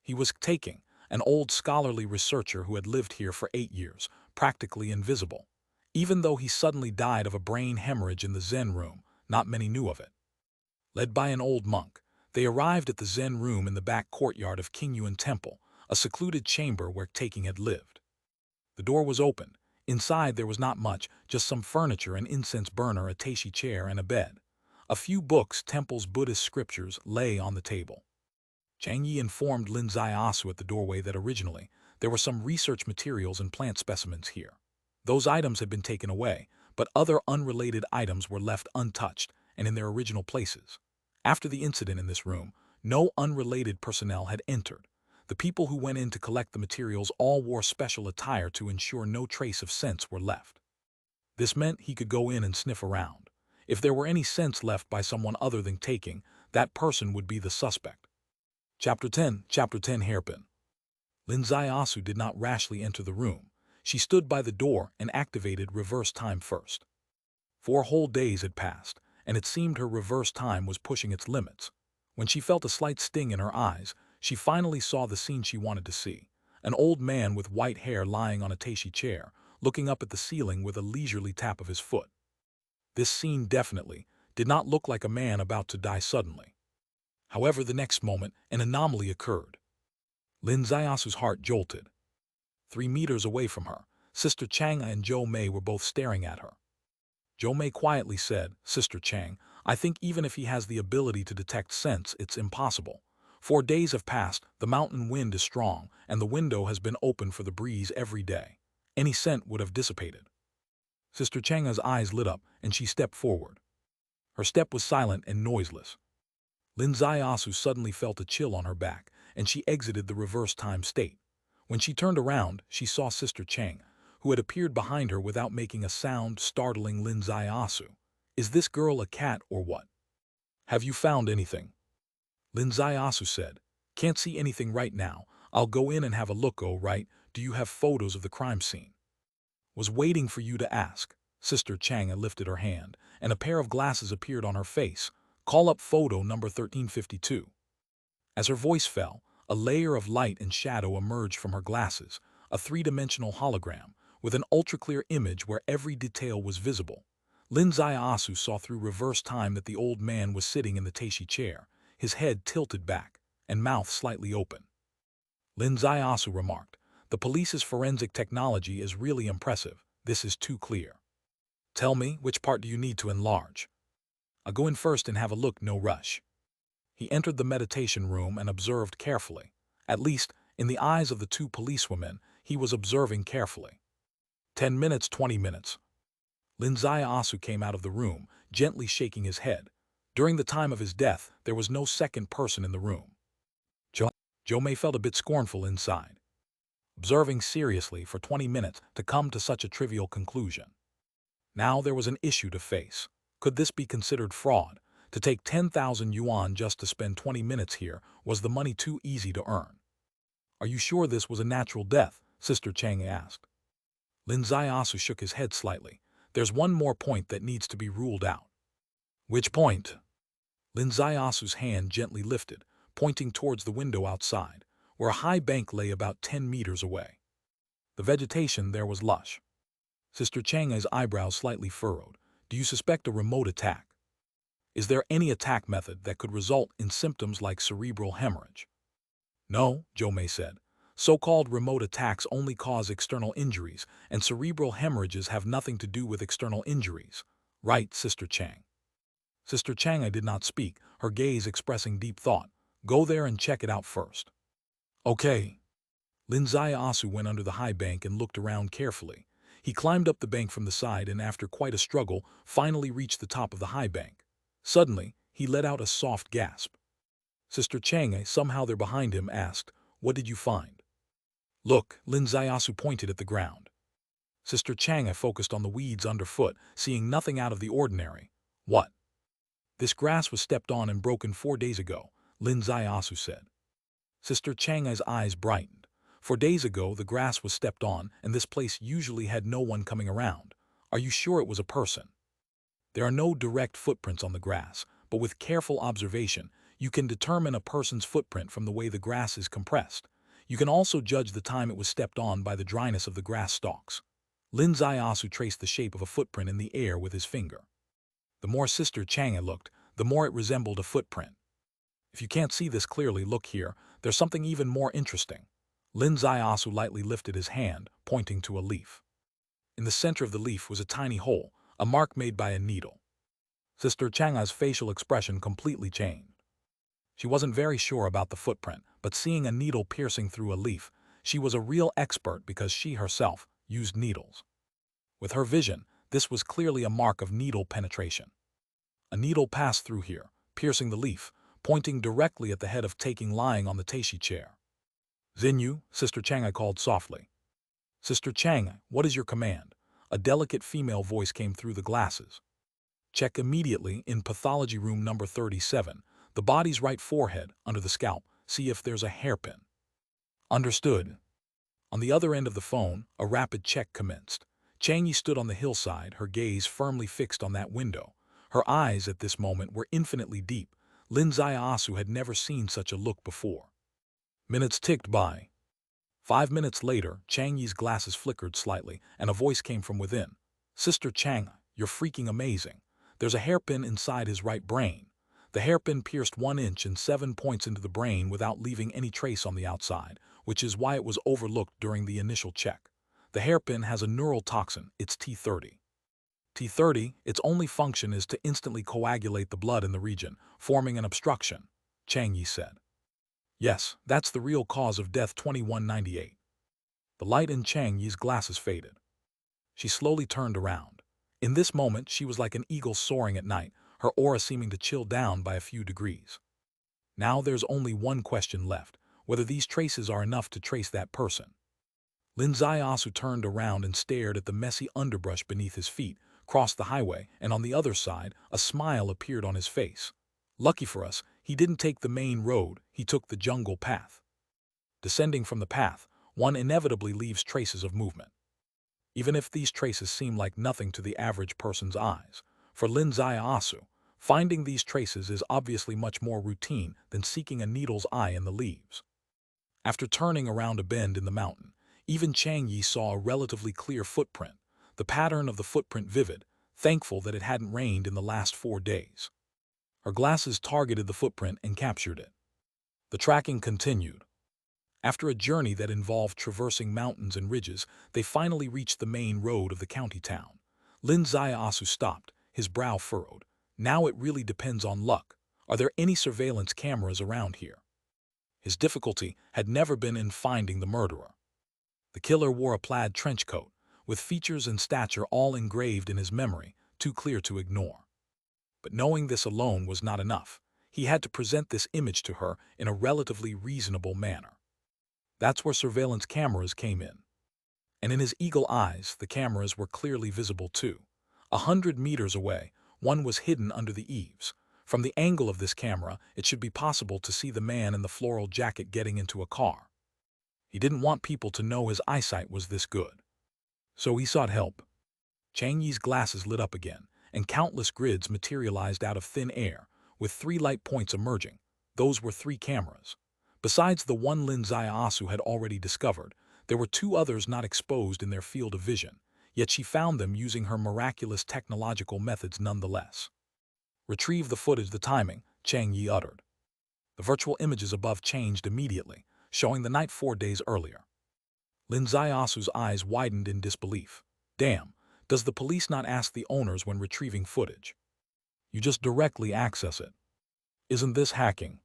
He was Taking, an old scholarly researcher who had lived here for 8 years, practically invisible. Even though he suddenly died of a brain hemorrhage in the Zen room, not many knew of it. Led by an old monk, they arrived at the Zen room in the back courtyard of Qingyuan Temple, a secluded chamber where Taking had lived. The door was open. Inside there was not much, just some furniture, an incense burner, a taishi chair, and a bed. A few books, temple's Buddhist scriptures, lay on the table. Chang Yi informed Lin Ziasu at the doorway that originally there were some research materials and plant specimens here. Those items had been taken away, but other unrelated items were left untouched and in their original places. After the incident in this room, no unrelated personnel had entered. The people who went in to collect the materials all wore special attire to ensure no trace of scents were left. This meant he could go in and sniff around. If there were any scents left by someone other than Taking, that person would be the suspect. Chapter 10 Hairpin. Lin Ziasu did not rashly enter the room. She stood by the door and activated reverse time first. 4 whole days had passed, and it seemed her reverse time was pushing its limits. When she felt a slight sting in her eyes, she finally saw the scene she wanted to see. An old man with white hair lying on a Taishi chair, looking up at the ceiling with a leisurely tap of his foot. This scene definitely did not look like a man about to die suddenly. However, the next moment, an anomaly occurred. Lin Zayasu's heart jolted. 3 meters away from her, Sister Chang and Jo Mei were both staring at her. Jo Mei quietly said, "Sister Chang, I think even if he has the ability to detect scents, it's impossible. 4 days have passed, the mountain wind is strong, and the window has been open for the breeze every day. Any scent would have dissipated." Sister Chang's eyes lit up, and she stepped forward. Her step was silent and noiseless. Lin Ziasu suddenly felt a chill on her back, and she exited the reverse time state. When she turned around, she saw Sister Chang, who had appeared behind her without making a sound, startling Lin Ziasu. "Is this girl a cat or what? Have you found anything?" Lin Ziasu said. "Can't see anything right now. I'll go in and have a look. Oh, right, do you have photos of the crime scene?" "Was waiting for you to ask." Sister Chang lifted her hand, and a pair of glasses appeared on her face. "Call up photo number 1352. As her voice fell, a layer of light and shadow emerged from her glasses, a three-dimensional hologram, with an ultra-clear image where every detail was visible. Lin Ziasu saw through reverse time that the old man was sitting in the Taishi chair, his head tilted back, and mouth slightly open. Lin Ziasu remarked, "The police's forensic technology is really impressive. This is too clear. Tell me, which part do you need to enlarge? I'll go in first and have a look, no rush." He entered the meditation room and observed carefully. At least, in the eyes of the two policewomen, he was observing carefully. 10 minutes, 20 minutes. Lin Ziasu came out of the room, gently shaking his head. During the time of his death, there was no second person in the room. Jo Mei felt a bit scornful inside. Observing seriously for 20 minutes to come to such a trivial conclusion. Now there was an issue to face. Could this be considered fraud? To take 10,000 yuan just to spend 20 minutes here, was the money too easy to earn? "Are you sure this was a natural death?" Sister Chang asked. Lin Ziasu shook his head slightly. "There's one more point that needs to be ruled out." "Which point?" Lin Ziasu's hand gently lifted, pointing towards the window outside, where a high bank lay about 10 meters away. The vegetation there was lush. Sister Chang's eyebrows slightly furrowed. "Do you suspect a remote attack? Is there any attack method that could result in symptoms like cerebral hemorrhage?" "No," Jo Mei said. "So-called remote attacks only cause external injuries, and cerebral hemorrhages have nothing to do with external injuries. Right, Sister Chang?" Sister Chang did not speak, her gaze expressing deep thought. "Go there and check it out first." "Okay." Lin Ziasu went under the high bank and looked around carefully. He climbed up the bank from the side and after quite a struggle, finally reached the top of the high bank. Suddenly, he let out a soft gasp. Sister Chang, somehow there behind him, asked, "What did you find?" "Look," Lin Ziasu pointed at the ground. Sister Chang focused on the weeds underfoot, seeing nothing out of the ordinary. "What?" "This grass was stepped on and broken 4 days ago," Lin Ziasu said. Sister Chang's eyes brightened. 4 days ago, the grass was stepped on, and this place usually had no one coming around. Are you sure it was a person? There are no direct footprints on the grass, but with careful observation, you can determine a person's footprint from the way the grass is compressed. You can also judge the time it was stepped on by the dryness of the grass stalks. Lin Ziasu traced the shape of a footprint in the air with his finger. The more Sister Chang looked, the more it resembled a footprint. "If you can't see this clearly, look here, there's something even more interesting." Lin Ziasu lightly lifted his hand, pointing to a leaf. In the center of the leaf was a tiny hole, a mark made by a needle. Sister Chang's facial expression completely changed. She wasn't very sure about the footprint, but seeing a needle piercing through a leaf, she was a real expert because she herself used needles. With her vision, this was clearly a mark of needle penetration. A needle passed through here, piercing the leaf, pointing directly at the head of Taking lying on the Taishi chair. "Xinyu," Sister Chang called softly. "Sister Chang, what is your command?" A delicate female voice came through the glasses. "Check immediately in pathology room number 37, the body's right forehead, under the scalp, see if there's a hairpin." "Understood." On the other end of the phone, a rapid check commenced. Changyi stood on the hillside, her gaze firmly fixed on that window. Her eyes at this moment were infinitely deep. Lin Zaiasu had never seen such a look before. Minutes ticked by. 5 minutes later, Chang Yi's glasses flickered slightly, and a voice came from within. "Sister Chang, you're freaking amazing. There's a hairpin inside his right brain. The hairpin pierced 1 inch and 7 points into the brain without leaving any trace on the outside, which is why it was overlooked during the initial check. The hairpin has a neural toxin, it's T30. T30, its only function is to instantly coagulate the blood in the region, forming an obstruction," Chang Yi said. "Yes, that's the real cause of death 2198. The light in Chang Yi's glasses faded. She slowly turned around. In this moment, she was like an eagle soaring at night, her aura seeming to chill down by a few degrees. Now there's only one question left, whether these traces are enough to trace that person. Lin Zaiasu turned around and stared at the messy underbrush beneath his feet, crossed the highway, and on the other side, a smile appeared on his face. Lucky for us, he didn't take the main road, he took the jungle path. Descending from the path, one inevitably leaves traces of movement. Even if these traces seem like nothing to the average person's eyes, for Lin Zaiasu, finding these traces is obviously much more routine than seeking a needle's eye in the leaves. After turning around a bend in the mountain, even Chang Yi saw a relatively clear footprint, the pattern of the footprint vivid, thankful that it hadn't rained in the last 4 days. Her glasses targeted the footprint and captured it. The tracking continued. After a journey that involved traversing mountains and ridges, they finally reached the main road of the county town. Lin Zaiasu stopped, his brow furrowed. Now it really depends on luck. Are there any surveillance cameras around here? His difficulty had never been in finding the murderer. The killer wore a plaid trench coat, with features and stature all engraved in his memory, too clear to ignore. But knowing this alone was not enough. He had to present this image to her in a relatively reasonable manner. That's where surveillance cameras came in. And in his eagle eyes, the cameras were clearly visible too. 100 meters away, one was hidden under the eaves. From the angle of this camera, it should be possible to see the man in the floral jacket getting into a car. He didn't want people to know his eyesight was this good. So he sought help. Chang Yi's glasses lit up again, and countless grids materialized out of thin air, with 3 light points emerging. Those were 3 cameras. Besides the one Lin Zaiasu had already discovered, there were 2 others not exposed in their field of vision, yet she found them using her miraculous technological methods nonetheless. "Retrieve the footage, the timing," Chang Yi uttered. The virtual images above changed immediately, showing the night 4 days earlier. Lin Zaiasu's eyes widened in disbelief. "Damn, does the police not ask the owners when retrieving footage? You just directly access it. Isn't this hacking?"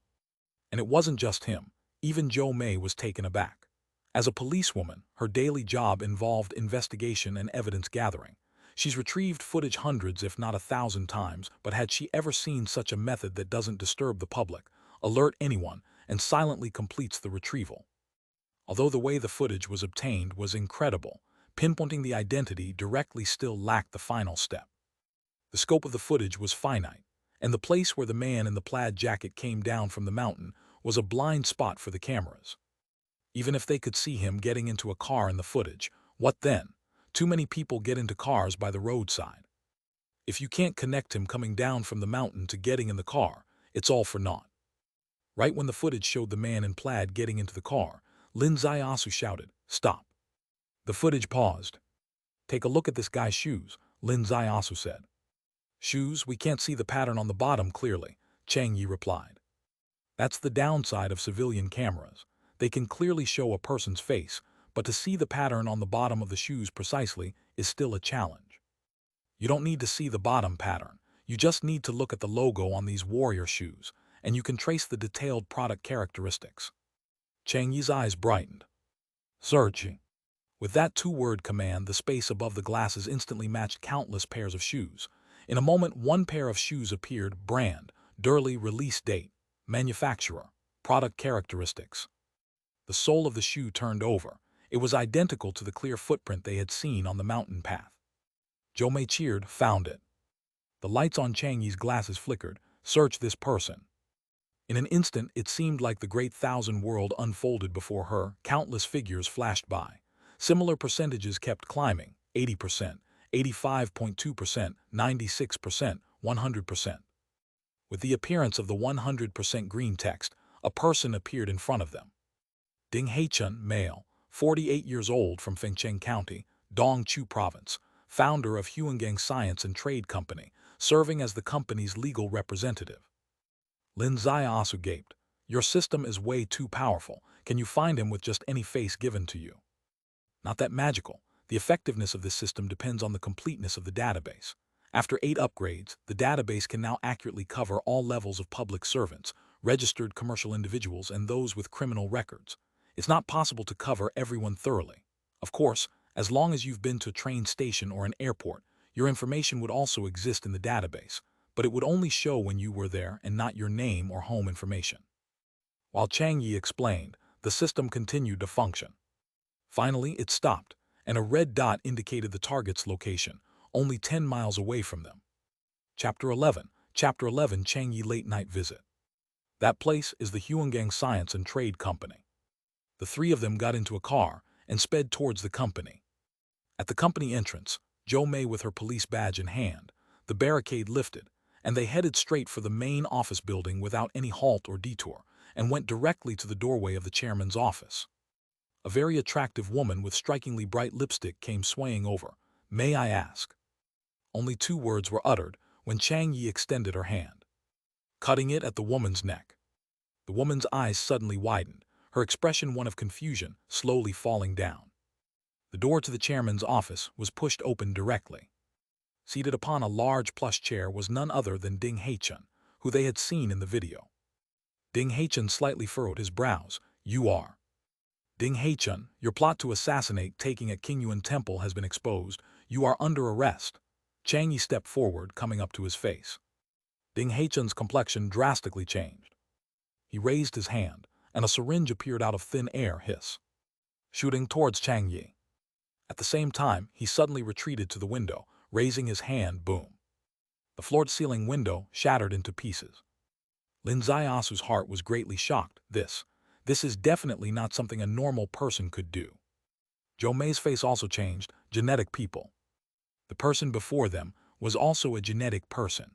And it wasn't just him. Even Jo Mei was taken aback. As a policewoman, her daily job involved investigation and evidence gathering. She's retrieved footage hundreds if not 1,000 times, but had she ever seen such a method that doesn't disturb the public, alert anyone, and silently completes the retrieval? Although the way the footage was obtained was incredible, pinpointing the identity directly still lacked the final step. The scope of the footage was finite, and the place where the man in the plaid jacket came down from the mountain was a blind spot for the cameras. Even if they could see him getting into a car in the footage, what then? Too many people get into cars by the roadside. If you can't connect him coming down from the mountain to getting in the car, it's all for naught. Right when the footage showed the man in plaid getting into the car, Lin Zaiasu shouted, "Stop." The footage paused. "Take a look at this guy's shoes," Lin Zaiasu said. "Shoes, we can't see the pattern on the bottom clearly," Chang Yi replied. "That's the downside of civilian cameras. They can clearly show a person's face, but to see the pattern on the bottom of the shoes precisely is still a challenge. You don't need to see the bottom pattern. You just need to look at the logo on these warrior shoes, and you can trace the detailed product characteristics." Chang Yi's eyes brightened. "Search." With that 2-word command, the space above the glasses instantly matched countless pairs of shoes. In a moment, one pair of shoes appeared: brand, Durley, release date, manufacturer, product characteristics. The sole of the shoe turned over. It was identical to the clear footprint they had seen on the mountain path. Jo Mei cheered, "Found it." The lights on Chang Yi's glasses flickered. "Search this person." In an instant, it seemed like the great thousand world unfolded before her. Countless figures flashed by. Similar percentages kept climbing: 80%, 85.2%, 96%, 100%. With the appearance of the 100% green text, a person appeared in front of them. Ding Haichun, male, 48 years old, from Fengcheng County, Dongchu Province, founder of Huangang Science and Trade Company, serving as the company's legal representative. Lin Ziasu gaped. Your system is way too powerful. Can you find him with just any face given to you? Not that magical. The effectiveness of this system depends on the completeness of the database. After 8 upgrades, the database can now accurately cover all levels of public servants, registered commercial individuals, and those with criminal records. It's not possible to cover everyone thoroughly. Of course, as long as you've been to a train station or an airport, your information would also exist in the database, but it would only show when you were there and not your name or home information. While Chang Yi explained, the system continued to function. Finally, it stopped, and a red dot indicated the target's location, only 10 miles away from them. Chapter 11. Chapter 11, Chang Yi Late Night Visit. That place is the Huangang Science and Trade Company. The three of them got into a car and sped towards the company. At the company entrance, Zhou Mei with her police badge in hand, the barricade lifted, and they headed straight for the main office building without any halt or detour, and went directly to the doorway of the chairman's office. A very attractive woman with strikingly bright lipstick came swaying over. May I ask? Only 2 words were uttered when Chang Yi extended her hand, cutting it at the woman's neck. The woman's eyes suddenly widened, her expression one of confusion, slowly falling down. The door to the chairman's office was pushed open directly. Seated upon a large plush chair was none other than Ding Haichun, who they had seen in the video. Ding Haichun slightly furrowed his brows. You are. Ding Haichun, your plot to assassinate taking at Qingyuan Temple has been exposed. You are under arrest. Chang Yi stepped forward, coming up to his face. Ding Haichun's complexion drastically changed. He raised his hand, and a syringe appeared out of thin air, hiss, shooting towards Chang Yi. At the same time, he suddenly retreated to the window, raising his hand, boom. The floor-to-ceiling window shattered into pieces. Lin Ziasu's heart was greatly shocked. This is definitely not something a normal person could do. Zhou Mei's face also changed. Genetic people. The person before them was also a genetic person.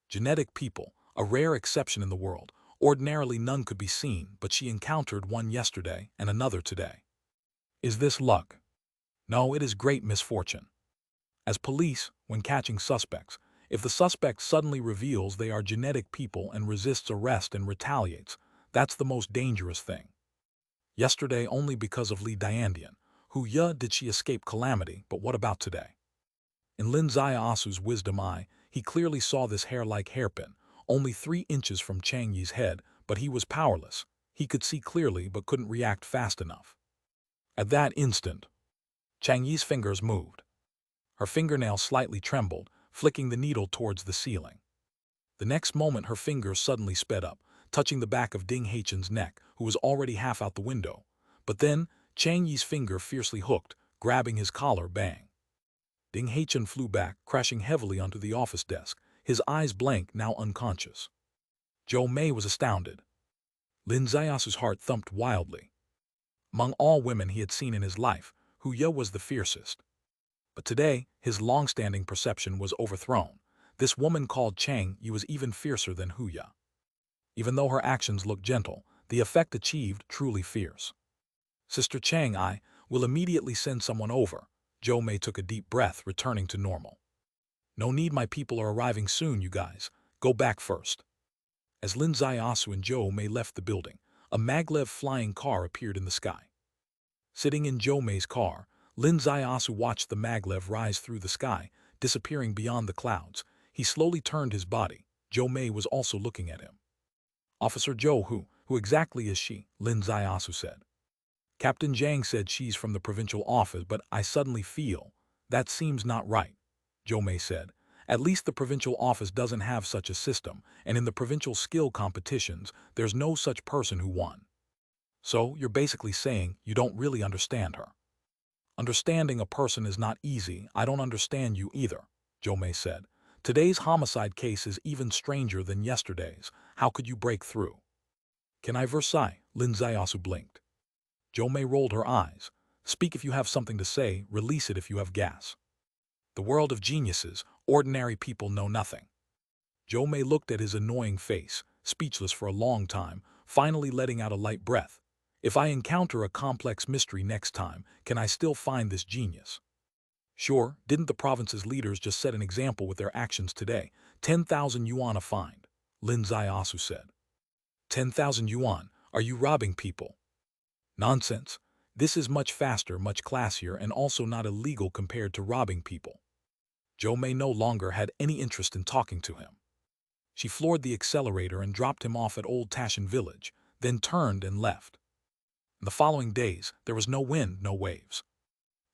Genetic people, a rare exception in the world. Ordinarily none could be seen, but she encountered one yesterday and another today. Is this luck? No, it is great misfortune. As police, when catching suspects, if the suspect suddenly reveals they are genetic people and resists arrest and retaliates, that's the most dangerous thing. Yesterday, only because of Li Diandian, who did she escape calamity, but what about today? In Lin Ziasu's wisdom eye, he clearly saw this hair-like hairpin, only 3 inches from Chang Yi's head, but he was powerless. He could see clearly but couldn't react fast enough. At that instant, Chang Yi's fingers moved. Her fingernail slightly trembled, flicking the needle towards the ceiling. The next moment her fingers suddenly sped up, touching the back of Ding Haichun's neck, who was already half out the window. But then, Chang Yi's finger fiercely hooked, grabbing his collar, bang. Ding Haichun flew back, crashing heavily onto the office desk, his eyes blank, now unconscious. Zhou Mei was astounded. Lin Ziasu's heart thumped wildly. Among all women he had seen in his life, Hu Ya was the fiercest. But today, his long-standing perception was overthrown. This woman called Chang Yi was even fiercer than Hu Ya. Even though her actions looked gentle, the effect achieved truly fierce. Sister Chang, I will immediately send someone over. Zhou Mei took a deep breath, returning to normal. No need, my people are arriving soon, you guys. Go back first. As Lin Ziasu and Zhou Mei left the building, a maglev flying car appeared in the sky. Sitting in Zhou Mei's car, Lin Ziasu watched the maglev rise through the sky, disappearing beyond the clouds. He slowly turned his body. Zhou Mei was also looking at him. Officer Zhou, who exactly is she? Lin Ziasu said. Captain Zhang said she's from the provincial office, but I suddenly feel that seems not right, Zhou Mei said. At least the provincial office doesn't have such a system, and in the provincial skill competitions, there's no such person who won. So, you're basically saying you don't really understand her. Understanding a person is not easy. I don't understand you either, Zhou Mei said. Today's homicide case is even stranger than yesterday's. How could you break through? Can I Versailles? Lin Ziasu blinked. Zhou Mei rolled her eyes. Speak if you have something to say, release it if you have gas. The world of geniuses, ordinary people know nothing. Joe May looked at his annoying face, speechless for a long time, finally letting out a light breath. If I encounter a complex mystery next time, can I still find this genius? Sure, didn't the province's leaders just set an example with their actions today? 10,000 yuan a fine, Lin Ziasu said. 10,000 yuan? Are you robbing people? Nonsense. This is much faster, much classier, and also not illegal compared to robbing people. Joe May no longer had any interest in talking to him. She floored the accelerator and dropped him off at Old Tashan village, then turned and left. In the following days, there was no wind, no waves.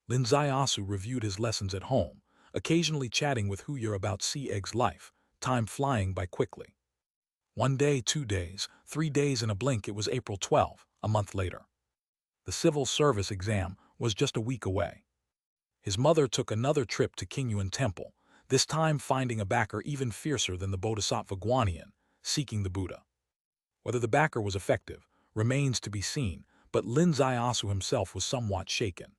Lin Ziasu reviewed his lessons at home, occasionally chatting with Huya about Sea Egg's life, time flying by quickly. 1 day, 2 days, 3 days in a blink it was April 12, a month later. The civil service exam was just a week away. His mother took another trip to Qingyuan Temple, this time finding a backer even fiercer than the Bodhisattva Guanyin, seeking the Buddha. Whether the backer was effective remains to be seen, but Lin Ziasu himself was somewhat shaken.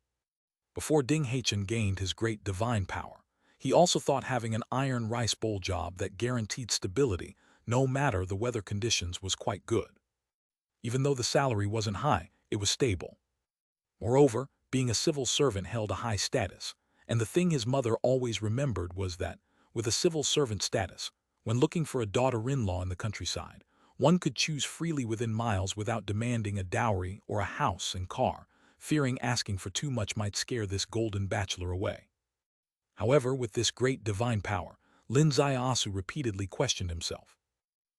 Before Ding Haichen gained his great divine power, he also thought having an iron rice bowl job that guaranteed stability, no matter the weather conditions, was quite good. Even though the salary wasn't high, it was stable. Moreover, being a civil servant held a high status, and the thing his mother always remembered was that, with a civil servant status, when looking for a daughter-in-law in the countryside, one could choose freely within miles without demanding a dowry or a house and car, fearing asking for too much might scare this golden bachelor away. However, with this great divine power, Lin Ziasu repeatedly questioned himself.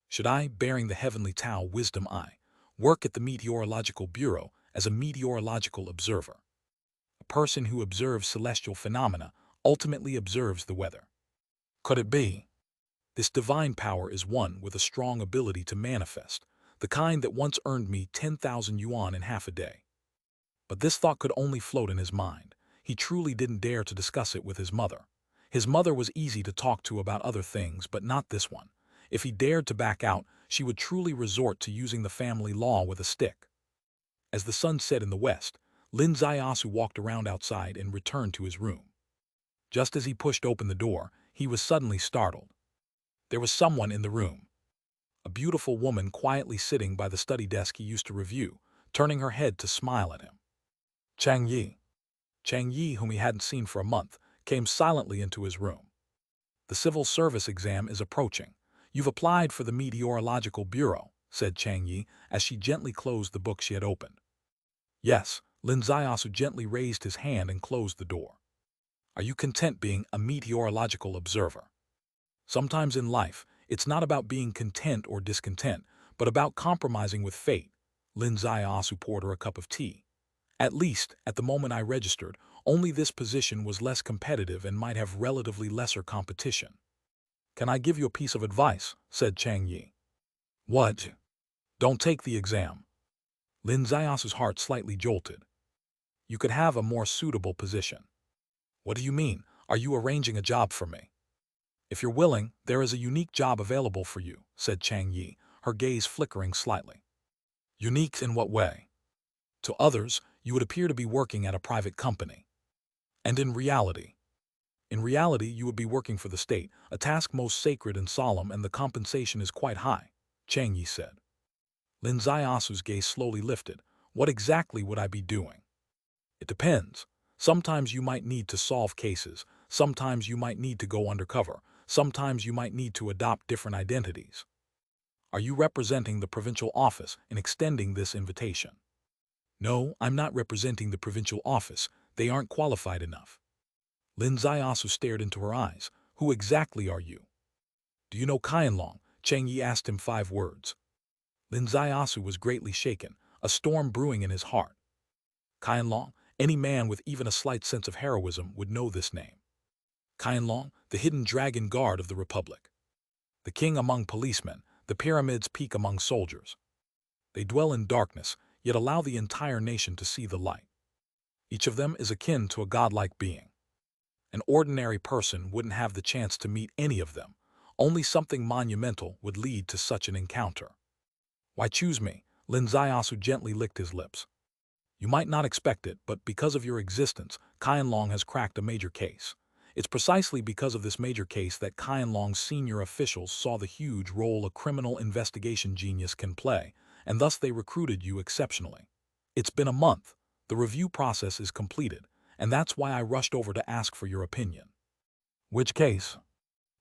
Should I, bearing the heavenly Tao wisdom I, work at the Meteorological Bureau as a meteorological observer? A person who observes celestial phenomena ultimately observes the weather. Could it be? This divine power is one with a strong ability to manifest, the kind that once earned me 10,000 yuan in half a day. But this thought could only float in his mind. He truly didn't dare to discuss it with his mother. His mother was easy to talk to about other things, but not this one. If he dared to back out, she would truly resort to using the family law with a stick. As the sun set in the west, Lin Ziasu walked around outside and returned to his room. Just as he pushed open the door, he was suddenly startled. There was someone in the room. A beautiful woman quietly sitting by the study desk he used to review, turning her head to smile at him. Chang Yi. Chang Yi, whom he hadn't seen for a month, came silently into his room. The civil service exam is approaching. You've applied for the Meteorological Bureau, said Chang Yi as she gently closed the book she had opened. Yes, Lin Ziasu gently raised his hand and closed the door. Are you content being a meteorological observer? Sometimes in life, it's not about being content or discontent, but about compromising with fate. Lin Ziasu poured her a cup of tea. At least, at the moment I registered, only this position was less competitive and might have relatively lesser competition. Can I give you a piece of advice? Said Chang Yi. What? Don't take the exam. Lin Ziasu's heart slightly jolted. You could have a more suitable position. What do you mean? Are you arranging a job for me? If you're willing, there is a unique job available for you, said Chang Yi, her gaze flickering slightly. Unique in what way? To others, you would appear to be working at a private company. And in reality? In reality, you would be working for the state, a task most sacred and solemn, and the compensation is quite high, Chang Yi said. Lin Ziasu's gaze slowly lifted. What exactly would I be doing? It depends. Sometimes you might need to solve cases, sometimes you might need to go undercover, sometimes you might need to adopt different identities. Are you representing the provincial office in extending this invitation? No, I'm not representing the provincial office. They aren't qualified enough. Lin Ziasu stared into her eyes. Who exactly are you? Do you know Qianlong? Chang Yi asked him 5 words. Lin Ziasu was greatly shaken, a storm brewing in his heart. Qianlong? Any man with even a slight sense of heroism would know this name. Qianlong, the hidden dragon guard of the Republic. The king among policemen, the pyramid's peak among soldiers. They dwell in darkness, yet allow the entire nation to see the light. Each of them is akin to a godlike being. An ordinary person wouldn't have the chance to meet any of them. Only something monumental would lead to such an encounter. Why choose me? Lin Ziasu gently licked his lips. You might not expect it, but because of your existence, Qianlong has cracked a major case. It's precisely because of this major case that Qianlong's senior officials saw the huge role a criminal investigation genius can play, and thus they recruited you exceptionally. It's been a month. The review process is completed, and that's why I rushed over to ask for your opinion. Which case?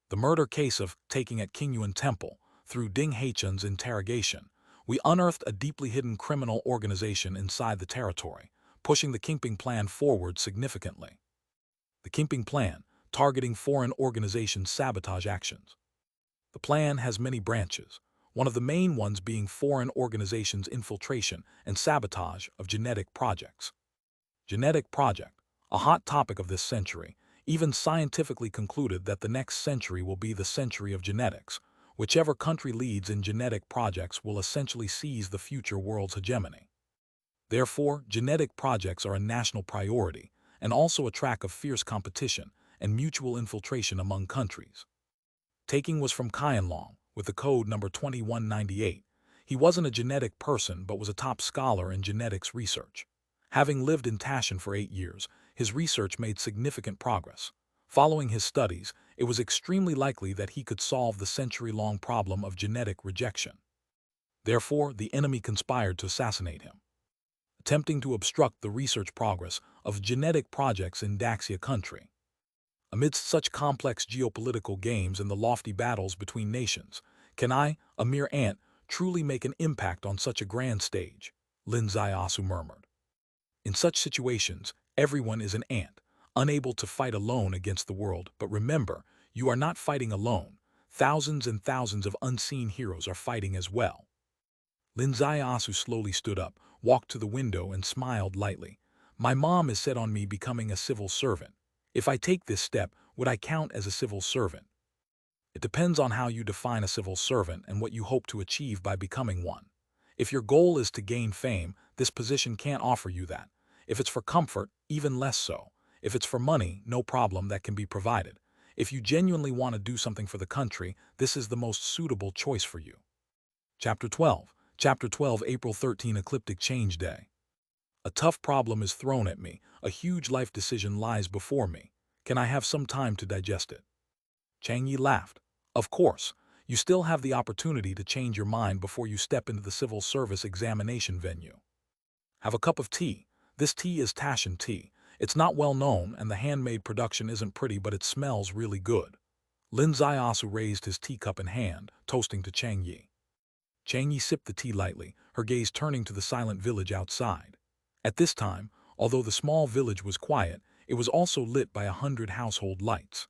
The murder case of taking at Qingyuan Temple. Through Ding Haichen's interrogation, we unearthed a deeply hidden criminal organization inside the territory, pushing the Qingping Plan forward significantly. The Qingping Plan, targeting foreign organizations' sabotage actions. The plan has many branches, one of the main ones being foreign organizations' infiltration and sabotage of genetic projects. Genetic project, a hot topic of this century, even scientifically concluded that the next century will be the century of genetics. Whichever country leads in genetic projects will essentially seize the future world's hegemony. Therefore, genetic projects are a national priority and also a track of fierce competition and mutual infiltration among countries. Taking was from Qianlong, with the code number 2198. He wasn't a genetic person but was a top scholar in genetics research. Having lived in Taishan for 8 years, his research made significant progress. Following his studies, it was extremely likely that he could solve the century-long problem of genetic rejection. Therefore, the enemy conspired to assassinate him, attempting to obstruct the research progress of genetic projects in Daxia country. Amidst such complex geopolitical games and the lofty battles between nations, can I, a mere ant, truly make an impact on such a grand stage? Lin Ziasu murmured. In such situations, everyone is an ant, unable to fight alone against the world. But remember, you are not fighting alone. Thousands and thousands of unseen heroes are fighting as well. Lin Ziasu slowly stood up, walked to the window and smiled lightly. My mom is set on me becoming a civil servant. If I take this step, would I count as a civil servant? It depends on how you define a civil servant and what you hope to achieve by becoming one. If your goal is to gain fame, this position can't offer you that. If it's for comfort, even less so. If it's for money, no problem, that can be provided. If you genuinely want to do something for the country, this is the most suitable choice for you. Chapter 12. Chapter 12, April 13, Ecliptic Change Day. A tough problem is thrown at me. A huge life decision lies before me. Can I have some time to digest it? Chang Yi laughed. Of course. You still have the opportunity to change your mind before you step into the civil service examination venue. Have a cup of tea. This tea is Taishan tea. It's not well known and the handmade production isn't pretty, but it smells really good. Lin Ziasu raised his teacup in hand, toasting to Chang Yi. Chang Yi sipped the tea lightly, her gaze turning to the silent village outside. At this time, although the small village was quiet, it was also lit by 100 household lights.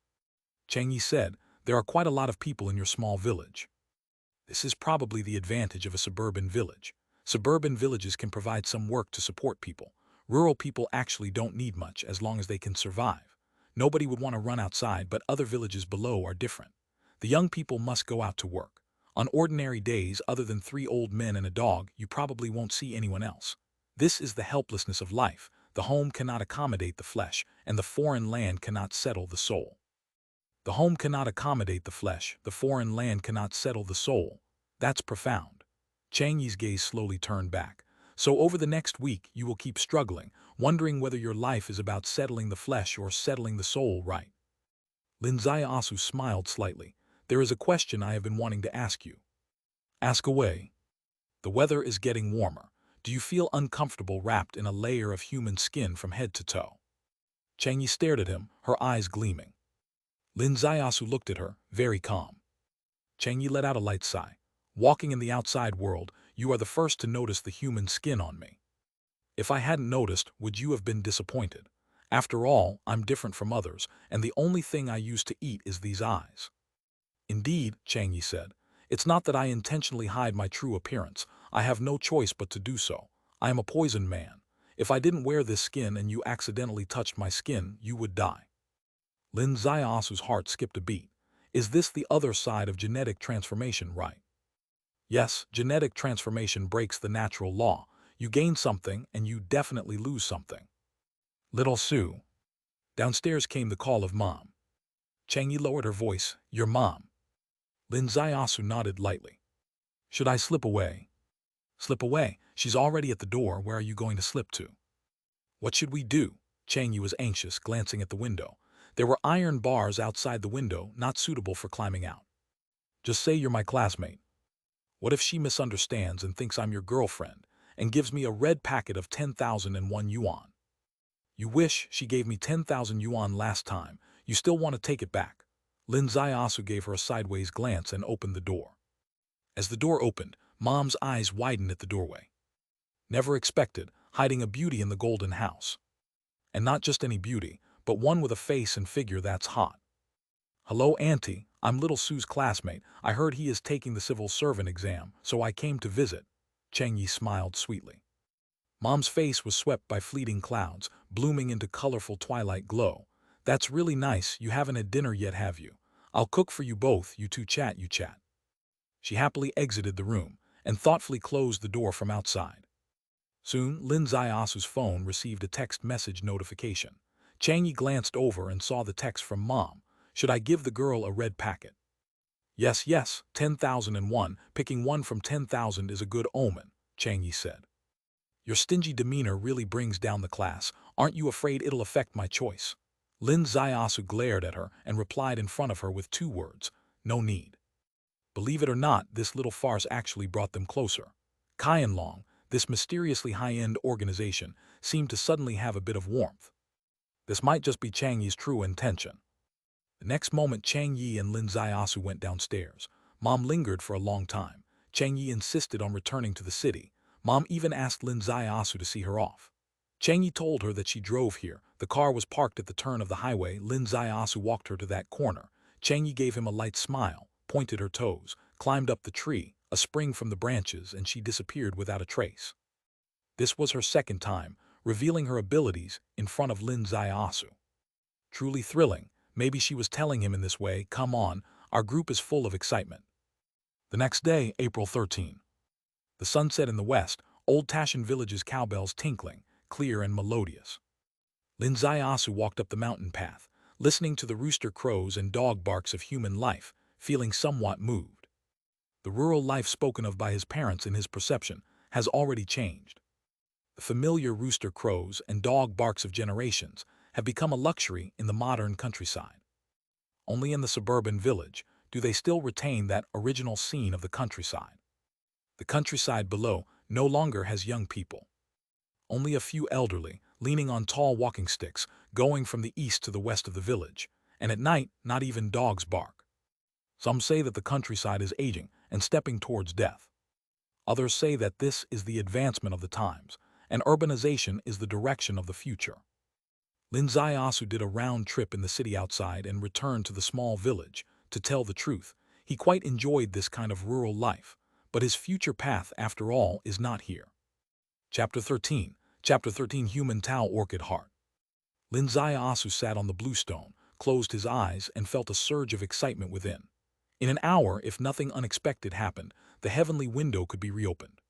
Chang Yi said, there are quite a lot of people in your small village. This is probably the advantage of a suburban village. Suburban villages can provide some work to support people. Rural people actually don't need much as long as they can survive. Nobody would want to run outside, but other villages below are different. The young people must go out to work. On ordinary days, other than 3 old men and a dog, you probably won't see anyone else. This is the helplessness of life. The home cannot accommodate the flesh, and the foreign land cannot settle the soul. The home cannot accommodate the flesh, the foreign land cannot settle the soul. That's profound. Chang Yi's gaze slowly turned back. So over the next week, you will keep struggling, wondering whether your life is about settling the flesh or settling the soul, right? Lin Ziasu smiled slightly. There is a question I have been wanting to ask you. Ask away. The weather is getting warmer. Do you feel uncomfortable wrapped in a layer of human skin from head to toe? Chang Yi stared at him, her eyes gleaming. Lin Ziasu looked at her, very calm. Chang Yi let out a light sigh. Walking in the outside world, you are the first to notice the human skin on me. If I hadn't noticed, would you have been disappointed? After all, I'm different from others, and the only thing I use to eat is these eyes. Indeed, Chang Yi said, it's not that I intentionally hide my true appearance. I have no choice but to do so. I am a poisoned man. If I didn't wear this skin and you accidentally touched my skin, you would die. Lin Ziasu's heart skipped a beat. Is this the other side of genetic transformation, right? Yes, genetic transformation breaks the natural law. You gain something and you definitely lose something. Little Sue. Downstairs came the call of Mom. Chang Yi lowered her voice. Your mom. Lin Ziasu nodded lightly. Should I slip away? Slip away? She's already at the door. Where are you going to slip to? What should we do? Chang Yi was anxious, glancing at the window. There were iron bars outside the window, not suitable for climbing out. Just say you're my classmate. What if she misunderstands and thinks I'm your girlfriend and gives me a red packet of 10,001 yuan? You wish she gave me 10,000 yuan last time. You still want to take it back. Lin Ziasu gave her a sideways glance and opened the door. As the door opened, Mom's eyes widened at the doorway. Never expected, hiding a beauty in the golden house. And not just any beauty, but one with a face and figure that's hot. Hello, Auntie. I'm little Sue's classmate. I heard he is taking the civil servant exam, so I came to visit. Cheng Yi smiled sweetly. Mom's face was swept by fleeting clouds, blooming into colorful twilight glow. That's really nice. You haven't had dinner yet, have you? I'll cook for you both. You two chat, you chat. She happily exited the room and thoughtfully closed the door from outside. Soon, Lin Ziasu's phone received a text message notification. Cheng Yi glanced over and saw the text from Mom. Should I give the girl a red packet? Yes, yes, 10,001. Picking one from 10,000 is a good omen, Cheng Yi said. Your stingy demeanor really brings down the class. Aren't you afraid it'll affect my choice? Lin Ziasu glared at her and replied in front of her with 2 words, no need. Believe it or not, this little farce actually brought them closer. Qianlong, this mysteriously high-end organization, seemed to suddenly have a bit of warmth. This might just be Chang Yi's true intention. The next moment, Chang Yi and Lin Ziasu went downstairs. Mom lingered for a long time. Chang Yi insisted on returning to the city. Mom even asked Lin Ziasu to see her off. Chang Yi told her that she drove here. The car was parked at the turn of the highway. Lin Ziasu walked her to that corner. Chang Yi gave him a light smile, pointed her toes, climbed up the tree, a spring from the branches, and she disappeared without a trace. This was her second time, revealing her abilities in front of Lin Ziasu. Truly thrilling. Maybe she was telling him in this way, come on, our group is full of excitement. The next day, April 13. The sun set in the west, Old Tashan village's cowbells tinkling, clear and melodious. Lin Ziasu walked up the mountain path, listening to the rooster crows and dog barks of human life, feeling somewhat moved. The rural life spoken of by his parents in his perception has already changed. The familiar rooster crows and dog barks of generations have become a luxury in the modern countryside. Only in the suburban village do they still retain that original scene of the countryside. The countryside below no longer has young people. Only a few elderly, leaning on tall walking sticks, going from the east to the west of the village, and at night not even dogs bark. Some say that the countryside is aging and stepping towards death. Others say that this is the advancement of the times, and urbanization is the direction of the future. Lin Ziasu did a round trip in the city outside and returned to the small village. To tell the truth, he quite enjoyed this kind of rural life, but his future path, after all, is not here. Chapter 13. Chapter 13, Human Tao Orchid Heart. Lin Ziasu sat on the bluestone, closed his eyes, and felt a surge of excitement within. In an hour, if nothing unexpected happened, the heavenly window could be reopened.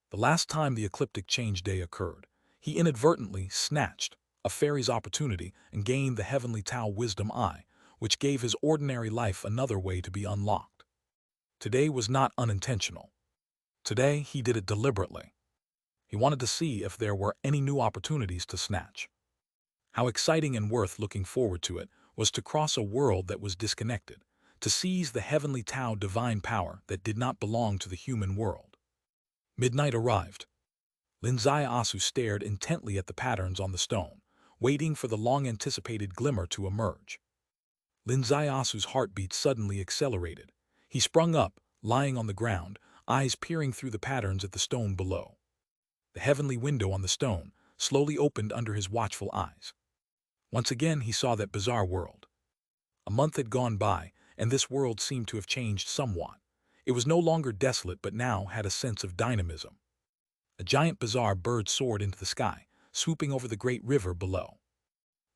The last time the ecliptic change day occurred, he inadvertently snatched a fairy's opportunity and gained the heavenly Tao wisdom eye, which gave his ordinary life another way to be unlocked. Today was not unintentional. Today he did it deliberately. He wanted to see if there were any new opportunities to snatch. How exciting and worth looking forward to it was to cross a world that was disconnected, to seize the heavenly Tao divine power that did not belong to the human world. Midnight arrived. Lin Ziasu stared intently at the patterns on the stone, waiting for the long-anticipated glimmer to emerge. Lin Ziasu's heartbeat suddenly accelerated. He sprung up, lying on the ground, eyes peering through the patterns at the stone below. The heavenly window on the stone slowly opened under his watchful eyes. Once again he saw that bizarre world. A month had gone by, and this world seemed to have changed somewhat. It was no longer desolate but now had a sense of dynamism. A giant bizarre bird soared into the sky, swooping over the great river below.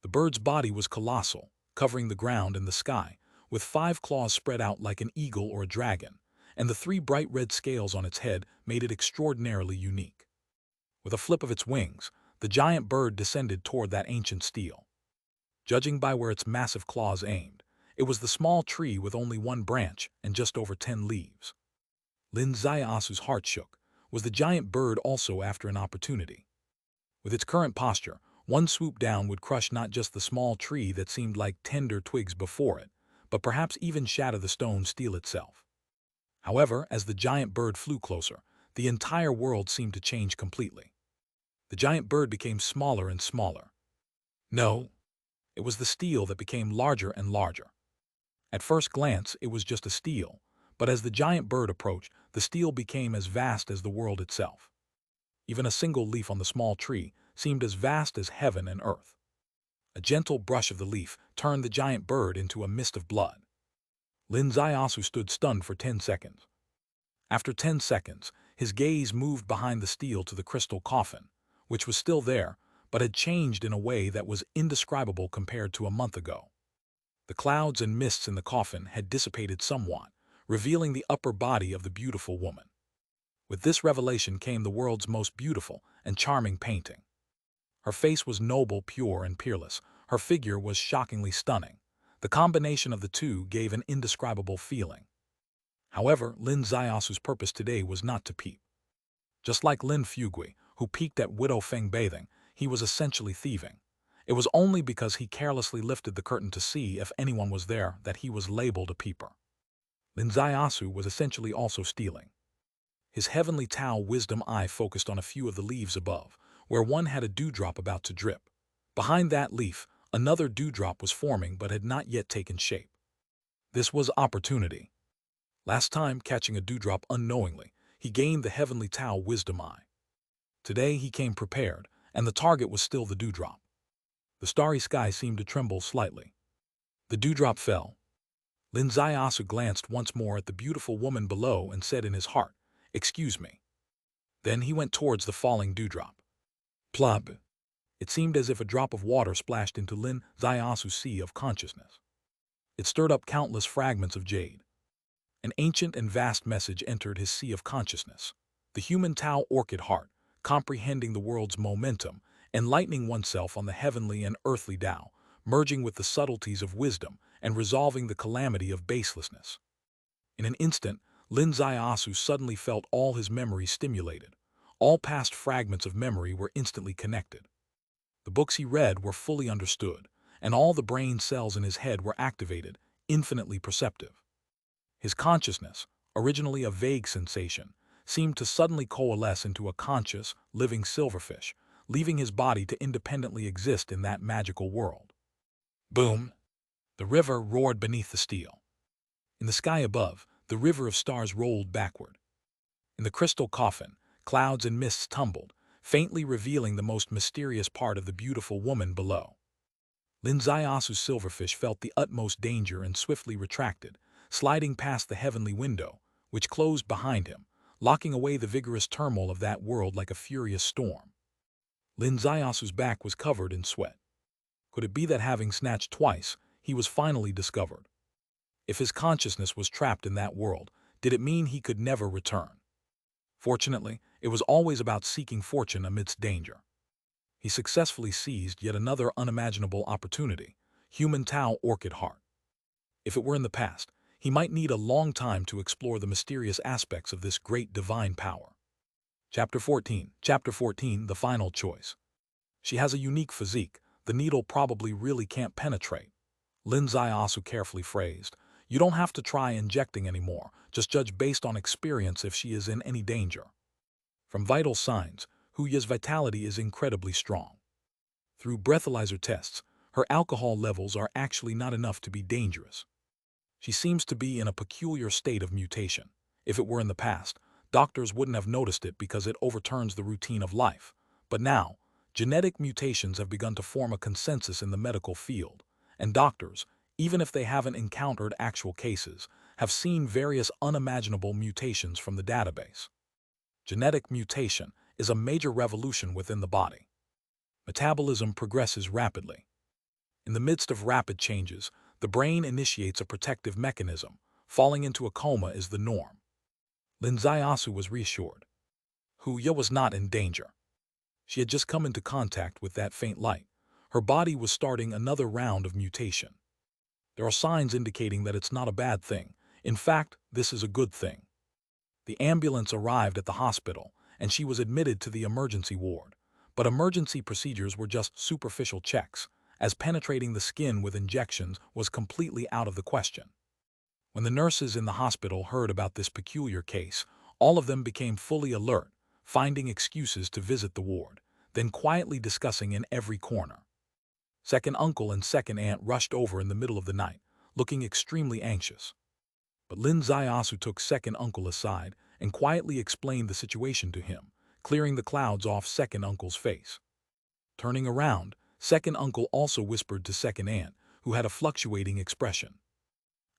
The bird's body was colossal, covering the ground and the sky, with 5 claws spread out like an eagle or a dragon, and the 3 bright red scales on its head made it extraordinarily unique. With a flip of its wings, the giant bird descended toward that ancient stele. Judging by where its massive claws aimed, it was the small tree with only 1 branch and just over 10 leaves. Lin Ziasu's heart shook. Was the giant bird also after an opportunity? With its current posture, One swoop down would crush not just the small tree that seemed like tender twigs before it, but perhaps even shatter the stone steel itself. However, as the giant bird flew closer, the entire world seemed to change completely. The giant bird became smaller and smaller. No, it was the steel that became larger and larger. At first glance, it was just a steel, but as the giant bird approached, the steel became as vast as the world itself. Even a single leaf on the small tree seemed as vast as heaven and earth. A gentle brush of the leaf turned the giant bird into a mist of blood. Lin Zaiyasu stood stunned for 10 seconds. After 10 seconds, his gaze moved behind the steel to the crystal coffin, which was still there, but had changed in a way that was indescribable compared to a month ago. The clouds and mists in the coffin had dissipated somewhat, revealing the upper body of the beautiful woman. With this revelation came the world's most beautiful and charming painting. Her face was noble, pure, and peerless. Her figure was shockingly stunning. The combination of the two gave an indescribable feeling. However, Lin Ziyasu's purpose today was not to peep. Just like Lin Fugui, who peeked at Widow Feng bathing, he was essentially thieving. It was only because he carelessly lifted the curtain to see if anyone was there that he was labeled a peeper. Lin Ziyasu was essentially also stealing. His heavenly Tao wisdom eye focused on a few of the leaves above, where one had a dewdrop about to drip. Behind that leaf, another dewdrop was forming but had not yet taken shape. This was opportunity. Last time, catching a dewdrop unknowingly, he gained the heavenly Tao wisdom eye. Today he came prepared, and the target was still the dewdrop. The starry sky seemed to tremble slightly. The dewdrop fell. Lin Ziyasu glanced once more at the beautiful woman below and said in his heart, "Excuse me." Then he went towards the falling dewdrop. Plop! It seemed as if a drop of water splashed into Lin Ziyasu's sea of consciousness. It stirred up countless fragments of jade. An ancient and vast message entered his sea of consciousness. The human Tao orchid heart, comprehending the world's momentum, enlightening oneself on the heavenly and earthly Tao, merging with the subtleties of wisdom and resolving the calamity of baselessness. In an instant, Lin Ziyasu suddenly felt all his memories stimulated. All past fragments of memory were instantly connected. The books he read were fully understood, and all the brain cells in his head were activated, infinitely perceptive. His consciousness, originally a vague sensation, seemed to suddenly coalesce into a conscious, living silverfish, leaving his body to independently exist in that magical world. Boom! The river roared beneath the steel. In the sky above, the river of stars rolled backward. In the crystal coffin, clouds and mists tumbled, faintly revealing the most mysterious part of the beautiful woman below. Lin Ziyasu's silverfish felt the utmost danger and swiftly retracted, sliding past the heavenly window, which closed behind him, locking away the vigorous turmoil of that world like a furious storm. Lin Ziyasu's back was covered in sweat. Could it be that having snatched twice, he was finally discovered? If his consciousness was trapped in that world, did it mean he could never return? Fortunately, it was always about seeking fortune amidst danger. He successfully seized yet another unimaginable opportunity, human Tao orchid heart. If it were in the past, he might need a long time to explore the mysterious aspects of this great divine power. Chapter 14, The Final Choice. She has a unique physique, the needle probably really can't penetrate. Lin Ziyasu carefully phrased, "You don't have to try injecting anymore, just judge based on experience if she is in any danger." From vital signs, Huya's vitality is incredibly strong. Through breathalyzer tests, her alcohol levels are actually not enough to be dangerous. She seems to be in a peculiar state of mutation. If it were in the past, doctors wouldn't have noticed it because it overturns the routine of life. But now, genetic mutations have begun to form a consensus in the medical field, and doctors, even if they haven't encountered actual cases, have seen various unimaginable mutations from the database. Genetic mutation is a major revolution within the body. Metabolism progresses rapidly. In the midst of rapid changes, the brain initiates a protective mechanism. Falling into a coma is the norm. Lin Ziyasu was reassured. Huya was not in danger. She had just come into contact with that faint light. Her body was starting another round of mutation. There are signs indicating that it's not a bad thing. In fact, this is a good thing. The ambulance arrived at the hospital, and she was admitted to the emergency ward. But emergency procedures were just superficial checks, as penetrating the skin with injections was completely out of the question. When the nurses in the hospital heard about this peculiar case, all of them became fully alert, finding excuses to visit the ward, then quietly discussing in every corner. Second uncle and second aunt rushed over in the middle of the night, looking extremely anxious. But Lin Zaiasu took second uncle aside and quietly explained the situation to him, clearing the clouds off second uncle's face. Turning around, second uncle also whispered to second aunt, who had a fluctuating expression.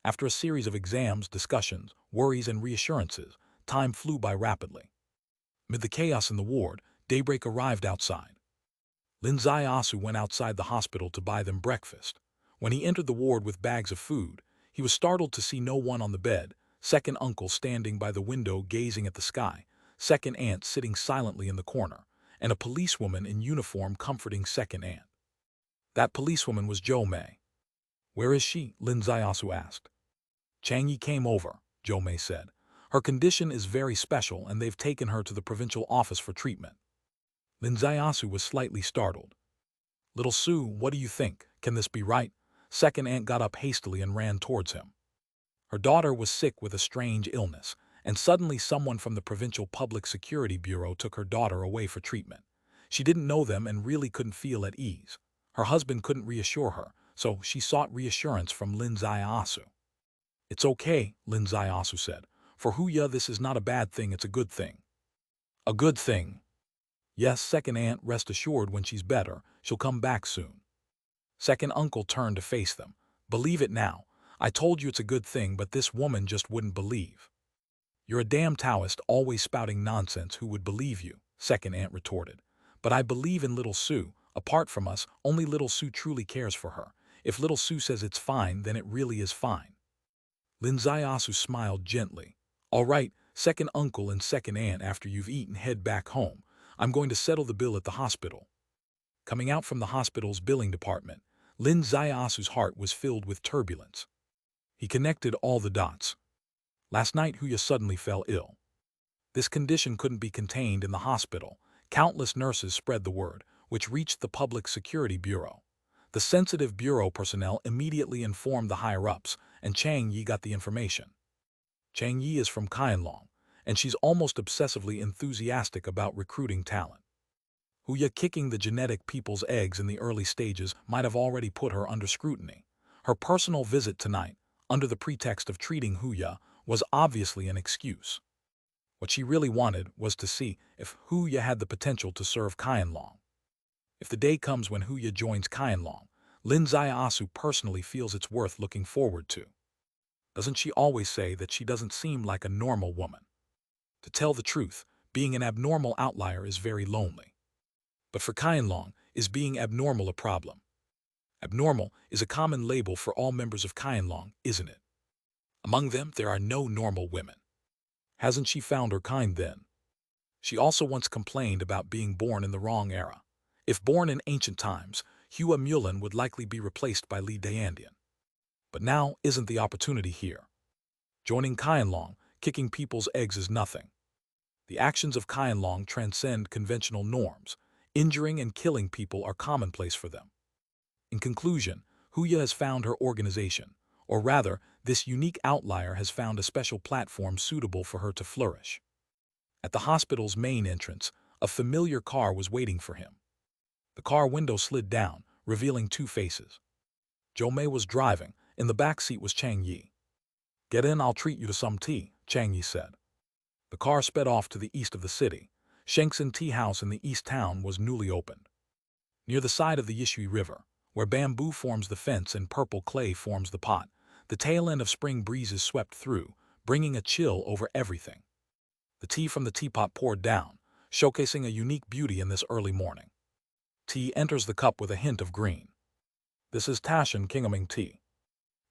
After a series of exams, discussions, worries, and reassurances, time flew by rapidly. Amid the chaos in the ward, daybreak arrived outside. Lin Zaiasu went outside the hospital to buy them breakfast. When he entered the ward with bags of food, he was startled to see no one on the bed, second uncle standing by the window gazing at the sky, second aunt sitting silently in the corner, and a policewoman in uniform comforting second aunt. That policewoman was Jo Mei. "Where is she?" Lin Zaiasu asked. "Chang Yi came over," Jo Mei said. "Her condition is very special and they've taken her to the provincial office for treatment." Lin Zaiasu was slightly startled. "Little Su, what do you think? Can this be right?" Second aunt got up hastily and ran towards him. Her daughter was sick with a strange illness, and suddenly someone from the Provincial Public Security Bureau took her daughter away for treatment. She didn't know them and really couldn't feel at ease. Her husband couldn't reassure her, so she sought reassurance from Lin Zaiasu. "It's okay," Lin Zaiasu said. "For Huya, this is not a bad thing, it's a good thing." "A good thing?" "Yes, second aunt, rest assured when she's better, she'll come back soon." Second uncle turned to face them. "Believe it now. I told you it's a good thing, but this woman just wouldn't believe." "You're a damn Taoist always spouting nonsense, who would believe you?" Second aunt retorted. "But I believe in little Su. Apart from us, only little Su truly cares for her. If little Su says it's fine, then it really is fine." Lin Zaiasu smiled gently. "All right, second uncle and second aunt, after you've eaten, head back home. I'm going to settle the bill at the hospital." Coming out from the hospital's billing department, Lin Zaiasu's heart was filled with turbulence. He connected all the dots. Last night, Huya suddenly fell ill. This condition couldn't be contained in the hospital. Countless nurses spread the word, which reached the Public Security Bureau. The sensitive bureau personnel immediately informed the higher-ups, and Chang Yi got the information. Chang Yi is from Qianlong, and she's almost obsessively enthusiastic about recruiting talent. Huya kicking the genetic people's eggs in the early stages might have already put her under scrutiny. Her personal visit tonight, under the pretext of treating Huya, was obviously an excuse. What she really wanted was to see if Huya had the potential to serve Qianlong. If the day comes when Huya joins Qianlong, Lin Zaiasu personally feels it's worth looking forward to. Doesn't she always say that she doesn't seem like a normal woman? To tell the truth, being an abnormal outlier is very lonely. But for Qianlong, is being abnormal a problem? Abnormal is a common label for all members of Qianlong, isn't it? Among them, there are no normal women. Hasn't she found her kind then? She also once complained about being born in the wrong era. If born in ancient times, Hua Mulan would likely be replaced by Li Dayandian. But now isn't the opportunity here. Joining Qianlong, kicking people's eggs is nothing. The actions of Qianlong transcend conventional norms. Injuring and killing people are commonplace for them. In conclusion, Huya has found her organization, or rather, this unique outlier has found a special platform suitable for her to flourish. At the hospital's main entrance, a familiar car was waiting for him. The car window slid down, revealing two faces. Jo Mei was driving, in the back seat was Chang Yi. "Get in, I'll treat you to some tea," Chang Yi said. The car sped off to the east of the city. Shengsen Tea House in the East Town was newly opened. Near the side of the Yishui River, where bamboo forms the fence and purple clay forms the pot, the tail end of spring breezes swept through, bringing a chill over everything. The tea from the teapot poured down, showcasing a unique beauty in this early morning. Tea enters the cup with a hint of green. This is Tashan Kingaming tea.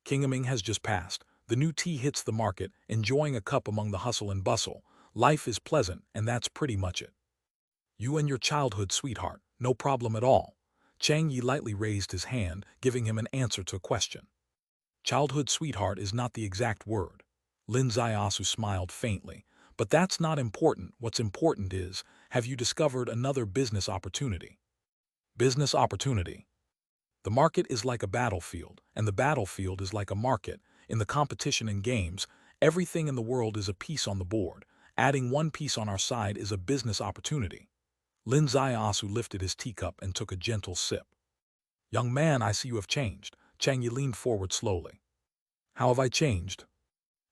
Kingaming has just passed. The new tea hits the market, enjoying a cup among the hustle and bustle. Life is pleasant, and that's pretty much it. You and your childhood sweetheart, no problem at all. Chang Yi lightly raised his hand, giving him an answer to a question. Childhood sweetheart is not the exact word. Lin Zaiasu smiled faintly. But that's not important. What's important is, have you discovered another business opportunity? Business opportunity. The market is like a battlefield, and the battlefield is like a market. In the competition in games, everything in the world is a piece on the board. Adding one piece on our side is a business opportunity. Lin Zaiasu lifted his teacup and took a gentle sip. Young man, I see you have changed. Chang Yi leaned forward slowly. How have I changed?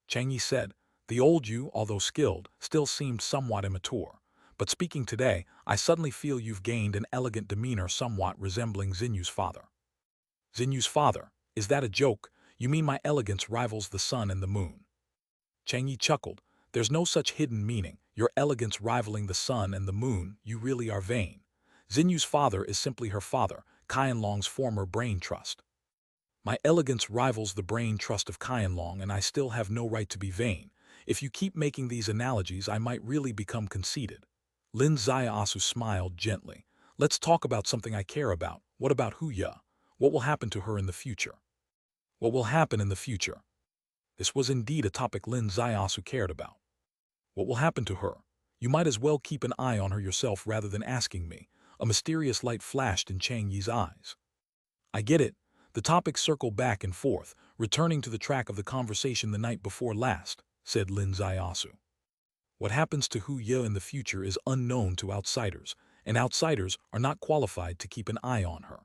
Chang Yi said. The old you, although skilled, still seemed somewhat immature. But speaking today, I suddenly feel you've gained an elegant demeanor somewhat resembling Xinyu's father. Xinyu's father? Is that a joke? You mean my elegance rivals the sun and the moon? Chang Yi chuckled. There's no such hidden meaning. Your elegance rivaling the sun and the moon, you really are vain. Xinyu's father is simply her father, Qianlong's former brain trust. My elegance rivals the brain trust of Qianlong, and I still have no right to be vain. If you keep making these analogies, I might really become conceited. Lin Zaiasu smiled gently. Let's talk about something I care about. What about Huya? What will happen to her in the future? What will happen in the future? This was indeed a topic Lin Zaiasu cared about. What will happen to her? You might as well keep an eye on her yourself rather than asking me. A mysterious light flashed in Chang Yi's eyes. I get it. The topic circled back and forth, returning to the track of the conversation the night before last, said Lin Zaiasu. What happens to Hu Ye in the future is unknown to outsiders, and outsiders are not qualified to keep an eye on her.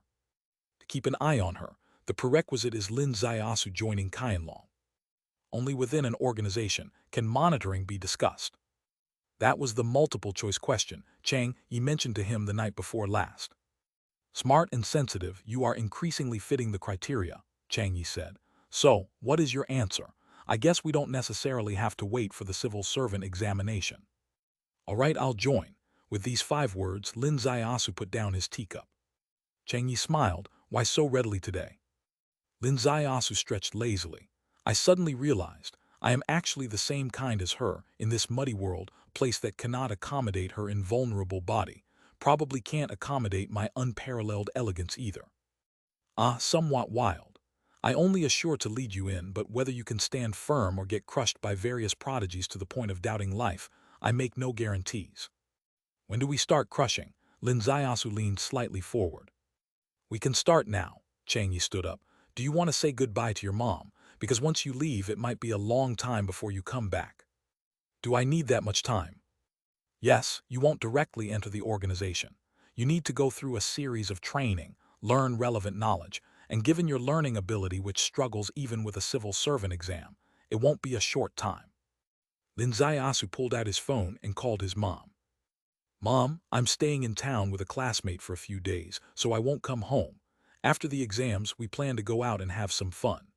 To keep an eye on her, the prerequisite is Lin Zaiasu joining Qianlong. Only within an organization can monitoring be discussed. That was the multiple-choice question Chang Yi mentioned to him the night before last. Smart and sensitive, you are increasingly fitting the criteria, Chang Yi said. So, what is your answer? I guess we don't necessarily have to wait for the civil servant examination. All right, I'll join. With these 5 words, Lin Zaiasu put down his teacup. Chang Yi smiled. Why so readily today? Lin Zaiasu stretched lazily. I suddenly realized I am actually the same kind as her in this muddy world, place that cannot accommodate her invulnerable body, probably can't accommodate my unparalleled elegance either. Ah, somewhat wild. I only assure to lead you in, but whether you can stand firm or get crushed by various prodigies to the point of doubting life, I make no guarantees. When do we start crushing? Lin Zaiasu leaned slightly forward. We can start now. Chang Yi stood up. Do you want to say goodbye to your mom? Because once you leave, it might be a long time before you come back. Do I need that much time? Yes, you won't directly enter the organization. You need to go through a series of training, learn relevant knowledge, and given your learning ability which struggles even with a civil servant exam, it won't be a short time. Lin Zaiasu pulled out his phone and called his mom. Mom, I'm staying in town with a classmate for a few days, so I won't come home. After the exams, we plan to go out and have some fun.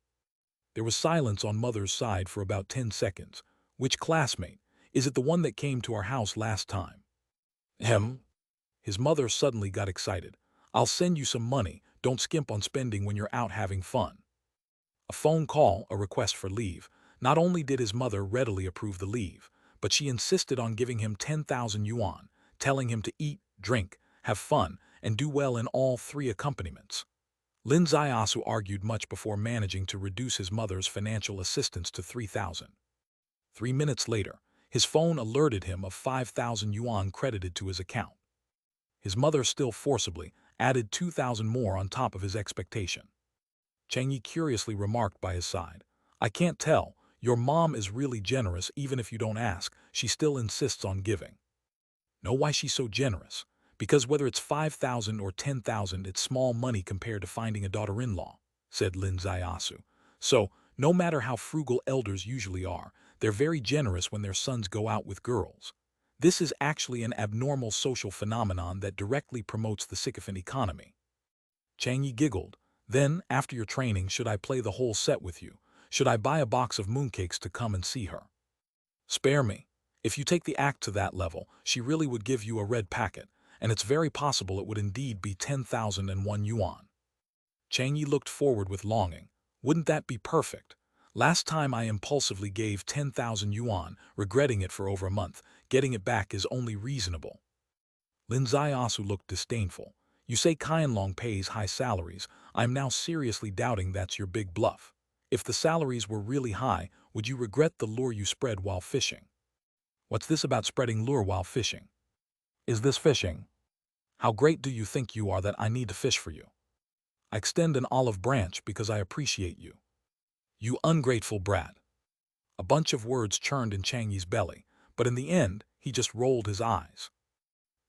There was silence on Mother's side for about 10 seconds. Which classmate? Is it the one that came to our house last time? Hem. His mother suddenly got excited. I'll send you some money. Don't skimp on spending when you're out having fun. A phone call, a request for leave. Not only did his mother readily approve the leave, but she insisted on giving him 10,000 yuan, telling him to eat, drink, have fun, and do well in all 3 accompaniments. Lin Zaiasu argued much before managing to reduce his mother's financial assistance to 3,000. 3 minutes later, his phone alerted him of 5,000 yuan credited to his account. His mother still forcibly added 2,000 more on top of his expectation. Chang Yi curiously remarked by his side, I can't tell, your mom is really generous even if you don't ask, she still insists on giving. Know why she's so generous? Because whether it's 5,000 or 10,000, it's small money compared to finding a daughter-in-law, said Lin Zaiasu. So, no matter how frugal elders usually are, they're very generous when their sons go out with girls. This is actually an abnormal social phenomenon that directly promotes the sycophant economy. Chang Yi giggled. Then, after your training, should I play the whole set with you? Should I buy a box of mooncakes to come and see her? Spare me. If you take the act to that level, she really would give you a red packet, and it's very possible it would indeed be 10,001 yuan. Chang Yi looked forward with longing. Wouldn't that be perfect? Last time I impulsively gave 10,000 yuan, regretting it for over a month. Getting it back is only reasonable. Lin Zaiasu looked disdainful. You say Qianlong pays high salaries. I'm now seriously doubting that's your big bluff. If the salaries were really high, would you regret the lure you spread while fishing? What's this about spreading lure while fishing? Is this fishing? How great do you think you are that I need to fish for you? I extend an olive branch because I appreciate you. You ungrateful brat. A bunch of words churned in Chang Yi's belly, but in the end, he just rolled his eyes.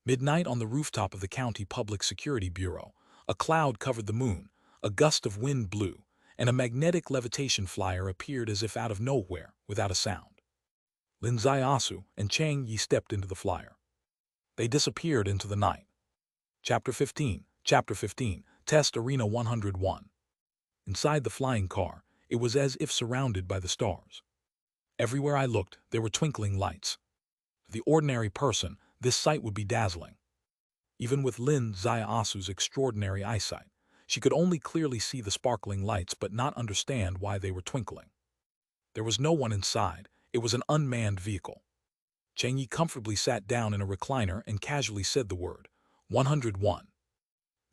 Midnight on the rooftop of the County Public Security Bureau, a cloud covered the moon, a gust of wind blew, and a magnetic levitation flyer appeared as if out of nowhere, without a sound. Lin Zaiasu and Chang Yi stepped into the flyer. They disappeared into the night. Chapter 15, Test Arena 101. Inside the flying car, it was as if surrounded by the stars. Everywhere I looked, there were twinkling lights. To the ordinary person, this sight would be dazzling. Even with Lin Zaiasu's extraordinary eyesight, she could only clearly see the sparkling lights but not understand why they were twinkling. There was no one inside. It was an unmanned vehicle. Chang Yi comfortably sat down in a recliner and casually said the word, 101.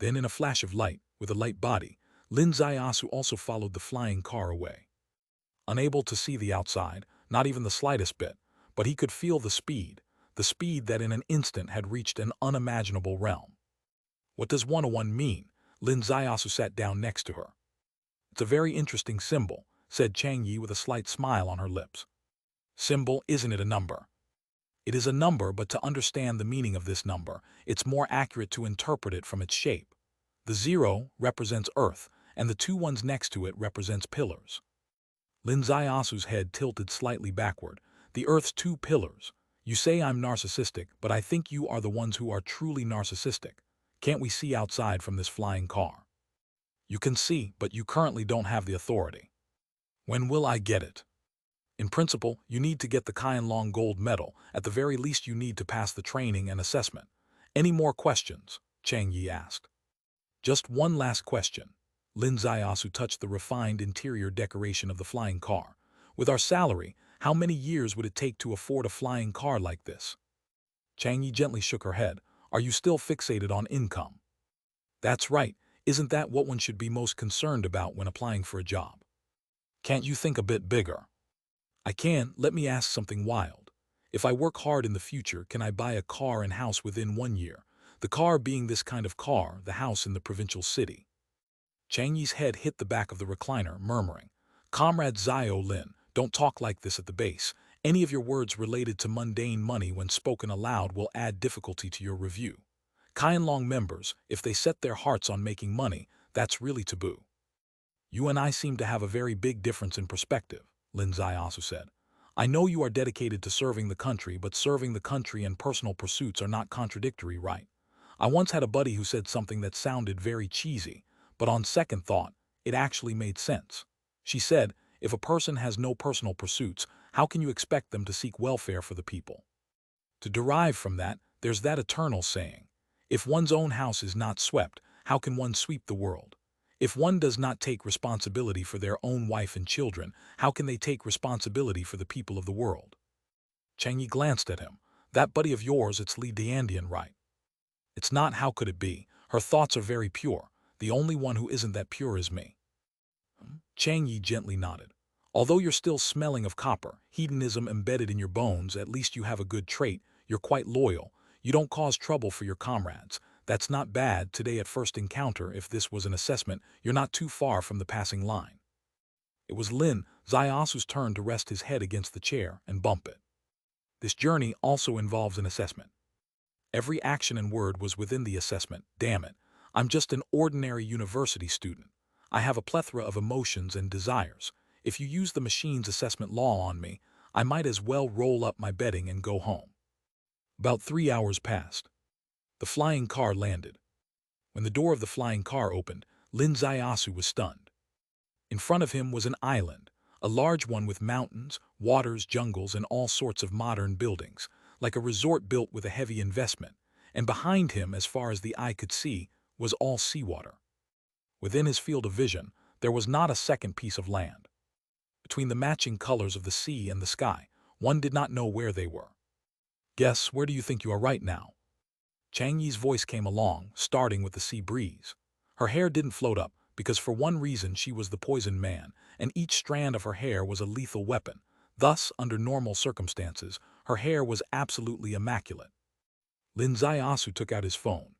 Then in a flash of light, with a light body, Lin Zaiasu also followed the flying car away. Unable to see the outside, not even the slightest bit, but he could feel the speed that in an instant had reached an unimaginable realm. What does 101 mean? Lin Zaiasu sat down next to her. It's a very interesting symbol, said Chang Yi with a slight smile on her lips. Symbol, isn't it a number? It is a number, but to understand the meaning of this number, it's more accurate to interpret it from its shape. The 0 represents earth, and the two ones next to it represents pillars. Lin Zaiasu's head tilted slightly backward. The earth's two pillars. You say I'm narcissistic, but I think you are the ones who are truly narcissistic. Can't we see outside from this flying car? You can see, but you currently don't have the authority. When will I get it? In principle, you need to get the Qianlong Gold Medal. At the very least, you need to pass the training and assessment. Any more questions? Chang Yi asked. Just one last question. Lin Zaiasu touched the refined interior decoration of the flying car. With our salary, how many years would it take to afford a flying car like this? Chang Yi gently shook her head. Are you still fixated on income? That's right. Isn't that what one should be most concerned about when applying for a job? Can't you think a bit bigger? I can. Let me ask something wild. If I work hard in the future, can I buy a car and house within 1 year? The car being this kind of car, the house in the provincial city. Chang Yi's head hit the back of the recliner, murmuring, Comrade Zio Lin, don't talk like this at the base. Any of your words related to mundane money when spoken aloud will add difficulty to your review. Qianlong members, if they set their hearts on making money, that's really taboo. You and I seem to have a very big difference in perspective, Lin Zaiasu said. I know you are dedicated to serving the country, but serving the country and personal pursuits are not contradictory, right? I once had a buddy who said something that sounded very cheesy, but on second thought, it actually made sense. She said, if a person has no personal pursuits, how can you expect them to seek welfare for the people? To derive from that, there's that eternal saying, if one's own house is not swept, how can one sweep the world? If one does not take responsibility for their own wife and children, how can they take responsibility for the people of the world? Chang Yi glanced at him. That buddy of yours, it's Li Diandian, right? It's not. How could it be? Her thoughts are very pure. The only one who isn't that pure is me. Chang Yi gently nodded. Although you're still smelling of copper, hedonism embedded in your bones, at least you have a good trait. You're quite loyal. You don't cause trouble for your comrades. That's not bad. Today at first encounter, if this was an assessment, you're not too far from the passing line. It was Lin Zaiasu's turn to rest his head against the chair and bump it. This journey also involves an assessment. Every action and word was within the assessment. Damn it. I'm just an ordinary university student. I have a plethora of emotions and desires. If you use the machine's assessment law on me, I might as well roll up my bedding and go home. About 3 hours passed. The flying car landed. When the door of the flying car opened, Lin Zaiasu was stunned. In front of him was an island, a large one with mountains, waters, jungles, and all sorts of modern buildings, like a resort built with a heavy investment, and behind him, as far as the eye could see, was all seawater. Within his field of vision, there was not a second piece of land. Between the matching colors of the sea and the sky, one did not know where they were. Guess, where do you think you are right now? Chang Yi's voice came along, starting with the sea breeze. Her hair didn't float up, because for one reason she was the poison man, and each strand of her hair was a lethal weapon. Thus, under normal circumstances, her hair was absolutely immaculate. Lin Zaiasu took out his phone.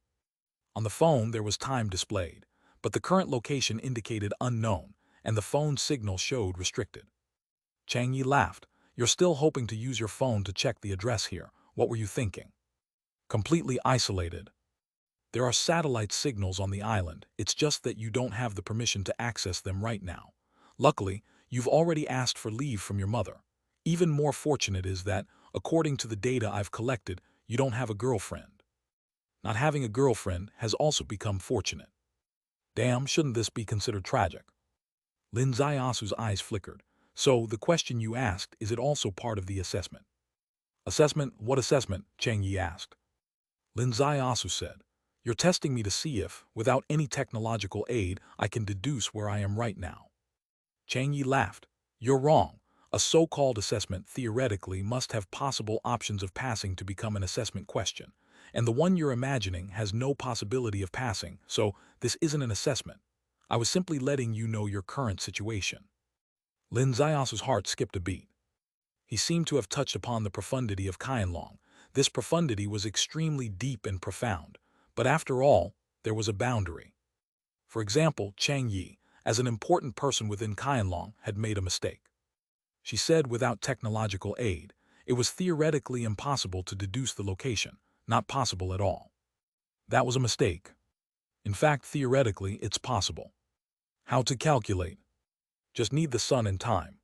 On the phone there was time displayed, but the current location indicated unknown, and the phone signal showed restricted. Chang Yi laughed. You're still hoping to use your phone to check the address here. What were you thinking? Completely isolated. There are satellite signals on the island, it's just that you don't have the permission to access them right now. Luckily, you've already asked for leave from your mother. Even more fortunate is that, according to the data I've collected, you don't have a girlfriend. Not having a girlfriend has also become fortunate. Damn, shouldn't this be considered tragic? Lin Zaiasu's eyes flickered. So, the question you asked, is it also part of the assessment? Assessment? What assessment? Chang Yi asked. Lin Zaiasu said, You're testing me to see if, without any technological aid, I can deduce where I am right now. Chang Yi laughed. You're wrong. A so-called assessment theoretically must have possible options of passing to become an assessment question, and the one you're imagining has no possibility of passing, so this isn't an assessment. I was simply letting you know your current situation. Lin Zaiasu's heart skipped a beat. He seemed to have touched upon the profundity of Qianlong. This profundity was extremely deep and profound, but after all, there was a boundary. For example, Chang Yi, as an important person within Qianlong, had made a mistake. She said without technological aid, it was theoretically impossible to deduce the location, not possible at all. That was a mistake. In fact, theoretically, it's possible. How to calculate? Just need the sun and time.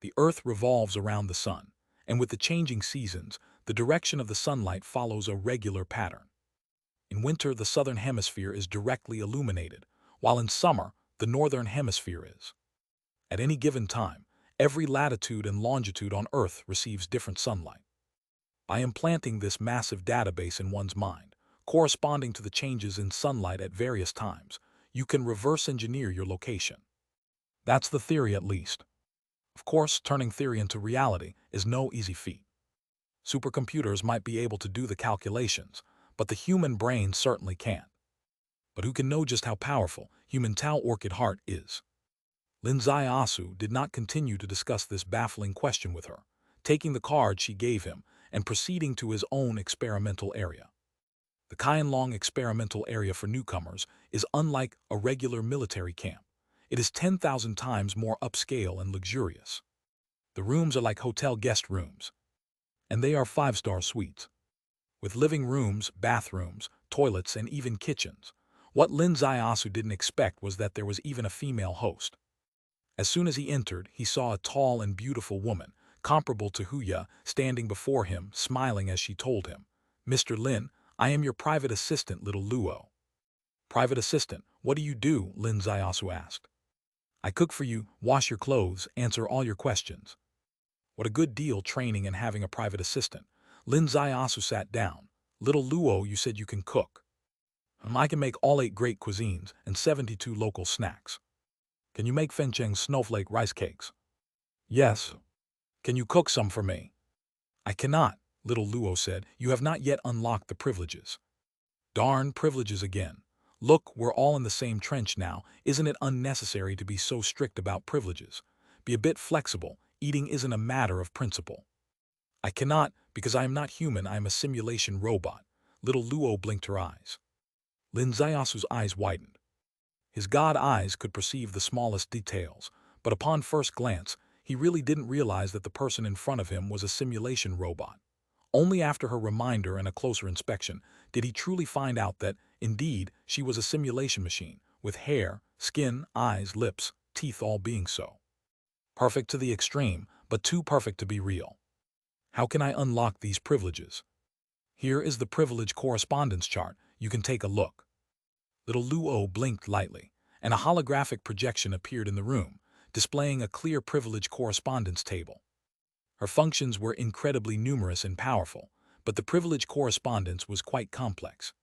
The Earth revolves around the sun, and with the changing seasons, the direction of the sunlight follows a regular pattern. In winter, the southern hemisphere is directly illuminated, while in summer, the northern hemisphere is. At any given time, every latitude and longitude on Earth receives different sunlight. By implanting this massive database in one's mind, corresponding to the changes in sunlight at various times, you can reverse engineer your location. That's the theory at least. Of course, turning theory into reality is no easy feat. Supercomputers might be able to do the calculations, but the human brain certainly can't. But who can know just how powerful human Tao Orchid Heart is? Lin Zaiasu did not continue to discuss this baffling question with her, taking the card she gave him and proceeding to his own experimental area. The Qianlong experimental area for newcomers is unlike a regular military camp. It is 10,000 times more upscale and luxurious. The rooms are like hotel guest rooms, and they are 5-star suites, with living rooms, bathrooms, toilets, and even kitchens. What Lin Zaiasu didn't expect was that there was even a female host. As soon as he entered, he saw a tall and beautiful woman, comparable to Huya, standing before him, smiling as she told him, Mr. Lin, I am your private assistant, little Luo. Private assistant, what do you do? Lin Zaiasu asked. I cook for you, wash your clothes, answer all your questions. What a good deal training and having a private assistant. Lin Zaiasu sat down. Little Luo, you said you can cook. I can make all 8 great cuisines and 72 local snacks. Can you make Fencheng snowflake rice cakes? Yes. Can you cook some for me? I cannot, little Luo said. You have not yet unlocked the privileges. Darn privileges again. Look, we're all in the same trench now. Isn't it unnecessary to be so strict about privileges? Be a bit flexible. Eating isn't a matter of principle. I cannot, because I am not human. I am a simulation robot. Little Luo blinked her eyes. Lin Zaiasu's eyes widened. His god eyes could perceive the smallest details, but upon first glance, he really didn't realize that the person in front of him was a simulation robot. Only after her reminder and a closer inspection did he truly find out that, indeed, she was a simulation machine, with hair, skin, eyes, lips, teeth all being so. Perfect to the extreme, but too perfect to be real. How can I unlock these privileges? Here is the privilege correspondence chart. You can take a look. Little Luo blinked lightly, and a holographic projection appeared in the room, displaying a clear privilege correspondence table. Her functions were incredibly numerous and powerful, but the privilege correspondence was quite complex.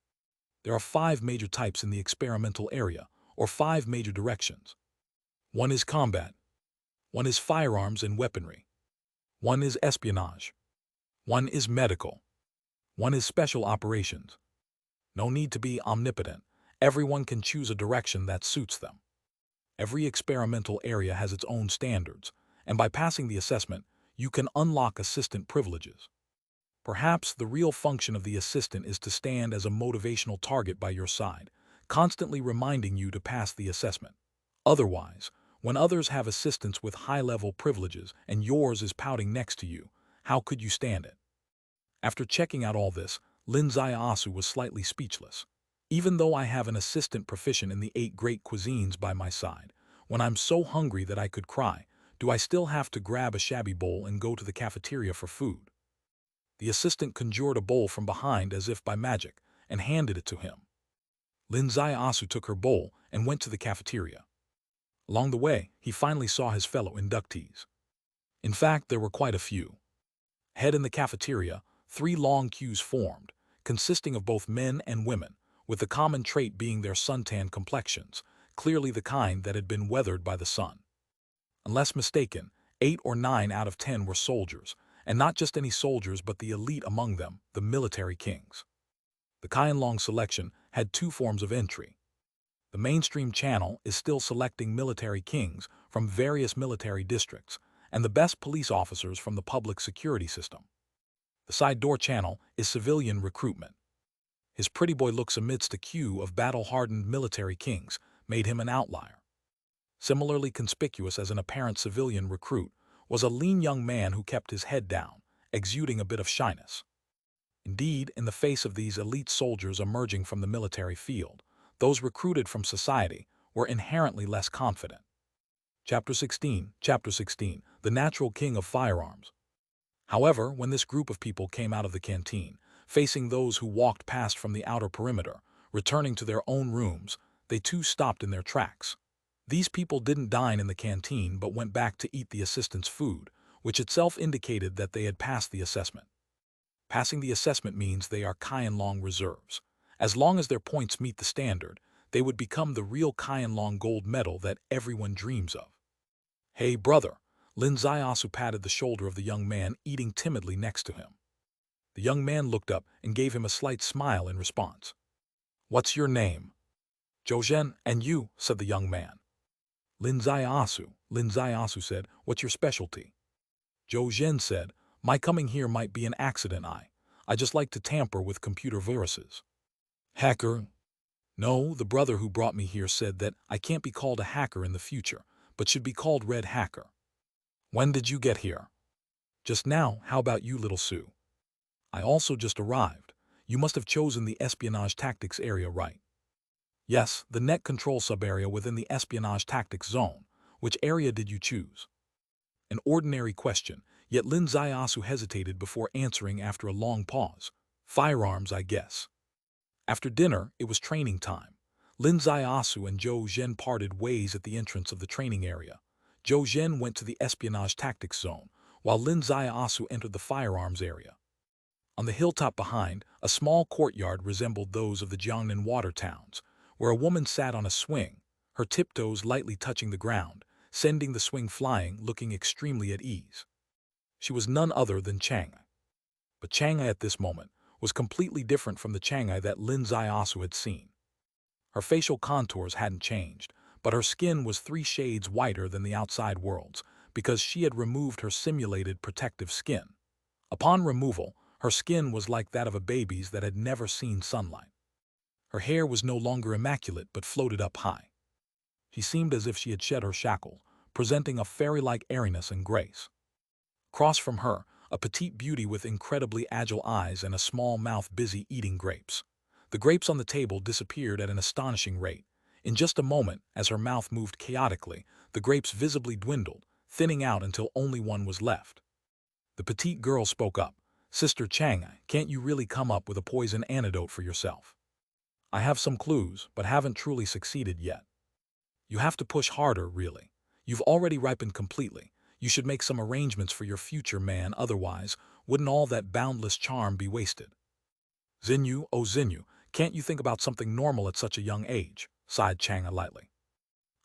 There are 5 major types in the experimental area, or 5 major directions. 1 is combat. 1 is firearms and weaponry. 1 is espionage. 1 is medical. 1 is special operations. No need to be omnipotent. Everyone can choose a direction that suits them. Every experimental area has its own standards, and by passing the assessment, you can unlock assistant privileges. Perhaps the real function of the assistant is to stand as a motivational target by your side, constantly reminding you to pass the assessment. Otherwise, when others have assistants with high-level privileges and yours is pouting next to you, how could you stand it? After checking out all this, Lin Zaiasu was slightly speechless. Even though I have an assistant proficient in the 8 great cuisines by my side, when I'm so hungry that I could cry, do I still have to grab a shabby bowl and go to the cafeteria for food? The assistant conjured a bowl from behind as if by magic and handed it to him. Lin Zaiasu took her bowl and went to the cafeteria. Along the way, he finally saw his fellow inductees. In fact, there were quite a few. Head in the cafeteria, 3 long queues formed, consisting of both men and women, with the common trait being their suntan complexions, clearly the kind that had been weathered by the sun. Unless mistaken, 8 or 9 out of 10 were soldiers, and not just any soldiers but the elite among them, the military kings. The Qianlong selection had 2 forms of entry. The mainstream channel is still selecting military kings from various military districts and the best police officers from the public security system. The side door channel is civilian recruitment. His pretty boy looks amidst a queue of battle-hardened military kings made him an outlier. Similarly conspicuous as an apparent civilian recruit was a lean young man who kept his head down, exuding a bit of shyness. Indeed, in the face of these elite soldiers emerging from the military field, those recruited from society were inherently less confident. Chapter 16, The Natural King of Firearms. However, when this group of people came out of the canteen, facing those who walked past from the outer perimeter, returning to their own rooms, they too stopped in their tracks. These people didn't dine in the canteen but went back to eat the assistant's food, which itself indicated that they had passed the assessment. Passing the assessment means they are Qianlong reserves. As long as their points meet the standard, they would become the real Qianlong gold medal that everyone dreams of. "Hey, brother," Lin Zaiasu patted the shoulder of the young man eating timidly next to him. The young man looked up and gave him a slight smile in response. "What's your name?" "Zhou, and you," said the young man. Lin Zaiasu said, "What's your specialty?" Zhou said, "My coming here might be an accident. I just like to tamper with computer viruses." "Hacker?" "No, the brother who brought me here said that I can't be called a hacker in the future, but should be called Red Hacker." "When did you get here?" "Just now. How about you, little Sue?" "I also just arrived. You must have chosen the espionage tactics area, right?" "Yes, the net control sub-area within the espionage tactics zone. Which area did you choose?" An ordinary question, yet Lin Zaiasu hesitated before answering after a long pause. "Firearms, I guess." After dinner, it was training time. Lin Zaiasu and Zhou parted ways at the entrance of the training area. Zhou went to the espionage tactics zone, while Lin Zaiasu entered the firearms area. On the hilltop behind, a small courtyard resembled those of the Jiangnan water towns, where a woman sat on a swing, her tiptoes lightly touching the ground, sending the swing flying, looking extremely at ease. She was none other than Chang'e. But Chang'e at this moment was completely different from the Chang'e that Lin Zaiasu had seen. Her facial contours hadn't changed, but her skin was 3 shades whiter than the outside world's because she had removed her simulated protective skin. Upon removal, her skin was like that of a baby's that had never seen sunlight. Her hair was no longer immaculate but floated up high. She seemed as if she had shed her shackles, presenting a fairy-like airiness and grace. Across from her, a petite beauty with incredibly agile eyes and a small mouth busy eating grapes. The grapes on the table disappeared at an astonishing rate. In just a moment, as her mouth moved chaotically, the grapes visibly dwindled, thinning out until only one was left. The petite girl spoke up. "Sister Chang'e, can't you really come up with a poison antidote for yourself? I have some clues, but haven't truly succeeded yet. You have to push harder, really. You've already ripened completely. You should make some arrangements for your future, man, otherwise, wouldn't all that boundless charm be wasted?" "Xinyu, oh Xinyu, can't you think about something normal at such a young age?" sighed Chang'e lightly.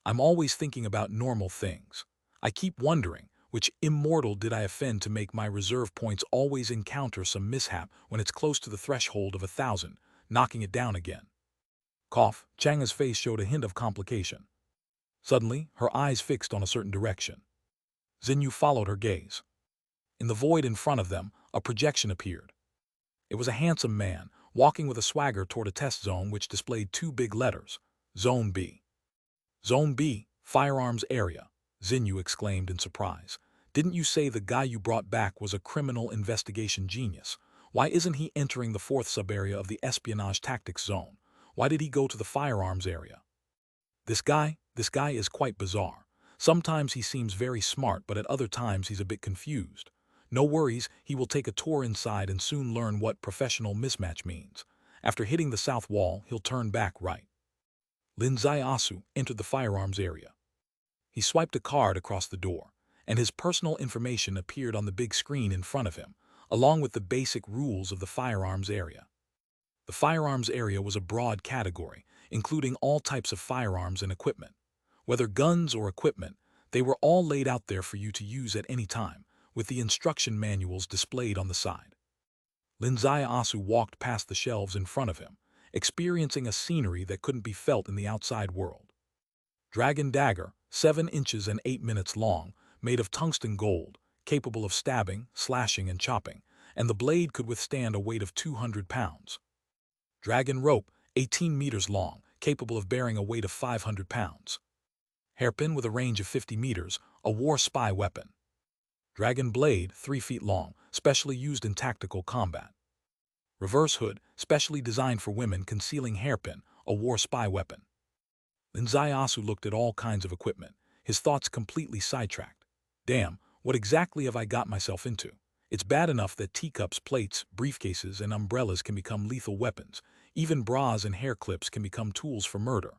"I'm always thinking about normal things. I keep wondering, which immortal did I offend to make my reserve points always encounter some mishap when it's close to the threshold of 1,000, knocking it down again?" Cough, Chang'e's face showed a hint of complication. Suddenly, her eyes fixed on a certain direction. Xinyu followed her gaze. In the void in front of them, a projection appeared. It was a handsome man, walking with a swagger toward a test zone which displayed two big letters, Zone B. Zone B, firearms area, Xinyu exclaimed in surprise. Didn't you say the guy you brought back was a criminal investigation genius? Why isn't he entering the fourth sub-area of the espionage tactics zone? Why did he go to the firearms area? This guy is quite bizarre. Sometimes he seems very smart, but at other times he's a bit confused. No worries, he will take a tour inside and soon learn what professional mismatch means. After hitting the south wall, he'll turn back right. Lin Zaiasu entered the firearms area. He swiped a card across the door, and his personal information appeared on the big screen in front of him, along with the basic rules of the firearms area. The firearms area was a broad category, including all types of firearms and equipment. Whether guns or equipment, they were all laid out there for you to use at any time, with the instruction manuals displayed on the side. Lin Zaiasu walked past the shelves in front of him, experiencing a scenery that couldn't be felt in the outside world. Dragon dagger, 7 inches and 8 minutes long, made of tungsten gold, capable of stabbing, slashing, and chopping, and the blade could withstand a weight of 200 pounds. Dragon rope, 18 meters long, capable of bearing a weight of 500 pounds. Hairpin with a range of 50 meters, a war spy weapon. Dragon blade, 3 feet long, specially used in tactical combat. Reverse hood, specially designed for women, concealing hairpin, a war spy weapon. Lin Zaiasu looked at all kinds of equipment, his thoughts completely sidetracked. Damn, what exactly have I got myself into? It's bad enough that teacups, plates, briefcases, and umbrellas can become lethal weapons. Even bras and hair clips can become tools for murder.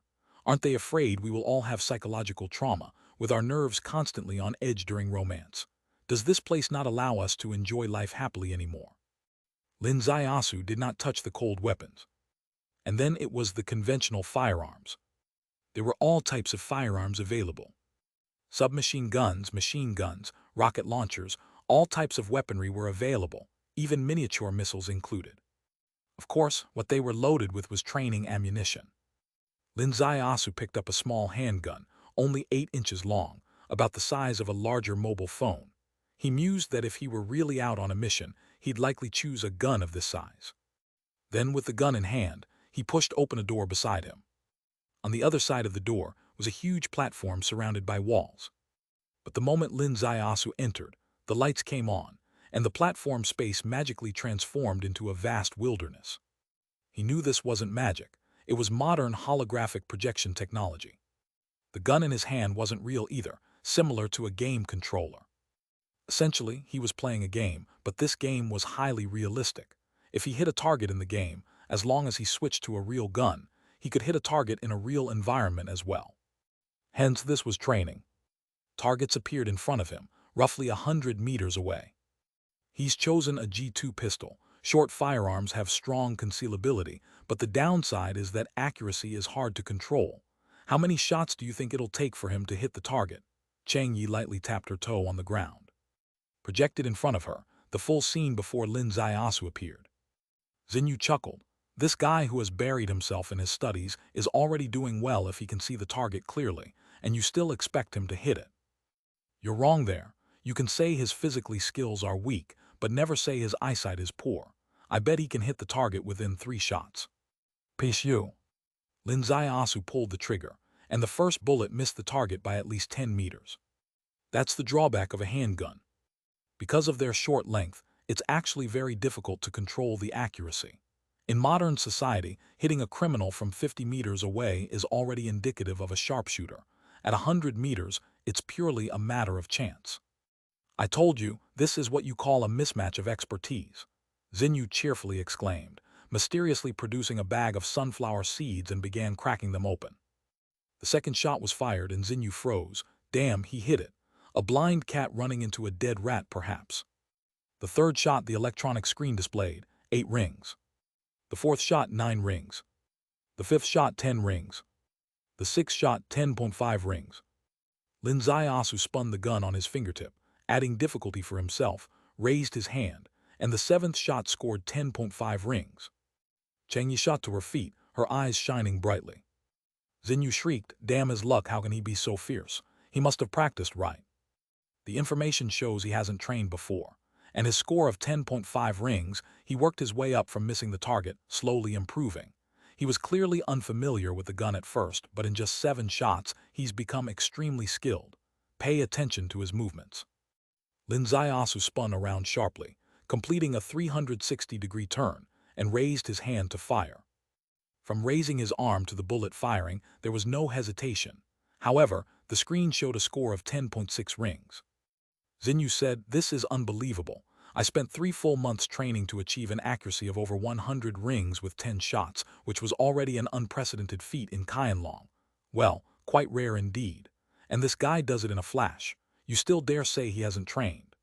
Aren't they afraid we will all have psychological trauma, with our nerves constantly on edge during romance? Does this place not allow us to enjoy life happily anymore? Lin Zaiasu did not touch the cold weapons. And then it was the conventional firearms. There were all types of firearms available. Submachine guns, machine guns, rocket launchers, all types of weaponry were available, even miniature missiles included. Of course, what they were loaded with was training ammunition. Lin Zaiasu picked up a small handgun, only 8 inches long, about the size of a larger mobile phone. He mused that if he were really out on a mission, he'd likely choose a gun of this size. Then, with the gun in hand, he pushed open a door beside him. On the other side of the door was a huge platform surrounded by walls. But the moment Lin Zaiasu entered, the lights came on, and the platform space magically transformed into a vast wilderness. He knew this wasn't magic. It was modern holographic projection technology. The gun in his hand wasn't real either, similar to a game controller. Essentially, he was playing a game, but this game was highly realistic. If he hit a target in the game, as long as he switched to a real gun, he could hit a target in a real environment as well. Hence, this was training. Targets appeared in front of him, roughly 100 meters away. He's chosen a G2 pistol. Short firearms have strong concealability, but the downside is that accuracy is hard to control. How many shots do you think it'll take for him to hit the target? Chang Yi lightly tapped her toe on the ground. Projected in front of her, the full scene before Lin Zaiasu appeared. Xinyu chuckled. This guy who has buried himself in his studies is already doing well if he can see the target clearly, and you still expect him to hit it. You're wrong there. You can say his physically skills are weak, but never say his eyesight is poor. I bet he can hit the target within 3 shots. Peace you. Lin Zaiasu pulled the trigger, and the first bullet missed the target by at least 10 meters. That's the drawback of a handgun. Because of their short length, it's actually very difficult to control the accuracy. In modern society, hitting a criminal from 50 meters away is already indicative of a sharpshooter. At 100 meters, it's purely a matter of chance. I told you, this is what you call a mismatch of expertise, Xinyu cheerfully exclaimed, mysteriously producing a bag of sunflower seeds and began cracking them open. The second shot was fired and Xinyu froze. Damn, he hit it. A blind cat running into a dead rat, perhaps. The third shot the electronic screen displayed, 8 rings. The fourth shot, 9 rings. The fifth shot, 10 rings. The sixth shot, 10.5 rings. Lin Zaiasu spun the gun on his fingertip, adding difficulty for himself, raised his hand, and the seventh shot scored 10.5 rings. Chang Yi shot to her feet, her eyes shining brightly. Xinyu shrieked, damn his luck, how can he be so fierce? He must have practiced right. The information shows he hasn't trained before, and his score of 10.5 rings, he worked his way up from missing the target, slowly improving. He was clearly unfamiliar with the gun at first, but in just 7 shots, he's become extremely skilled. Pay attention to his movements. Lin Zaiasu spun around sharply, completing a 360-degree turn, and raised his hand to fire. From raising his arm to the bullet firing, there was no hesitation. However, the screen showed a score of 10.6 rings. Xinyu said, "This is unbelievable. I spent 3 full months training to achieve an accuracy of over 100 rings with 10 shots, which was already an unprecedented feat in Qianlong. Well, quite rare indeed. And this guy does it in a flash. You still dare say he hasn't trained?"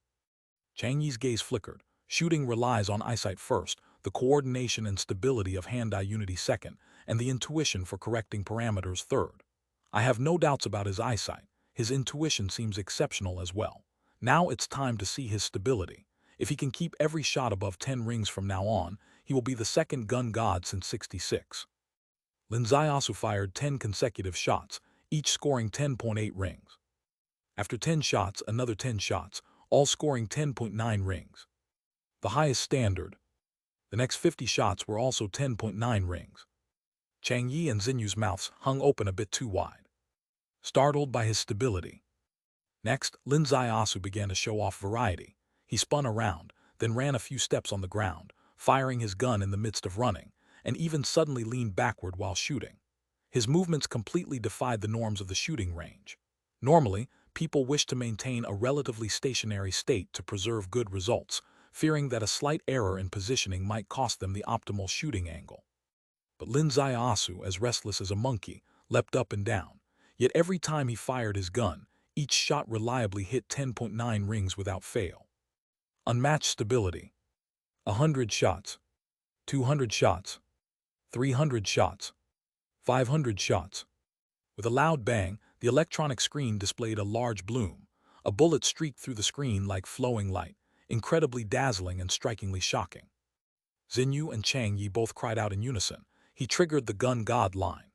Chang Yi's gaze flickered. Shooting relies on eyesight first, the coordination and stability of hand-eye unity second, and the intuition for correcting parameters third. I have no doubts about his eyesight. His intuition seems exceptional as well. Now it's time to see his stability. If he can keep every shot above 10 rings from now on, he will be the second gun god since '66. Lin Zaiasu fired 10 consecutive shots, each scoring 10.8 rings. After 10 shots, another 10 shots, all scoring 10.9 rings. The highest standard. The next 50 shots were also 10.9 rings. Chang Yi and Xinyu's mouths hung open a bit too wide, startled by his stability. Next, Lin Zaiasu began to show off variety. He spun around, then ran a few steps on the ground, firing his gun in the midst of running, and even suddenly leaned backward while shooting. His movements completely defied the norms of the shooting range. Normally, people wish to maintain a relatively stationary state to preserve good results, fearing that a slight error in positioning might cost them the optimal shooting angle. But Lin Zaiasu, as restless as a monkey, leapt up and down. Yet every time he fired his gun, each shot reliably hit 10.9 rings without fail. Unmatched stability. 100 shots. 200 shots. 300 shots. 500 shots. With a loud bang, the electronic screen displayed a large bloom. A bullet streaked through the screen like flowing light, incredibly dazzling and strikingly shocking. Xinyu and Chang Yi both cried out in unison. He triggered the gun god line.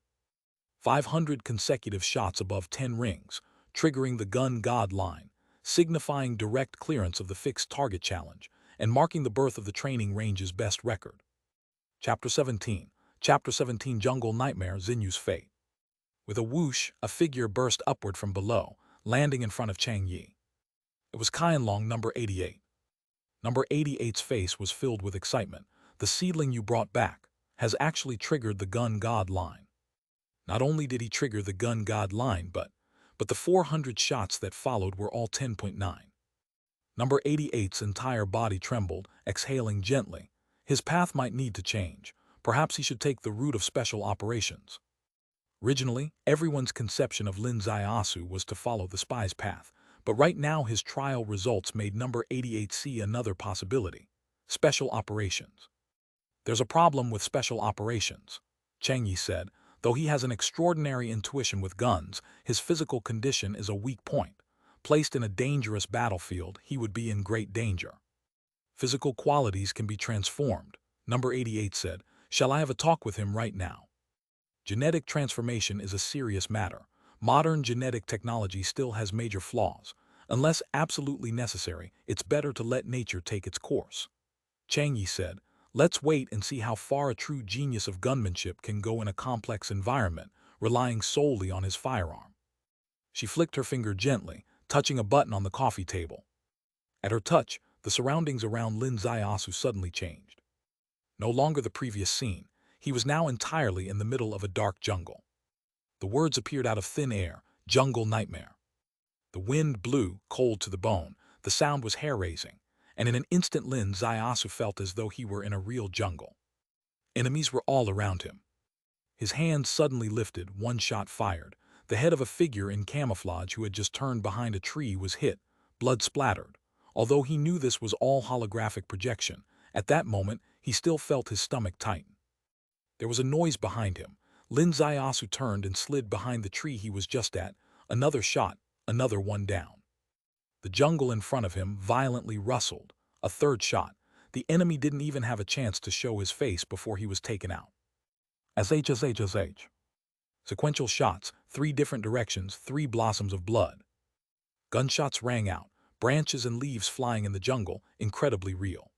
500 consecutive shots above 10 rings, triggering the gun god line, signifying direct clearance of the fixed target challenge, and marking the birth of the training range's best record. Chapter 17. Chapter 17 Jungle Nightmare, Xinyu's Fate. With a whoosh, a figure burst upward from below, landing in front of Chang Yi. It was Qianlong number 88. Number 88's face was filled with excitement. "The seedling you brought back has actually triggered the gun god line." Not only did he trigger the gun god line, but the 400 shots that followed were all 10.9. Number 88's entire body trembled, exhaling gently. His path might need to change. Perhaps he should take the route of special operations. Originally, everyone's conception of Lin Zaiasu was to follow the spy's path, but right now his trial results made number 88 see another possibility: special operations. "There's a problem with special operations," Chang Yi said. "Though he has an extraordinary intuition with guns, his physical condition is a weak point. Placed in a dangerous battlefield, he would be in great danger." "Physical qualities can be transformed," number 88 said. "Shall I have a talk with him right now?" Genetic transformation is a serious matter. Modern genetic technology still has major flaws. Unless absolutely necessary, it's better to let nature take its course. Chang Yi said, "Let's wait and see how far a true genius of gunmanship can go in a complex environment, relying solely on his firearm." She flicked her finger gently, touching a button on the coffee table. At her touch, the surroundings around Lin Zaiasu suddenly changed. No longer the previous scene. He was now entirely in the middle of a dark jungle. The words appeared out of thin air: "Jungle Nightmare." The wind blew, cold to the bone. The sound was hair-raising, and in an instant Lin Zaiasu felt as though he were in a real jungle. Enemies were all around him. His hands suddenly lifted, one shot fired. The head of a figure in camouflage who had just turned behind a tree was hit, blood splattered. Although he knew this was all holographic projection, at that moment he still felt his stomach tighten. There was a noise behind him. Lin Zaiasu turned and slid behind the tree he was just at. Another shot, another one down. The jungle in front of him violently rustled. A third shot. The enemy didn't even have a chance to show his face before he was taken out. Sh. Sequential shots, 3 different directions, 3 blossoms of blood. Gunshots rang out. branches and leaves flying in the jungle, incredibly real.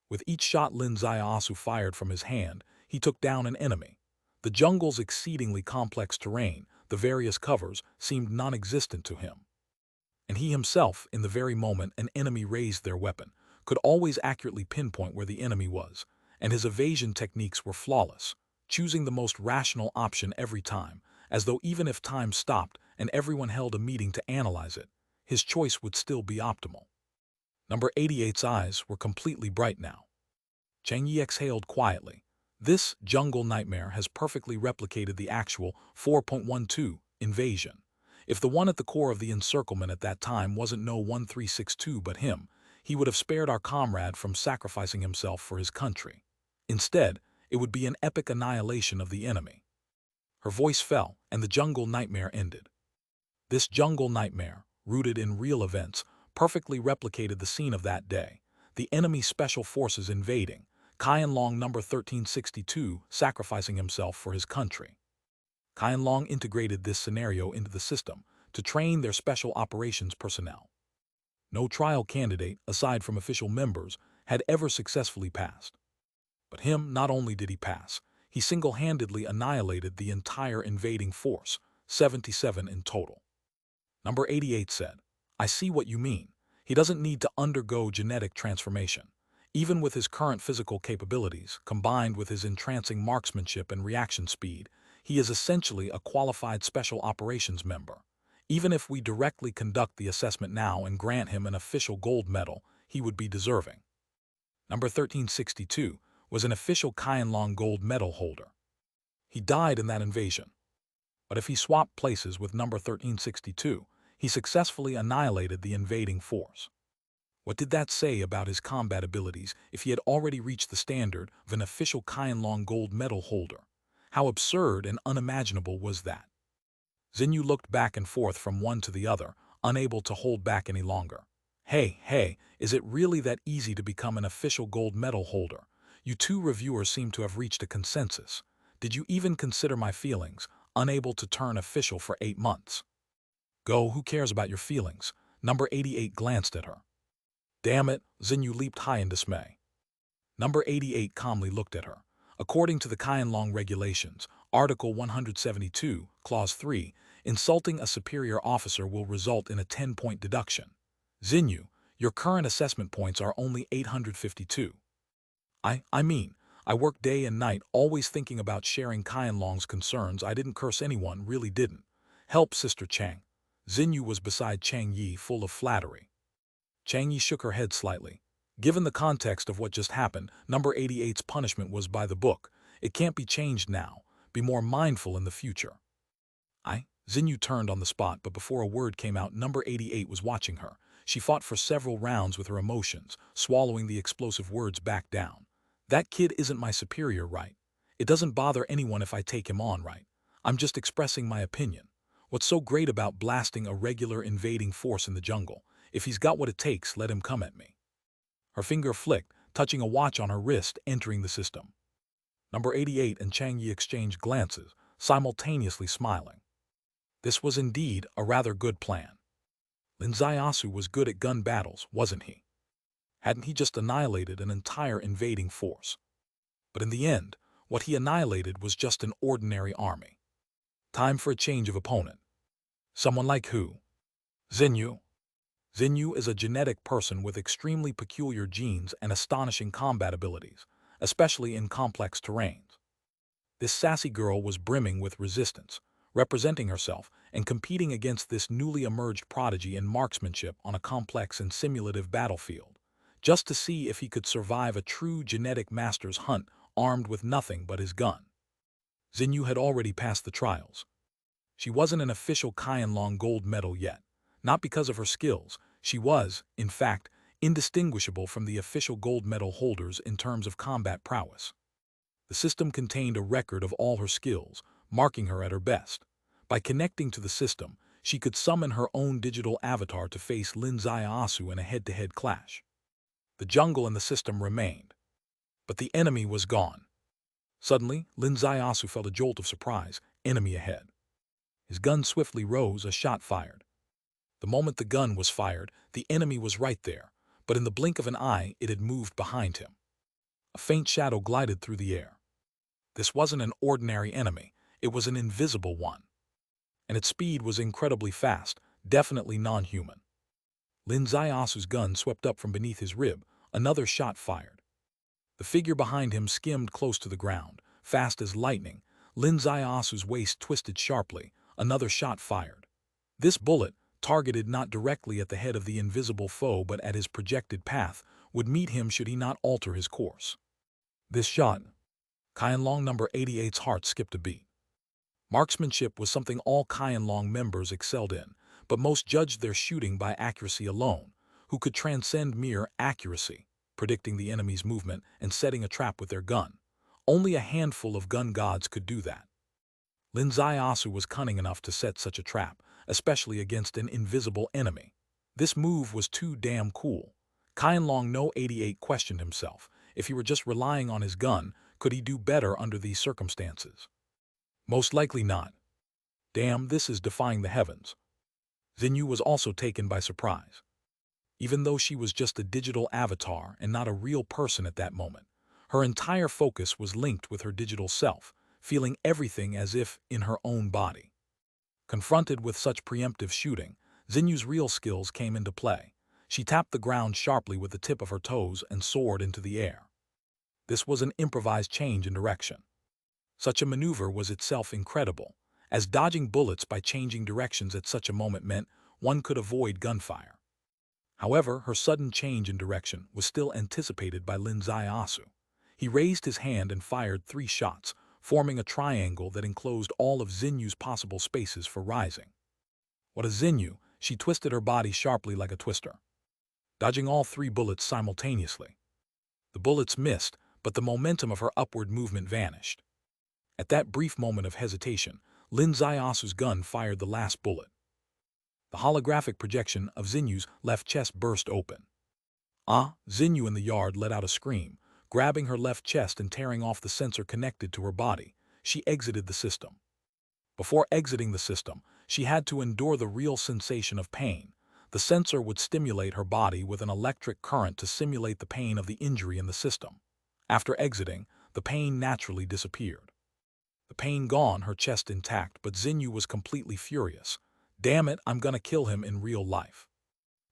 With each shot Lin Zaiasu fired from his hand, he took down an enemy. The jungle's exceedingly complex terrain, the various covers, seemed non-existent to him. And he himself, in the very moment an enemy raised their weapon, could always accurately pinpoint where the enemy was, and his evasion techniques were flawless, choosing the most rational option every time, as though even if time stopped and everyone held a meeting to analyze it, his choice would still be optimal. Number 88's eyes were completely bright now. Chang Yi exhaled quietly. This jungle nightmare has perfectly replicated the actual 4.12 invasion. If the one at the core of the encirclement at that time wasn't no 1362 but him, he would have spared our comrade from sacrificing himself for his country. Instead, it would be an epic annihilation of the enemy. Her voice fell, and the jungle nightmare ended. This jungle nightmare, rooted in real events, perfectly replicated the scene of that day. The enemy special forces invading, Qianlong number 1362 sacrificing himself for his country. Qianlong integrated this scenario into the system to train their special operations personnel. No trial candidate, aside from official members, had ever successfully passed. But him, not only did he pass, he single-handedly annihilated the entire invading force, 77 in total. Number 88 said, "I see what you mean. He doesn't need to undergo genetic transformation. Even with his current physical capabilities, combined with his entrancing marksmanship and reaction speed, he is essentially a qualified special operations member. Even if we directly conduct the assessment now and grant him an official gold medal, he would be deserving." Number 1362 was an official Qianlong gold medal holder. He died in that invasion. But if he swapped places with number 1362, he successfully annihilated the invading force. What did that say about his combat abilities if he had already reached the standard of an official Qianlong gold medal holder? How absurd and unimaginable was that? Xinyu looked back and forth from one to the other, unable to hold back any longer. Hey, is it really that easy to become an official gold medal holder? You two reviewers seem to have reached a consensus. Did you even consider my feelings, unable to turn official for 8 months? Go, who cares about your feelings? Number 88 glanced at her. Damn it, Xinyu leaped high in dismay. Number 88 calmly looked at her. According to the Qianlong regulations, Article 172, Clause 3, insulting a superior officer will result in a 10-point deduction. Xinyu, your current assessment points are only 852. I mean, I work day and night always thinking about sharing Qianlong's concerns. I didn't curse anyone, really didn't. Help, Sister Chang. Xinyu was beside Chang Yi, full of flattery. Chang Yi shook her head slightly. Given the context of what just happened, number 88's punishment was by the book. It can't be changed now. Be more mindful in the future. Xinyu turned on the spot, but before a word came out, number 88 was watching her. She fought for several rounds with her emotions, swallowing the explosive words back down. That kid isn't my superior, right? It doesn't bother anyone if I take him on, right? I'm just expressing my opinion. What's so great about blasting a regular invading force in the jungle? If he's got what it takes, let him come at me. Her finger flicked, touching a watch on her wrist, entering the system. Number 88 and Chang Yi exchanged glances, simultaneously smiling. This was indeed a rather good plan. Lin Zaiasu was good at gun battles, wasn't he? Hadn't he just annihilated an entire invading force? But in the end, what he annihilated was just an ordinary army. Time for a change of opponent. Someone like who? Xinyu. Xinyu is a genetic person with extremely peculiar genes and astonishing combat abilities, especially in complex terrains. This sassy girl was brimming with resistance, representing herself and competing against this newly emerged prodigy in marksmanship on a complex and simulative battlefield, just to see if he could survive a true genetic master's hunt armed with nothing but his gun. Xinyu had already passed the trials. She wasn't an official Qianlong gold medal yet. Not because of her skills, she was, in fact, indistinguishable from the official gold medal holders in terms of combat prowess. The system contained a record of all her skills, marking her at her best. By connecting to the system, she could summon her own digital avatar to face Lin Zaiasu in a head-to-head clash. The jungle and the system remained. But the enemy was gone. Suddenly, Lin Zaiasu felt a jolt of surprise, enemy ahead. His gun swiftly rose, a shot fired. The moment the gun was fired, the enemy was right there, but in the blink of an eye it had moved behind him. A faint shadow glided through the air. This wasn't an ordinary enemy, it was an invisible one. And its speed was incredibly fast, definitely non-human. Lin Ziyasu's gun swept up from beneath his rib, another shot fired. The figure behind him skimmed close to the ground, fast as lightning. Lin Ziyasu's waist twisted sharply, another shot fired. This bullet, targeted not directly at the head of the invisible foe but at his projected path, would meet him should he not alter his course. This shot, Qianlong number 88's heart skipped a beat. Marksmanship was something all Qianlong members excelled in, but most judged their shooting by accuracy alone, who could transcend mere accuracy, predicting the enemy's movement and setting a trap with their gun. Only a handful of gun gods could do that. Lin Ziyasu was cunning enough to set such a trap, especially against an invisible enemy. This move was too damn cool. Qianlong No 88 questioned himself. If he were just relying on his gun, could he do better under these circumstances? Most likely not. Damn, this is defying the heavens. Xinyu was also taken by surprise. Even though she was just a digital avatar and not a real person at that moment, her entire focus was linked with her digital self, feeling everything as if in her own body. Confronted with such preemptive shooting, Xinyu's real skills came into play. She tapped the ground sharply with the tip of her toes and soared into the air. This was an improvised change in direction. Such a maneuver was itself incredible, as dodging bullets by changing directions at such a moment meant one could avoid gunfire. However, her sudden change in direction was still anticipated by Lin Ziyasu. He raised his hand and fired 3 shots, forming a triangle that enclosed all of Xinyu's possible spaces for rising. What a Xinyu! She twisted her body sharply like a twister, dodging all 3 bullets simultaneously. The bullets missed, but the momentum of her upward movement vanished. At that brief moment of hesitation, Lin Ziyasu's gun fired the last bullet. The holographic projection of Xinyu's left chest burst open. Xinyu in the yard let out a scream, grabbing her left chest and tearing off the sensor connected to her body. She exited the system. Before exiting the system, she had to endure the real sensation of pain. The sensor would stimulate her body with an electric current to simulate the pain of the injury in the system. After exiting, the pain naturally disappeared. The pain gone, her chest intact, but Xinyu was completely furious. Damn it, I'm gonna kill him in real life.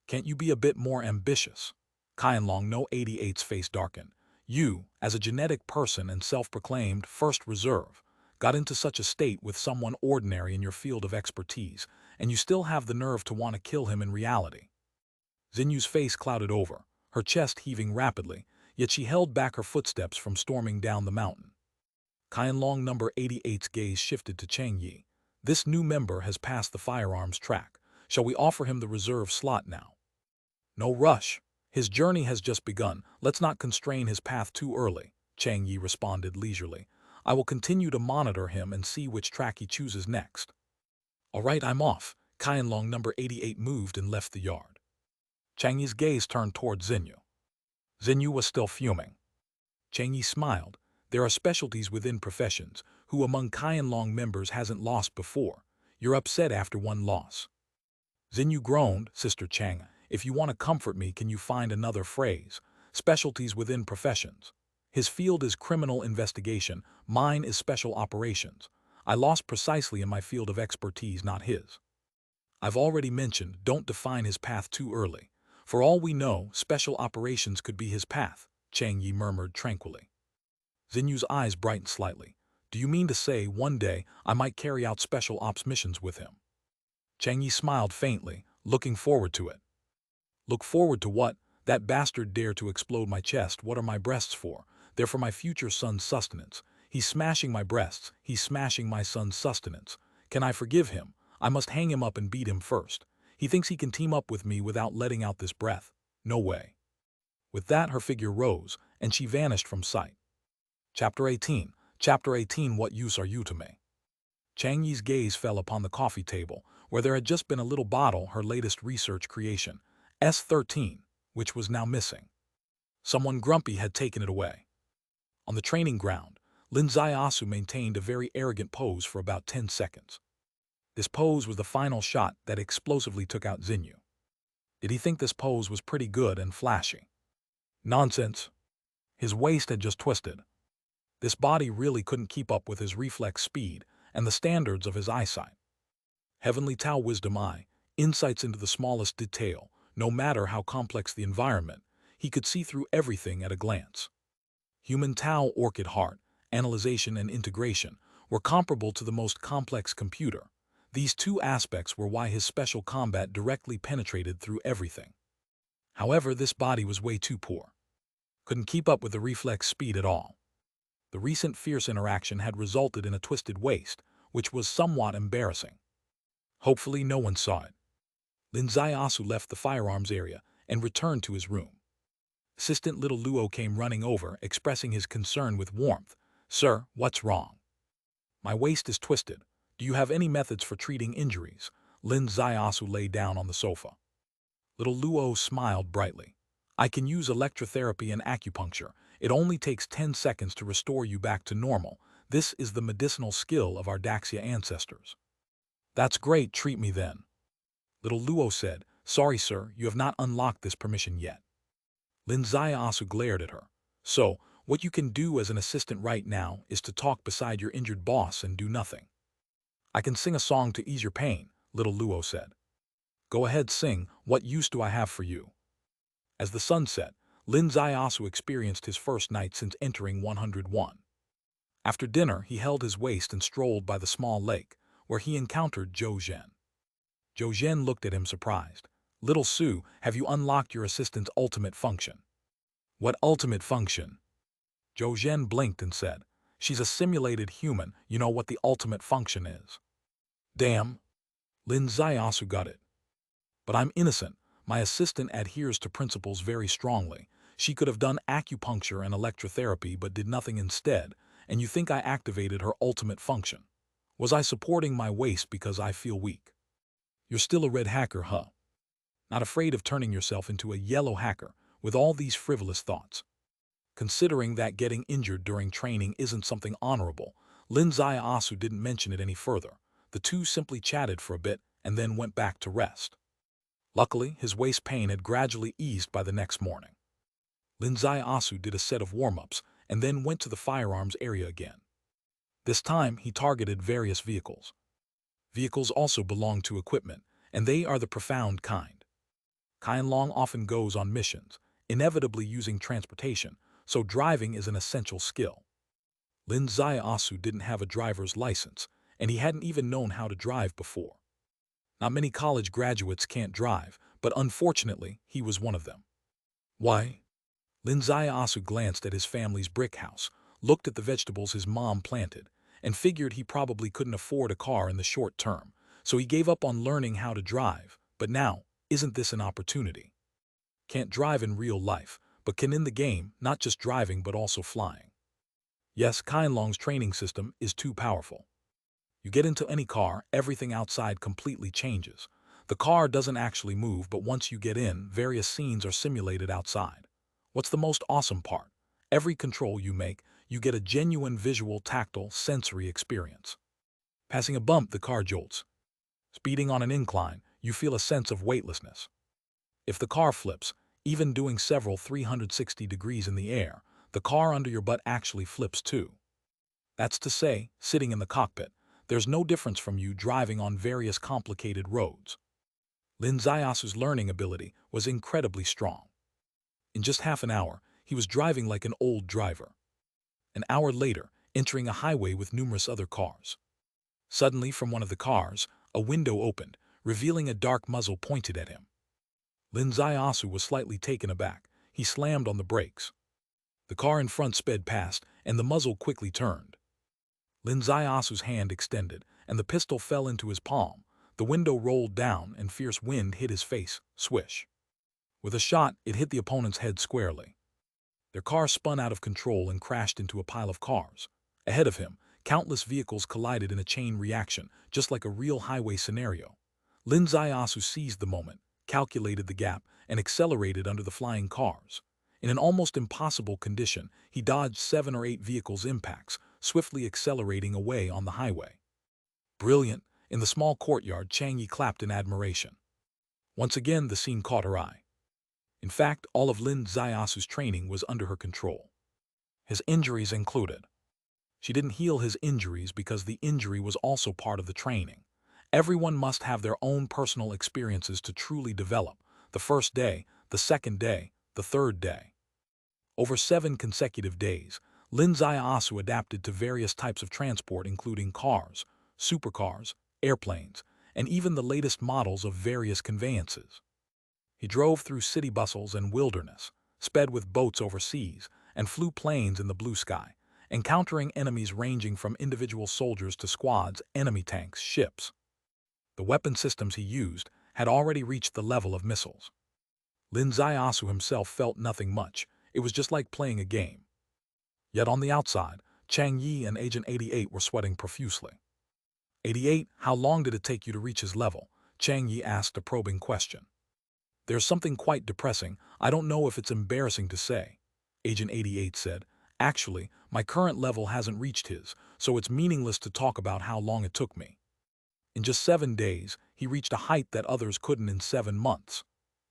Can't you be a bit more ambitious? Qianlong No 88's face darkened. You, as a genetic person and self-proclaimed first reserve, got into such a state with someone ordinary in your field of expertise, and you still have the nerve to want to kill him in reality. Xinyu's face clouded over, her chest heaving rapidly, yet she held back her footsteps from storming down the mountain. Qianlong number 88's gaze shifted to Chang Yi. This new member has passed the firearms track. Shall we offer him the reserve slot now? No rush. His journey has just begun. Let's not constrain his path too early, Chang Yi responded leisurely. I will continue to monitor him and see which track he chooses next. All right, I'm off. Qianlong number 88 moved and left the yard. Chang Yi's gaze turned toward Xinyu. Xinyu was still fuming. Chang Yi smiled. There are specialties within professions. Who among Qianlong members hasn't lost before? You're upset after one loss. Xinyu groaned. Sister Chang, if you want to comfort me, can you find another phrase? Specialties within professions. His field is criminal investigation, mine is special operations. I lost precisely in my field of expertise, not his. I've already mentioned, don't define his path too early. For all we know, special operations could be his path, Chang Yi murmured tranquilly. Xinyu's eyes brightened slightly. Do you mean to say one day I might carry out special ops missions with him? Chang Yi smiled faintly, looking forward to it. Look forward to what? That bastard dared to explode my chest. What are my breasts for? They're for my future son's sustenance. He's smashing my breasts. He's smashing my son's sustenance. Can I forgive him? I must hang him up and beat him first. He thinks he can team up with me without letting out this breath. No way. With that, her figure rose, and she vanished from sight. Chapter 18. Chapter 18. What use are you to me? Chang Yi's gaze fell upon the coffee table, where there had just been a little bottle, her latest research creation, S13, which was now missing. Someone grumpy had taken it away. On the training ground, Lin Ziyasu maintained a very arrogant pose for about 10 seconds. This pose was the final shot that explosively took out Xinyu. Did he think this pose was pretty good and flashy? Nonsense. His waist had just twisted. This body really couldn't keep up with his reflex speed and the standards of his eyesight. Heavenly Tao Wisdom Eye, insights into the smallest detail, no matter how complex the environment, he could see through everything at a glance. Human Tao Orchid Heart, analyzation and integration, were comparable to the most complex computer. These two aspects were why his special combat directly penetrated through everything. However, this body was way too poor. Couldn't keep up with the reflex speed at all. The recent fierce interaction had resulted in a twisted waist, which was somewhat embarrassing. Hopefully no one saw it. Lin Zaiasu left the firearms area and returned to his room. Assistant Little Luo came running over, expressing his concern with warmth. "Sir, what's wrong?" "My waist is twisted. Do you have any methods for treating injuries?" Lin Zaiasu lay down on the sofa. Little Luo smiled brightly. "I can use electrotherapy and acupuncture. It only takes 10 seconds to restore you back to normal. This is the medicinal skill of our Daxia ancestors." "That's great, treat me then." Little Luo said, "Sorry sir, you have not unlocked this permission yet." Lin Zaiasu glared at her. "So, what you can do as an assistant right now is to talk beside your injured boss and do nothing." "I can sing a song to ease your pain," Little Luo said. "Go ahead, sing. What use do I have for you?" As the sun set, Lin Zaiasu experienced his first night since entering 101. After dinner, he held his waist and strolled by the small lake, where he encountered Zhou Zhen. Zhou Zhen looked at him surprised. "Little Su, have you unlocked your assistant's ultimate function?" "What ultimate function?" Zhou Zhen blinked and said, "She's a simulated human. You know what the ultimate function is." "Damn." Lin Zaiasu got it. "But I'm innocent. My assistant adheres to principles very strongly. She could have done acupuncture and electrotherapy but did nothing instead, and you think I activated her ultimate function. Was I supporting my waist because I feel weak?" "You're still a red hacker, huh? Not afraid of turning yourself into a yellow hacker with all these frivolous thoughts?" Considering that getting injured during training isn't something honorable, Lin Zaiasu didn't mention it any further. The two simply chatted for a bit and then went back to rest. Luckily, his waist pain had gradually eased by the next morning. Lin Zaiasu did a set of warm-ups and then went to the firearms area again. This time, he targeted various vehicles. Vehicles also belong to equipment, and they are the profound kind. Qianlong often goes on missions, inevitably using transportation, so driving is an essential skill. Lin Zaiasu didn't have a driver's license, and he hadn't even known how to drive before. Not many college graduates can't drive, but unfortunately, he was one of them. "Why?" Lin Zaiasu glanced at his family's brick house, looked at the vegetables his mom planted, and figured he probably couldn't afford a car in the short term, so he gave up on learning how to drive. But now, isn't this an opportunity? Can't drive in real life, but can in the game, not just driving but also flying. Yes, Qianlong's training system is too powerful. You get into any car, everything outside completely changes. The car doesn't actually move, but once you get in, various scenes are simulated outside. What's the most awesome part? Every control you make, you get a genuine visual, tactile, sensory experience. Passing a bump, the car jolts. Speeding on an incline, you feel a sense of weightlessness. If the car flips, even doing several 360 degrees in the air, the car under your butt actually flips too. That's to say, sitting in the cockpit, there's no difference from you driving on various complicated roads. Lin Zaiasu's learning ability was incredibly strong. In just half an hour, he was driving like an old driver. An hour later, entering a highway with numerous other cars. Suddenly, from one of the cars, a window opened, revealing a dark muzzle pointed at him. Lin Zaiasu was slightly taken aback. He slammed on the brakes. The car in front sped past, and the muzzle quickly turned. Lin Zaiasu's hand extended, and the pistol fell into his palm. The window rolled down, and fierce wind hit his face. Swish. With a shot, it hit the opponent's head squarely. Their car spun out of control and crashed into a pile of cars. Ahead of him, countless vehicles collided in a chain reaction, just like a real highway scenario. Lin Zaiasu seized the moment, calculated the gap, and accelerated under the flying cars. In an almost impossible condition, he dodged 7 or 8 vehicles' impacts, swiftly accelerating away on the highway. Brilliant, In the small courtyard, Chang Yi clapped in admiration. Once again, the scene caught her eye. In fact, all of Lin Zaiasu's training was under her control. His injuries included. She didn't heal his injuries because the injury was also part of the training. Everyone must have their own personal experiences to truly develop. The first day, the second day, the third day. Over 7 consecutive days, Lin Zaiasu adapted to various types of transport including cars, supercars, airplanes, and even the latest models of various conveyances. He drove through city bustles and wilderness, sped with boats over seas, and flew planes in the blue sky, encountering enemies ranging from individual soldiers to squads, enemy tanks, ships. The weapon systems he used had already reached the level of missiles. Lin Zaiasu himself felt nothing much. It was just like playing a game. Yet on the outside, Chang Yi and Agent 88 were sweating profusely. 88, how long did it take you to reach his level? Chang Yi asked a probing question. There's something quite depressing. I don't know if it's embarrassing to say. Agent 88 said, actually, my current level hasn't reached his, so it's meaningless to talk about how long it took me. In just 7 days, he reached a height that others couldn't in 7 months.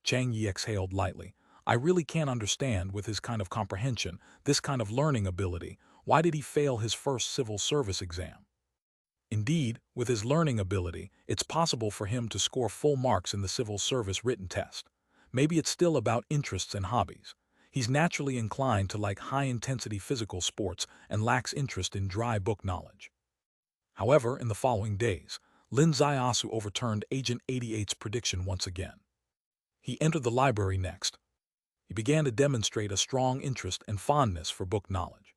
Chang Yi exhaled lightly. I really can't understand, with his kind of comprehension, this kind of learning ability, why did he fail his first civil service exam? Indeed, with his learning ability, it's possible for him to score full marks in the civil service written test. Maybe it's still about interests and hobbies. He's naturally inclined to like high-intensity physical sports and lacks interest in dry book knowledge. However, in the following days, Lin Zaiasu overturned Agent 88's prediction once again. He entered the library next. He began to demonstrate a strong interest and fondness for book knowledge.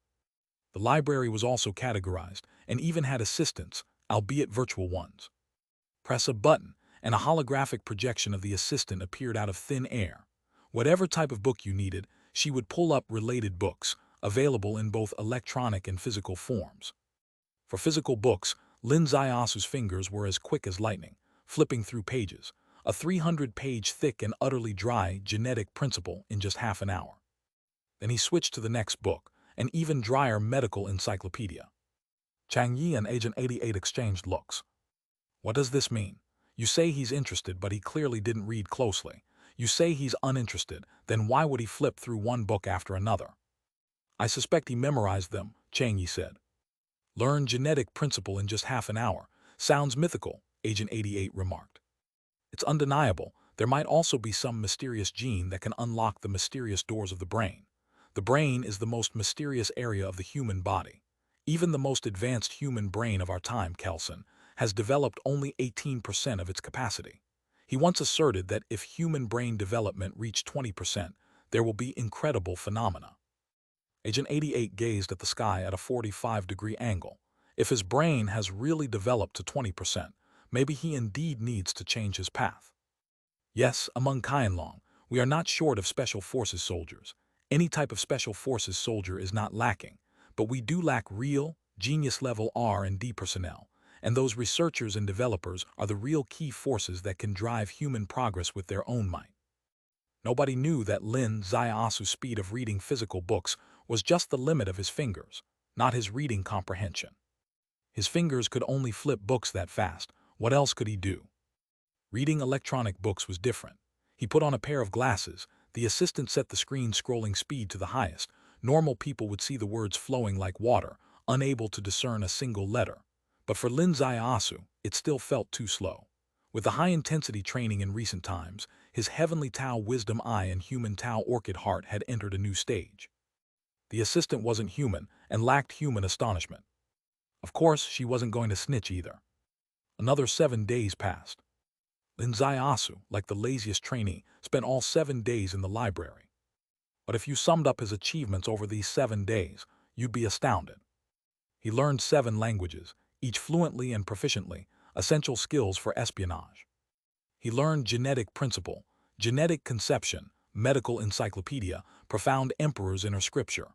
The library was also categorized and even had assistants, albeit virtual ones. Press a button, and a holographic projection of the assistant appeared out of thin air. Whatever type of book you needed, she would pull up related books, available in both electronic and physical forms. For physical books, Lin Zaiasu's fingers were as quick as lightning, flipping through pages, a 300-page thick and utterly dry genetic principle in just half an hour. Then he switched to the next book, an even drier medical encyclopedia. Chang Yi and Agent 88 exchanged looks. What does this mean? You say he's interested, but he clearly didn't read closely. You say he's uninterested, then why would he flip through one book after another? I suspect he memorized them, Chang Yi said. Learn genetic principle in just half an hour. Sounds mythical, Agent 88 remarked. It's undeniable. There might also be some mysterious gene that can unlock the mysterious doors of the brain. The brain is the most mysterious area of the human body. Even the most advanced human brain of our time, Kelson, has developed only 18% of its capacity. He once asserted that if human brain development reached 20%, there will be incredible phenomena. Agent 88 gazed at the sky at a 45-degree angle. If his brain has really developed to 20%, maybe he indeed needs to change his path. Yes, among Qianlong, we are not short of special forces soldiers. Any type of special forces soldier is not lacking, but we do lack real, genius-level R&D personnel, and those researchers and developers are the real key forces that can drive human progress with their own might. Nobody knew that Lin Zaiasu's speed of reading physical books was just the limit of his fingers, not his reading comprehension. His fingers could only flip books that fast. What else could he do? Reading electronic books was different. He put on a pair of glasses. The assistant set the screen scrolling speed to the highest. Normal people would see the words flowing like water, unable to discern a single letter. But for Lin Zaiasu, it still felt too slow. With the high-intensity training in recent times, his heavenly Tao wisdom eye and human Tao orchid heart had entered a new stage. The assistant wasn't human and lacked human astonishment. Of course, she wasn't going to snitch either. Another 7 days passed. Lin Zaiasu, like the laziest trainee, spent all 7 days in the library. But if you summed up his achievements over these 7 days, you'd be astounded. He learned 7 languages, each fluently and proficiently, essential skills for espionage. He learned genetic principle, genetic conception, medical encyclopedia, profound emperor's inner scripture.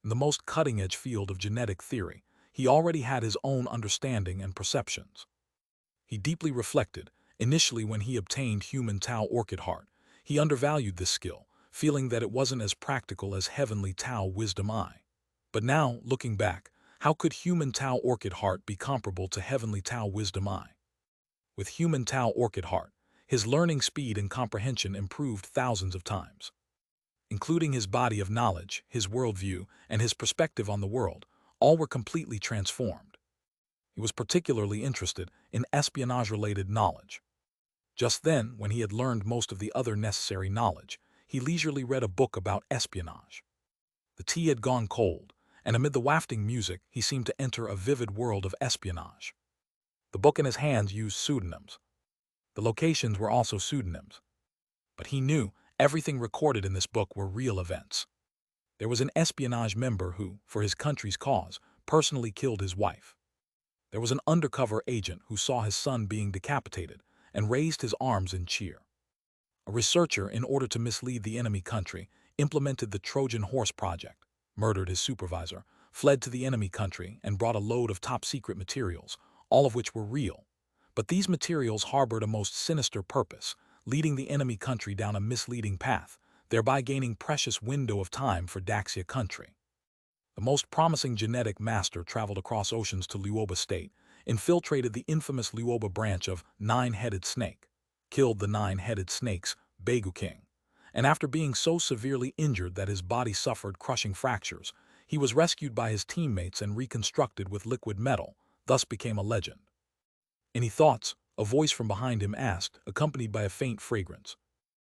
In the most cutting-edge field of genetic theory, he already had his own understanding and perceptions. He deeply reflected. Initially, when he obtained human Tao orchid heart, he undervalued this skill, feeling that it wasn't as practical as heavenly Tao wisdom eye. But now, looking back, How could human Tao Orchid Heart be comparable to heavenly Tao Wisdom I? With human Tao Orchid Heart, his learning speed and comprehension improved thousands of times. Including his body of knowledge, his worldview, and his perspective on the world, all were completely transformed. He was particularly interested in espionage-related knowledge. Just then, when he had learned most of the other necessary knowledge, he leisurely read a book about espionage. The tea had gone cold, and amid the wafting music, he seemed to enter a vivid world of espionage. The book in his hands used pseudonyms. The locations were also pseudonyms. But he knew everything recorded in this book were real events. There was an espionage member who, for his country's cause, personally killed his wife. There was an undercover agent who saw his son being decapitated and raised his arms in cheer. A researcher, in order to mislead the enemy country, implemented the Trojan Horse Project, murdered his supervisor, fled to the enemy country, and brought a load of top-secret materials, all of which were real. But these materials harbored a most sinister purpose, leading the enemy country down a misleading path, thereby gaining precious window of time for Daxia country. The most promising genetic master traveled across oceans to Luoba State, infiltrated the infamous Luoba branch of Nine-Headed Snake, killed the Nine-Headed Snake's Begu King, and after being so severely injured that his body suffered crushing fractures, he was rescued by his teammates and reconstructed with liquid metal, thus became a legend. Any thoughts? A voice from behind him asked, accompanied by a faint fragrance.